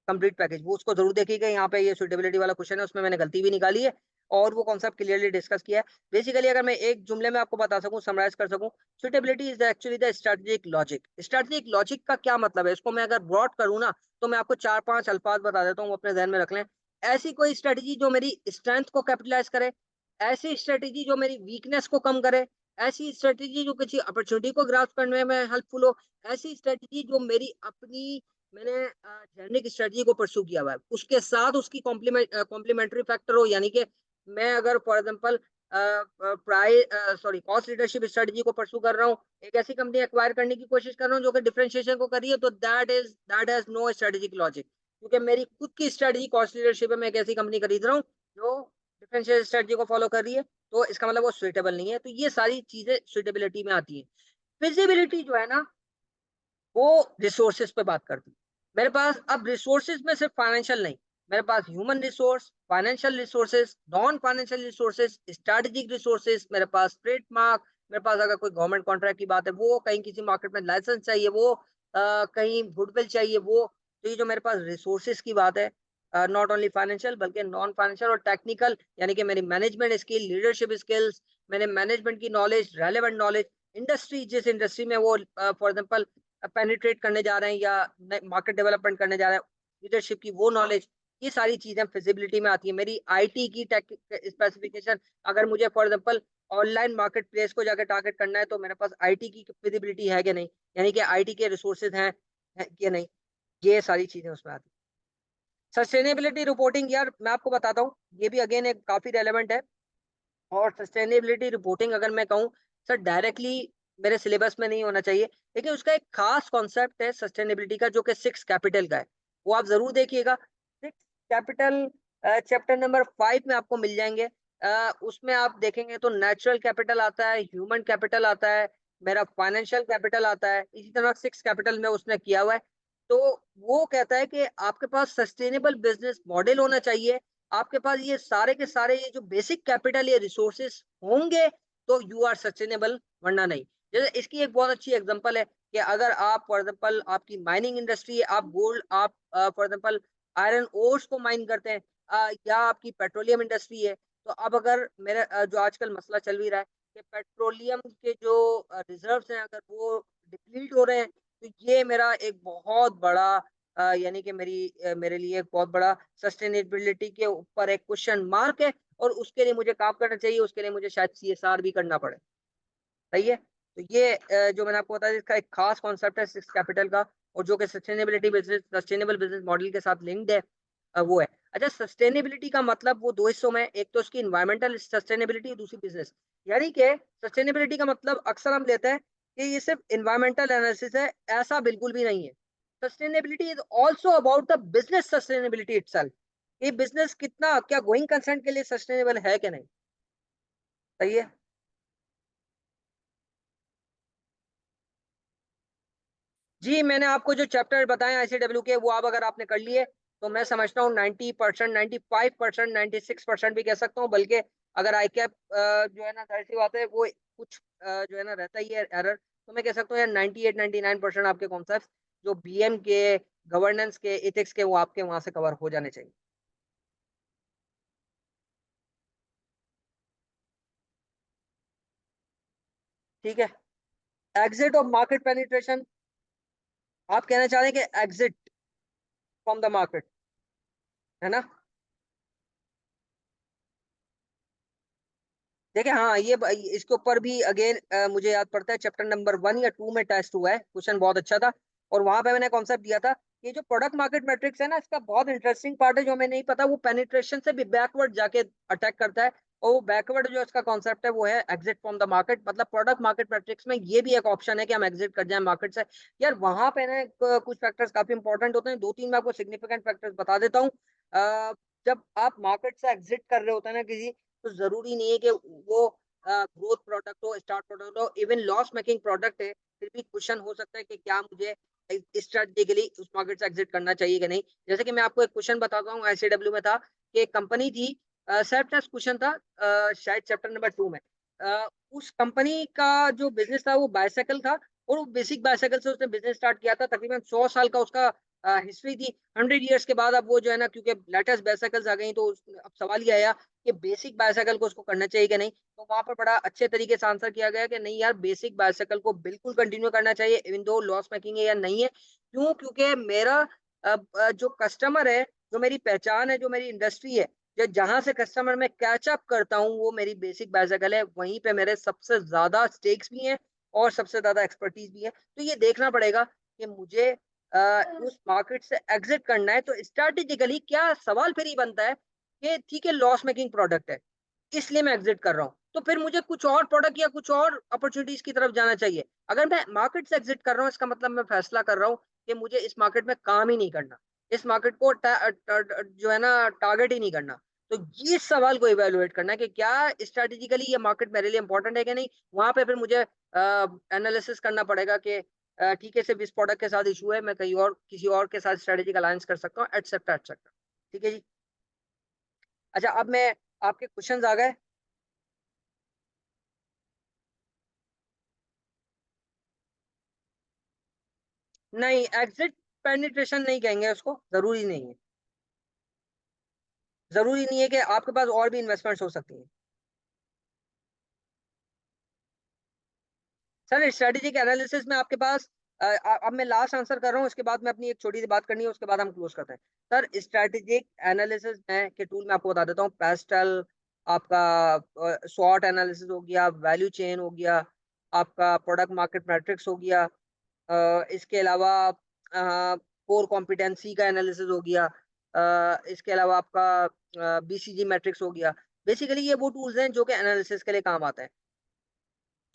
कंप्लीट पैकेज, वो उसको जरूर देखिएगा। यहाँ पे ये सुटेबिलिटी वाला क्वेश्चन है, उसमें मैंने गलती भी निकाली है और वो कॉन्सेप्ट क्लियरली डिस्कस किया है। बेसिकली अगर मैं एक जुमले में आपको बता सकूं, समराइज कर सकूं, suitability is actually the strategic logic. Strategic logic का क्या मतलब है, इसको मैं अगर ब्रॉड करूँ ना, तो मैं आपको चार पांच अल्फाज बता देता हूँ, अपने ध्यान में रख लें। ऐसी कोई स्ट्रेटजी जो मेरी स्ट्रेंथ को कैपिटलाइज करे, ऐसी स्ट्रेटजी जो मेरी वीकनेस को कम करे, ऐसी स्ट्रेटजी जो किसी अपॉर्चुनिटी को ग्रास्प करने में हेल्पफुल हो, ऐसी स्ट्रेटजी जो मेरी अपनी, मैंने जेनेरिक स्ट्रेटजी को परस्यू किया हुआ है, उसके साथ उसकी कॉम्प्लीमेंट्री फैक्टर हो। यानी कि मैं अगर for example price sorry cost leadership strategy को परस्यू कर रहा हूँ, एक ऐसी कंपनी एक्वायर करने की कोशिश कर रहा हूँ जो कि डिफरेंशिएशन को कर रही है, तो that has no strategic logic. क्योंकि मेरी खुद की स्ट्रेटजी कॉस्ट लीडरशिप है, मैं एक ऐसी कंपनी खरीद रहा हूँ जो डिफरेंशियल स्ट्रेटजी को फॉलो कर रही है, तो इसका मतलब वो सुइटेबल नहीं है। तो ये सारी चीजें सुइटेबिलिटी में आती है। फिजिबिलिटी जो है ना, वो रिसोर्सेज पे बात करती है। मेरे पास अब रिसोर्सेज में सिर्फ फाइनेंशियल नहीं, मेरे पास human resource, financial resources, non financial resources, strategic resources, मेरे पास ट्रेडमार्क, मेरे पास अगर कोई गवर्नमेंट कॉन्ट्रैक्ट की बात है वो, कहीं किसी मार्केट में लाइसेंस चाहिए वो, कहीं गुडविल चाहिए वो। तो ये जो मेरे पास रिसोर्सेज की बात है, नॉट ओनली फाइनेंशियल बल्कि नॉन फाइनेंशियल और टेक्निकल, यानी कि मेरी मैनेजमेंट स्किल, लीडरशिप स्किल्स, मैंने मैनेजमेंट की नॉलेज, रेलेवेंट नॉलेज, इंडस्ट्री जिस इंडस्ट्री में वो फॉर एग्जांपल पेनिट्रेट करने जा रहे हैं या मार्केट डेवलपमेंट करने जा रहे हैं, लीडरशिप की वो नॉलेज, ये सारी चीजें फिजिबिलिटी में आती है। मेरी आईटी की टेक स्पेसिफिकेशन, अगर मुझे for example online market place को जाकर टारगेट करना है तो मेरे पास आईटी की फिजिबिलिटी है कि नहीं, यानी कि आईटी के रिसोर्सेज हैं है कि नहीं, ये सारी चीजें उसमें आती है। सस्टेनेबिलिटी रिपोर्टिंग, यार मैं आपको बताता हूँ, ये भी अगेन एक काफी रेलेवेंट है। और सस्टेनेबिलिटी रिपोर्टिंग अगर मैं कहूँ सर, डायरेक्टली मेरे सिलेबस में नहीं होना चाहिए, लेकिन उसका एक खास कॉन्सेप्ट है सस्टेनेबिलिटी का, जो कि 6 कैपिटल का है। वो आप जरूर देखिएगा। 6 कैपिटल चैप्टर नंबर 5 में आपको मिल जाएंगे। उसमें आप देखेंगे तो नेचुरल कैपिटल आता है, ह्यूमन कैपिटल आता है, मेरा फाइनेंशियल कैपिटल आता है, इसी तरह 6 कैपिटल में उसने किया हुआ है। तो वो कहता है कि आपके पास सस्टेनेबल बिजनेस मॉडल होना चाहिए, आपके पास ये सारे के सारे ये जो बेसिक कैपिटल, ये रिसोर्सेस होंगे तो यू आर सस्टेनेबल, वरना नहीं। जैसे इसकी एक बहुत अच्छी एग्जांपल है कि अगर आप फॉर एग्जांपल आपकी माइनिंग इंडस्ट्री है, आप गोल्ड, आप फॉर एग्जांपल आयरन ओर्स को माइन करते हैं, या आपकी पेट्रोलियम इंडस्ट्री है, तो अब अगर मेरा जो आजकल मसला चल भी रहा है कि पेट्रोलियम के जो रिजर्व्स हैं अगर वो डिप्लीट हो रहे हैं, तो ये मेरा एक बहुत बड़ा यानी कि मेरे लिए एक बहुत बड़ा सस्टेनेबिलिटी के ऊपर एक क्वेश्चन मार्क है और उसके लिए मुझे काम करना चाहिए, उसके लिए मुझे शायद सीएसआर भी करना पड़े। सही है? तो ये जो मैंने आपको बताया इसका एक खास कॉन्सेप्ट है सिक्स कैपिटल का और जो कि सस्टेनेबल बिज़नेस मॉडल के साथ लिंक्ड है वो है। अच्छा सस्टेनेबिलिटी का मतलब वो 2 हिस्सों में है, एक तो उसकी एनवायरमेंटल सस्टेनेबिलिटी दूसरी बिज़नेस। यानी कि सस्टेनेबिलिटी का मतलब अक्सर हम लेते हैं कि ये सिर्फ़ एनवायरमेंटल एनालिसिस है, ऐसा बिल्कुल भी नहीं है। Sustainability is also about the business sustainability itself. ये बिज़नेस कितना क्या गोइंग कंसर्न के लिए सस्टेनेबल है कि नहीं? सही है? जी, मैंने आपको जो चैप्टर बताए आईसीडब्ल्यू के वो अब अगर आपने कर लिए, तो मैं समझता हूँ 90%, 95%, 96% भी कह सकता हूँ बल्कि अगर आईकैप जो है ना ज़ाहिर-सी बात है वो कुछ जो है ना रहता ही है एरर, तो मैं कह सकता हूँ यार 98-99% आपके कॉन्सेप्ट्स जो बीएम के, गवर्नेंस के, एथिक्स के वो आपके वहाँ से कवर हो जाने चाहिए। ठीक है? एग्ज़िट ऑफ मार्केट पेनिट्रेशन आप कहना चाह रहे हैं कि एग्ज़िट फ्रॉम द मार्केट, है ना? देखिए हाँ, ये ब इसके ऊपर भी अगेन मुझे याद पड़ता है चैप्टर नंबर 1 या 2 में टेस्ट हुआ है, क्वेश्चन बहुत अच्छा था और वहाँ पे मैंने कॉन्सेप्ट दिया था, कि जो प्रोडक्ट मार्केट मैट्रिक्स है ना, इसका बहुत इंटरेस्टिंग पार्ट है जो हमें नहीं पता, वो पेनिट्रेशन से भी बैकवर्ड जाके अटैक करता है और वो बैकवर्ड जो इसका कॉन्सेप्ट है, वो है एग्जिट फ्रॉम द मार्केट मतलब प्रोडक्ट मार्केट मैट्रिक्स में ये भी एक ऑप्शन है कि हम एग्जिट कर जाएँ मार्केट से। यार वहाँ पे ना कुछ फैक्टर्स काफ़ी इंपॉर्टेंट होते हैं, 2-3 मैं आपको सिग्निफिकेंट फैक्टर्स बता देता हूँ। जब आप मार्केट से एग्जिट कर रहे होते हैं ना किसी, तो ज़रूरी नहीं है कि वो ग्रोथ प्रोडक्ट हो, स्टार्ट प्रोडक्ट हो, इवन लॉस मेकिंग प्रोडक्ट है, फिर भी क्वेश्चन हो सकता है कि क्या मुझे स्ट्रैटेजिकली उस मार्केट से एग्जिट करना चाहिए कि नहीं। जैसे कि मैं आपको एक क्वेश्चन बताता हूँ आईसीडब्ल्यू में था कि एक कंपनी थी सेल्फ टेस्ट क्वेश्चन था शायद चैप्टर नंबर 2 में। उस कंपनी का जो बिज़नेस था वो बाइसाइकिल था और वो बेसिक बाइसाइकिल से उसने बिज़नेस स्टार्ट किया था। तकरीबन 100 साल का उसका हिस्ट्री थी। 100 इयर्स के बाद अब वो जो है ना क्योंकि लेटेस्ट बाइसाइकिल्स आ गई तो अब सवाल ये आया कि बेसिक बाइसाइकिल को उसको करना चाहिए कि नहीं? तो वहाँ पर बड़ा अच्छे तरीके से आंसर किया गया कि नहीं यार बेसिक बाइसाइकिल को बिल्कुल कंटिन्यू करना चाहिए इवन दो लॉस मेकिंग है या नहीं है। क्यों? क्योंकि मेरा जो कस्टमर है, जो मेरी पहचान है, जो मेरी इंडस्ट्री है, जहाँ से कस्टमर मैं कैच अप करता हूँ वो मेरी बेसिक बाइसाइकिल है, वहीं पे मेरे सबसे ज़्यादा स्टेक्स भी हैं और सबसे ज़्यादा एक्सपर्टीज़ भी है। तो ये देखना पड़ेगा कि मुझे उस मार्केट से एग्ज़िट करना है तो स्ट्रैटेजिकली क्या सवाल फिर ये बनता है कि ठीक है लॉस मेकिंग प्रोडक्ट है, इसलिए मैं एग्ज़िट कर रहा हूँ। तो फिर मुझे कुछ और प्रोडक्ट या कुछ और अपॉर्च्युनिटीज़ की तरफ जाना चाहिए। अगर मैं मार्केट से एग्ज़िट कर रहा हूँ इसका मतलब मैं फैसला कर रहा हूँ कि मुझे इस मार्केट में काम ही नहीं करना। इस मार्केट को जो है ना टारगेट ही नहीं करना। तो ये सवाल को इवैल्यूएट करना है कि क्या स्ट्रैटेजिकली ये मार्केट मेरे लिए इम्पोर्टेंट है कि नहीं? वहाँ पे फिर मुझे एनालिसिस करना पड़ेगा कि ठीक है सिर्फ़ इस प्रोडक्ट के साथ इश्यू है, मैं कहीं और किसी और के साथ स्ट्रैटेजिक अलायंस कर सकता हूँ एटसेट्रा, एटसेट्रा। ठीक है जी? अच्छा अब मैं आपके क्वेश्चन्स आ गए। नहीं, एग्ज़िट पेनिट्रेशन नहीं कहेंगे उसको, ज़रूरी नहीं है। ज़रूरी नहीं है कि आपके पास और भी इन्वेस्टमेंट्स हो सकती हैं। सर स्ट्रैटेजिक एनालिसिस में आपके पास अब मैं लास्ट आंसर कर रहा हूँ, उसके बाद मैं अपनी एक छोटी-सी बात करनी है, उसके बाद हम क्लोज़ करते हैं। सर स्ट्रैटेजिक एनालिसिस में के टूल मैं आपको बता देता हूँ, पेस्टल आपका स्वॉट एनालिसिस हो गया, वैल्यू चेन हो गया, आपका प्रोडक्ट मार्केट मैट्रिक्स हो गया। इसके अलावा कोर कॉम्पिटेंसी का एनालिसिस हो गया। इसके अलावा आपका बीसीजी मैट्रिक्स हो गया। बेसिकली ये वो टूल्स हैं जो कि एनालिसिस के लिए काम आते हैं।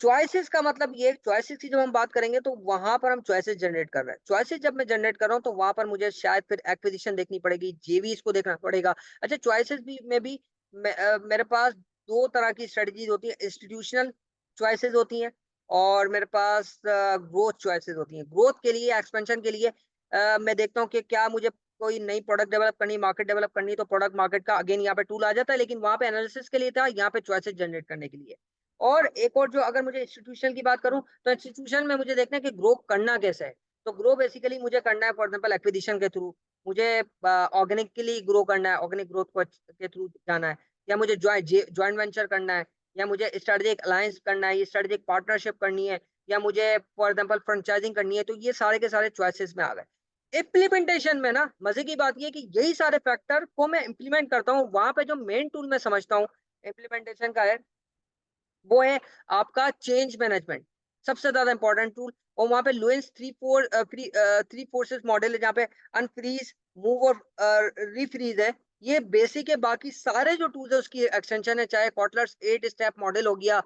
चॉइसेस का मतलब ये चॉइसेस की जब हम बात करेंगे तो वहाँ पर हम चॉइसेस जनरेट कर रहे हैं। चॉइसेस जब मैं जनरेट कर रहा हूँ तो वहाँ पर मुझे शायद फिर एक्विजिशन देखनी पड़ेगी, जेवीज़ को देखना पड़ेगा। अच्छा चॉइसेस भी में भी मेरे पास 2 तरह की स्ट्रैटेजीज़ होती हैं, इंस्टीट्यूशनल चॉइसेस होती हैं और मेरे पास ग्रोथ चॉइसेस होती हैं। ग्रोथ के लिए, एक्सपेंशन के लिए मैं देखता हूँ कि क्या मुझे कोई नई प्रोडक्ट डेवलप करनी है, मार्केट डेवलप करनी है तो प्रोडक्ट मार्केट का अगेन यहाँ पे टूल आ जाता है, लेकिन वहाँ पे एनालिसिस के लिए था, यहाँ पे चॉइसेस जनरेट करने के लिए। और एक और जो अगर मुझे इंस्टीट्यूशन की बात करूँ, तो इंस्टीट्यूशन में मुझे देखना है कि ग्रो करना कैसे है। तो ग्रो बेसिकली मुझे करना है फॉर एग्जांपल एक्विजिशन के थ्रू, मुझे ऑर्गेनिकली ग्रो करना है, ऑर्गेनिक ग्रोथ को के थ्रू जाना है या मुझे जॉइंट वेंचर करना है या मुझे स्ट्रेटेजिक अलायंस करना है, स्ट्रेटेजिक पार्टनरशिप करनी है या मुझे फॉर एग्जांपल फ्रेंचाइजिंग करनी है, तो ये सारे के सारे चॉइसेस में आ गए। इम्प्लीमेंटेशन में ना मजे की बात ये है कि यही सारे फैक्टर को मैं इम्प्लीमेंट करता हूँ, वहां पे जो मेन टूल मैं समझता हूँ इम्प्लीमेंटेशन का है, वो है आपका चेंज मैनेजमेंट, सबसे ज्यादा इंपॉर्टेंट टूल। और वहां पे लुइस थ्री फोर्सेस मॉडल है, जहाँ पे अनफ्रीज, मूव और रीफ्रीज है। ये बेसिक है, बाकी सारे जो टूल्स है उसकी एक्सटेंशन है, चाहे कॉटलर्स 8 स्टेप मॉडल हो गया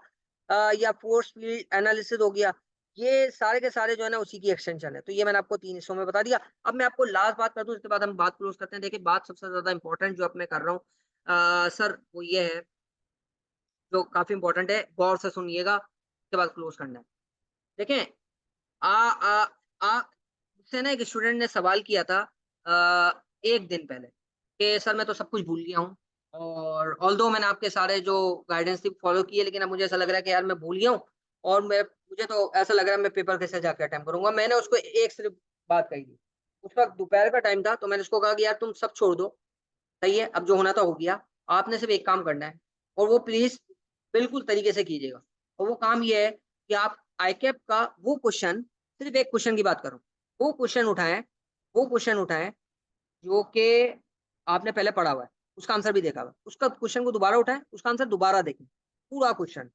या फोर्स फील्ड एनालिसिस हो गया, ये सारे के सारे जो है ना उसी की एक्सटेंशन है। तो ये मैंने आपको 3 हिस्सों में बता दिया। अब मैं आपको लास्ट बात कर दूं, इसके बाद हम बात क्लोज करते हैं। देखिए, बात सबसे ज्यादा इंपॉर्टेंट जो अब मैं कर रहा हूँ सर, वो ये है, जो काफी इंपॉर्टेंट है, गौर से सुनिएगा, उसके बाद क्लोज करना है। देखें, आ आ आ मुझसे ना एक स्टूडेंट ने सवाल किया था एक दिन पहले कि सर मैं तो सब कुछ भूल गया हूँ, और ऑल्दो मैंने आपके सारे जो गाइडेंस थी फॉलो की है, लेकिन अब मुझे ऐसा लग रहा है कि यार मैं भूल गया हूँ, और मैं मुझे तो ऐसा लग रहा है मैं पेपर कैसे जाके अटेम्प्ट करूंगा। मैंने उसको एक सिर्फ बात कही थी, उस वक्त दोपहर का टाइम था, तो मैंने उसको कहा कि यार तुम सब छोड़ दो, सही है, अब जो होना था हो गया, आपने सिर्फ एक काम करना है, और वो प्लीज बिल्कुल तरीके से कीजिएगा। और वो काम ये है कि आप आईकैप का वो क्वेश्चन, सिर्फ एक क्वेश्चन की बात करूं, वो क्वेश्चन उठाएं, वो क्वेश्चन उठाएं जो कि आपने पहले पढ़ा हुआ है, उसका आंसर भी देखा हुआ है, उसका क्वेश्चन को दोबारा उठाएं, उसका आंसर दोबारा देखें, पूरा क्वेश्चन,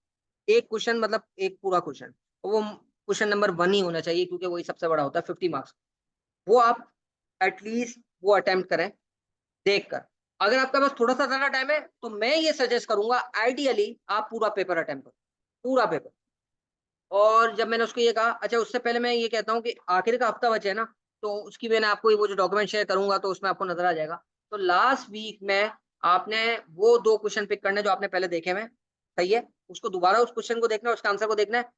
एक क्वेश्चन मतलब एक पूरा क्वेश्चन, और वो क्वेश्चन नंबर 1 ही होना चाहिए, क्योंकि वही सबसे बड़ा होता है 50 मार्क्स। वो आप एटलीस्ट वो अटेम्प्ट करें देखकर। अगर आपके पास थोड़ा सा ज्यादा टाइम है, तो मैं ये सजेस्ट करूंगा, आइडियली आप पूरा पेपर अटेम्प्ट करो, पूरा पेपर। और जब मैंने उसको ये कहा, अच्छा उससे पहले मैं ये कहता हूँ कि आखिर का हफ्ता बचे है ना, तो उसकी मैंने आपको वो जो डॉक्यूमेंट शेयर करूंगा, तो उसमें आपको नजर आ जाएगा। तो लास्ट वीक में आपने वो 2 क्वेश्चन पिक करने जो आपने पहले देखे में, सही है, उसको दोबारा उस क्वेश्चन को देखना है, उसका आंसर को देखना है।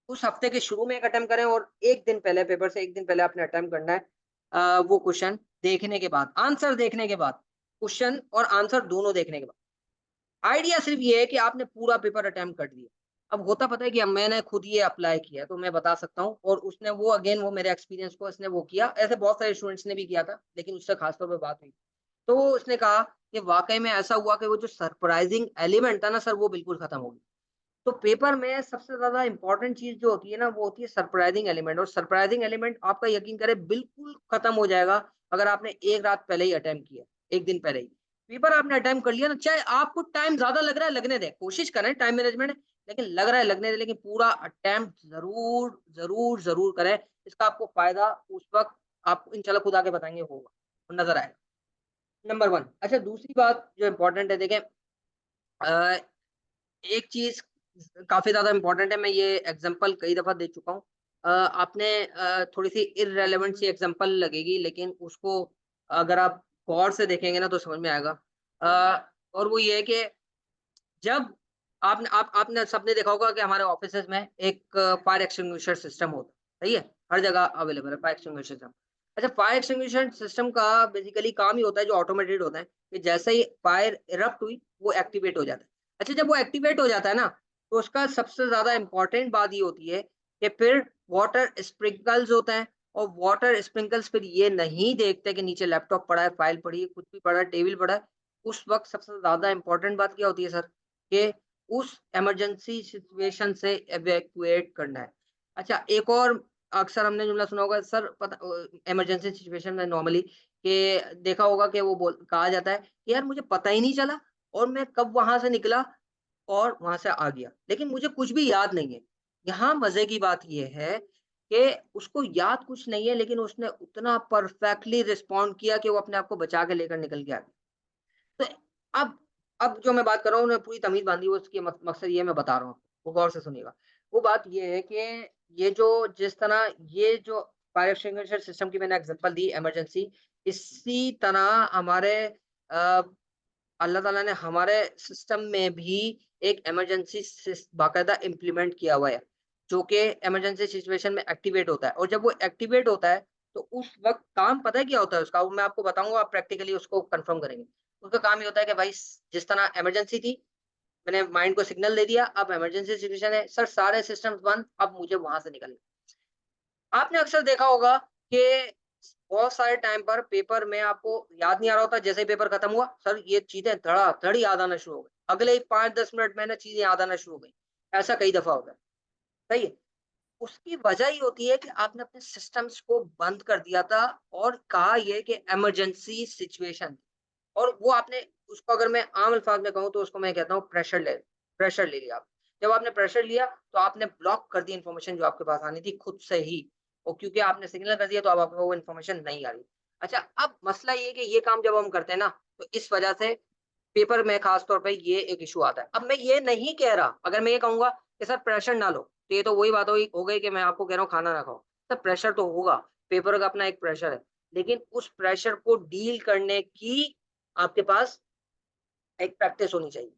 उस हफ्ते के शुरू में एक अटेम्प्ट करें, और एक दिन पहले, पेपर से एक दिन पहले आपने अटेम्प्ट करना है वो क्वेश्चन देखने के बाद, आंसर देखने के बाद, क्वेश्चन और आंसर दोनों देखने के बाद। आइडिया सिर्फ ये है कि आपने पूरा पेपर अटेम्प्ट कर लिया। अब होता पता है कि अब मैंने खुद ये अप्लाई किया है, तो मैं बता सकता हूँ, और उसने वो अगेन वो मेरे एक्सपीरियंस को इसने वो किया, ऐसे बहुत सारे स्टूडेंट्स ने भी किया था, लेकिन उससे खासतौर पे बात हुई। तो उसने कहा कि वाकई में ऐसा हुआ कि वो जो सरप्राइजिंग एलिमेंट था ना सर, वो बिल्कुल खत्म हो गया। तो पेपर में सबसे ज्यादा इंपॉर्टेंट चीज जो होती है ना, वो होती है सरप्राइजिंग एलिमेंट, और सरप्राइजिंग एलिमेंट आपका यकीन करें बिल्कुल खत्म हो जाएगा अगर आपने एक रात पहले ही अटेम्प्ट किया, एक दिन पहले ही पेपर आपने अटेम्प्ट कर लिया ना, चाहे आपको टाइम ज्यादा लग रहा है लगने दें, कोशिश करें टाइम मैनेजमेंट, लेकिन लग रहा है लगने दें, लेकिन पूरा अटेम्प्ट जरूर जरूर जरूर करें। इसका आपको फायदा उस वक्त आपको इंशाल्लाह खुद आके बताएंगे होगा और नजर आएगा। नंबर 1। अच्छा, दूसरी बात जो इम्पोर्टेंट है, देखें, अ, एक चीज काफी ज्यादा इंपॉर्टेंट है, मैं ये एग्जांपल कई दफा दे चुका हूँ। आपने थोड़ी सी इररेलेवेंट सी एग्जांपल लगेगी, लेकिन उसको अगर आप गौर से देखेंगे ना तो समझ में आएगा। और वो ये है कि जब आपने सबने देखा होगा कि हमारे ऑफिसेज में एक फायर एक्सटिंग्विशर सिस्टम होता है, सही है, हर जगह अवेलेबल है फायर एक्सटिंग्विशर सिस्टम। अच्छा, फायर एक्सटिंग्विशर सिस्टम का बेसिकली काम ही होता है, जो ऑटोमेटेड होता है, कि जैसे ही फायर इरप्ट हुई वो एक्टिवेट हो जाता है। अच्छा, जब वो एक्टिवेट हो जाता है ना, तो उसका सबसे ज्यादा इंपॉर्टेंट बात ये होती है कि फिर वाटर स्प्रिंकल्स होते हैं, और वाटर स्प्रिंकल्स फिर ये नहीं देखते कि नीचे लैपटॉप पड़ा है, फाइल पड़ी है, कुछ भी पड़ा है, टेबल पड़ा है। उस वक्त सबसे ज्यादा इंपॉर्टेंट बात क्या होती है सर, कि उस इमरजेंसी सिचुएशन से इवैक्यूएट करना है। अच्छा, एक और अक्सर हमने जुमला सुना होगा सर, पता इमरजेंसी सिचुएशन में नॉर्मली कि देखा होगा कि वो बोल कहा जाता है कि यार मुझे पता ही नहीं चला, और मैं कब वहां से निकला और वहां से आ गया, लेकिन मुझे कुछ भी याद नहीं है। यहाँ मजे की बात ये है कि उसको याद कुछ नहीं है, लेकिन उसने उतना परफेक्टली रिस्पॉन्ड किया कि वो अपने आप को बचा के लेकर निकल गया। तो अब अब जो मैं बात कर रहा हूँ, पूरी तमीज़ बाँधी हुई, उसकी मकसद ये मैं बता रहा हूँ, वो गौर से सुनिएगा। वो बात ये है कि ये जो जिस तरह ये जो फायर एक्सटिंग्विशर सिस्टम की मैंने एग्ज़ाम्पल दी इमरजेंसी, इसी तरह हमारे अ, अल्लाह ताला ने हमारे सिस्टम में भी एक इमरजेंसी बाकायदा इम्प्लीमेंट किया हुआ है, जो कि इमरजेंसी सिचुएशन में एक्टिवेट होता है, और जब वो एक्टिवेट होता है, तो उस वक्त काम पता है क्या होता है उसका, वो मैं आपको बताऊंगा, आप प्रैक्टिकली उसको कंफर्म करेंगे। उसका काम ये होता है कि भाई जिस तरह इमरजेंसी थी, मैंने माइंड को सिग्नल दे दिया, अब इमरजेंसी सिचुएशन है सर, सारे सिस्टम्स बंद, अब मुझे वहां से निकलना। आपने अक्सर देखा होगा कि बहुत सारे टाइम पर पेपर में आपको याद नहीं आ रहा होता, जैसे ही पेपर खत्म हुआ सर ये चीजें धड़ी याद आना शुरू हो गई, अगले ही 5-10 मिनट में ना चीजें याद आना शुरू हो गई। ऐसा कई दफा होता है, सही है। उसकी वजह ये होती है कि आपने अपने सिस्टम्स को बंद कर दिया था और कहा ये कि इमरजेंसी सिचुएशन, और वो आपने उसको, अगर मैं आम अल्फाज में कहूँ तो उसको मैं कहता हूँ प्रेशर ले लिया आप। जब आपने प्रेशर लिया तो आपने ब्लॉक कर दी इन्फॉर्मेशन जो आपके पास आनी थी खुद से ही, और क्योंकि आपने सिग्नल कर दिया तो अब आपको वो इन्फॉर्मेशन नहीं आ रही। अच्छा, अब मसला ये है कि ये काम जब हम करते हैं ना, तो इस वजह से पेपर में खास तौर पे ये एक इश्यू आता है। अब मैं ये नहीं कह रहा, अगर मैं ये कहूँगा कि सर प्रेशर ना लो, तो ये तो वही बात हो गई कि मैं आपको कह रहा हूँ खाना ना खाओ। सर प्रेशर तो होगा, पेपर का अपना एक प्रेशर है, लेकिन उस प्रेशर को डील करने की आपके पास एक प्रैक्टिस होनी चाहिए।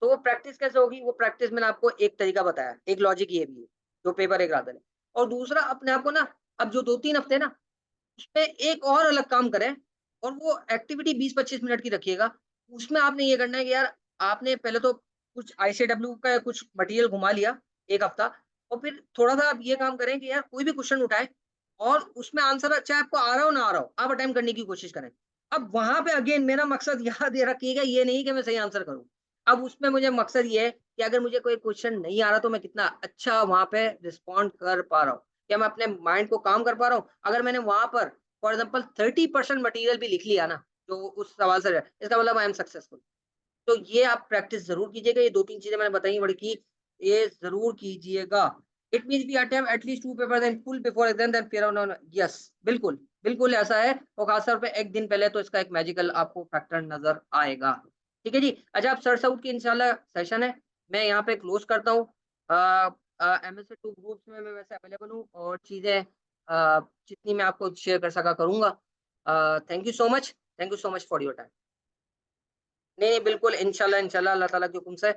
तो वो प्रैक्टिस कैसे होगी? वो प्रैक्टिस मैंने आपको एक तरीका बताया, एक लॉजिक ये भी है, जो पेपर एक आता है। और दूसरा, अपने आप को ना, अब जो 2-3 हफ्ते हैं ना, उसमें एक और अलग काम करें, और वो एक्टिविटी 20-25 मिनट की रखिएगा। उसमें आपने ये करना है कि यार, आपने पहले तो कुछ आईसीडब्ल्यू का कुछ मटेरियल घुमा लिया 1 हफ्ता, और फिर थोड़ा-सा आप ये काम करें कि यार कोई भी क्वेश्चन उठाएँ और उसमें आंसर चाहे आपको आ रहा हो ना आ रहा हो, आप अटेम्प्ट करने की कोशिश करें। अब वहाँ पे अगेन मेरा मकसद याद ये रखिएगा, ये नहीं कि मैं सही आंसर करूँ। अब उसमें मुझे मकसद ये है कि अगर मुझे कोई क्वेश्चन नहीं आ रहा तो मैं कितना अच्छा वहाँ पे रिस्पॉन्ड कर पा रहा हूँ। क्या मैं अपने माइंड को काम कर पा रहा हूँ? अगर मैंने वहाँ पर फॉर एग्जांपल 30% मटेरियल भी लिख लिया ना, जो उस सवाल से इसका मतलब आई एम सक्सेसफुल। तो ये आप प्रैक्टिस ज़रूर कीजिएगा, ये 2-3 चीज़ें मैंने बताई बड़ी की, ये ज़रूर कीजिएगा। It means we attempt at least 2 papers in full before exam then fear on yes, बिल्कुल, बिल्कुल ऐसा है, और खास तौर पे 1 दिन पहले तो इसका एक मैजिकल आपको फैक्टर नज़र आएगा। ठीक है जी? अच्छा, अब सर साउथ की इंशाल्लाह सेशन है, मैं यहाँ पे क्लोज़ करता हूँ। MS2 ग्रुप्स में मैं वैसे अवेलेबल हूँ, और चीज़ें जितनी मैं आपको शेयर कर सका करूँगा। Thank you so much for your time. नहीं, नहीं, बिल्कुल, इंशाल्लाह, इंशाल्लाह अल्लाह ताला के हुक्म से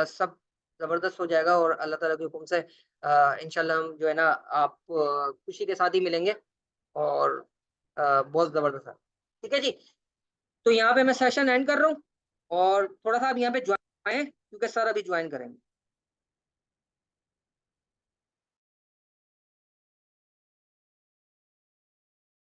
सब ज़बरदस्त हो जाएगा, और अल्लाह ताला के हुक्म से इंशाल्लाह हम जो है ना, आप खुशी के साथ ही मिलेंगे, और बहुत ज़बरदस्त है। ठीक है जी? तो यहाँ पे मैं सेशन एंड कर रहा हूँ, और थोड़ा-सा आप यहाँ पे जॉइन आएँ, क्योंकि सर अभी जॉइन करेंगे।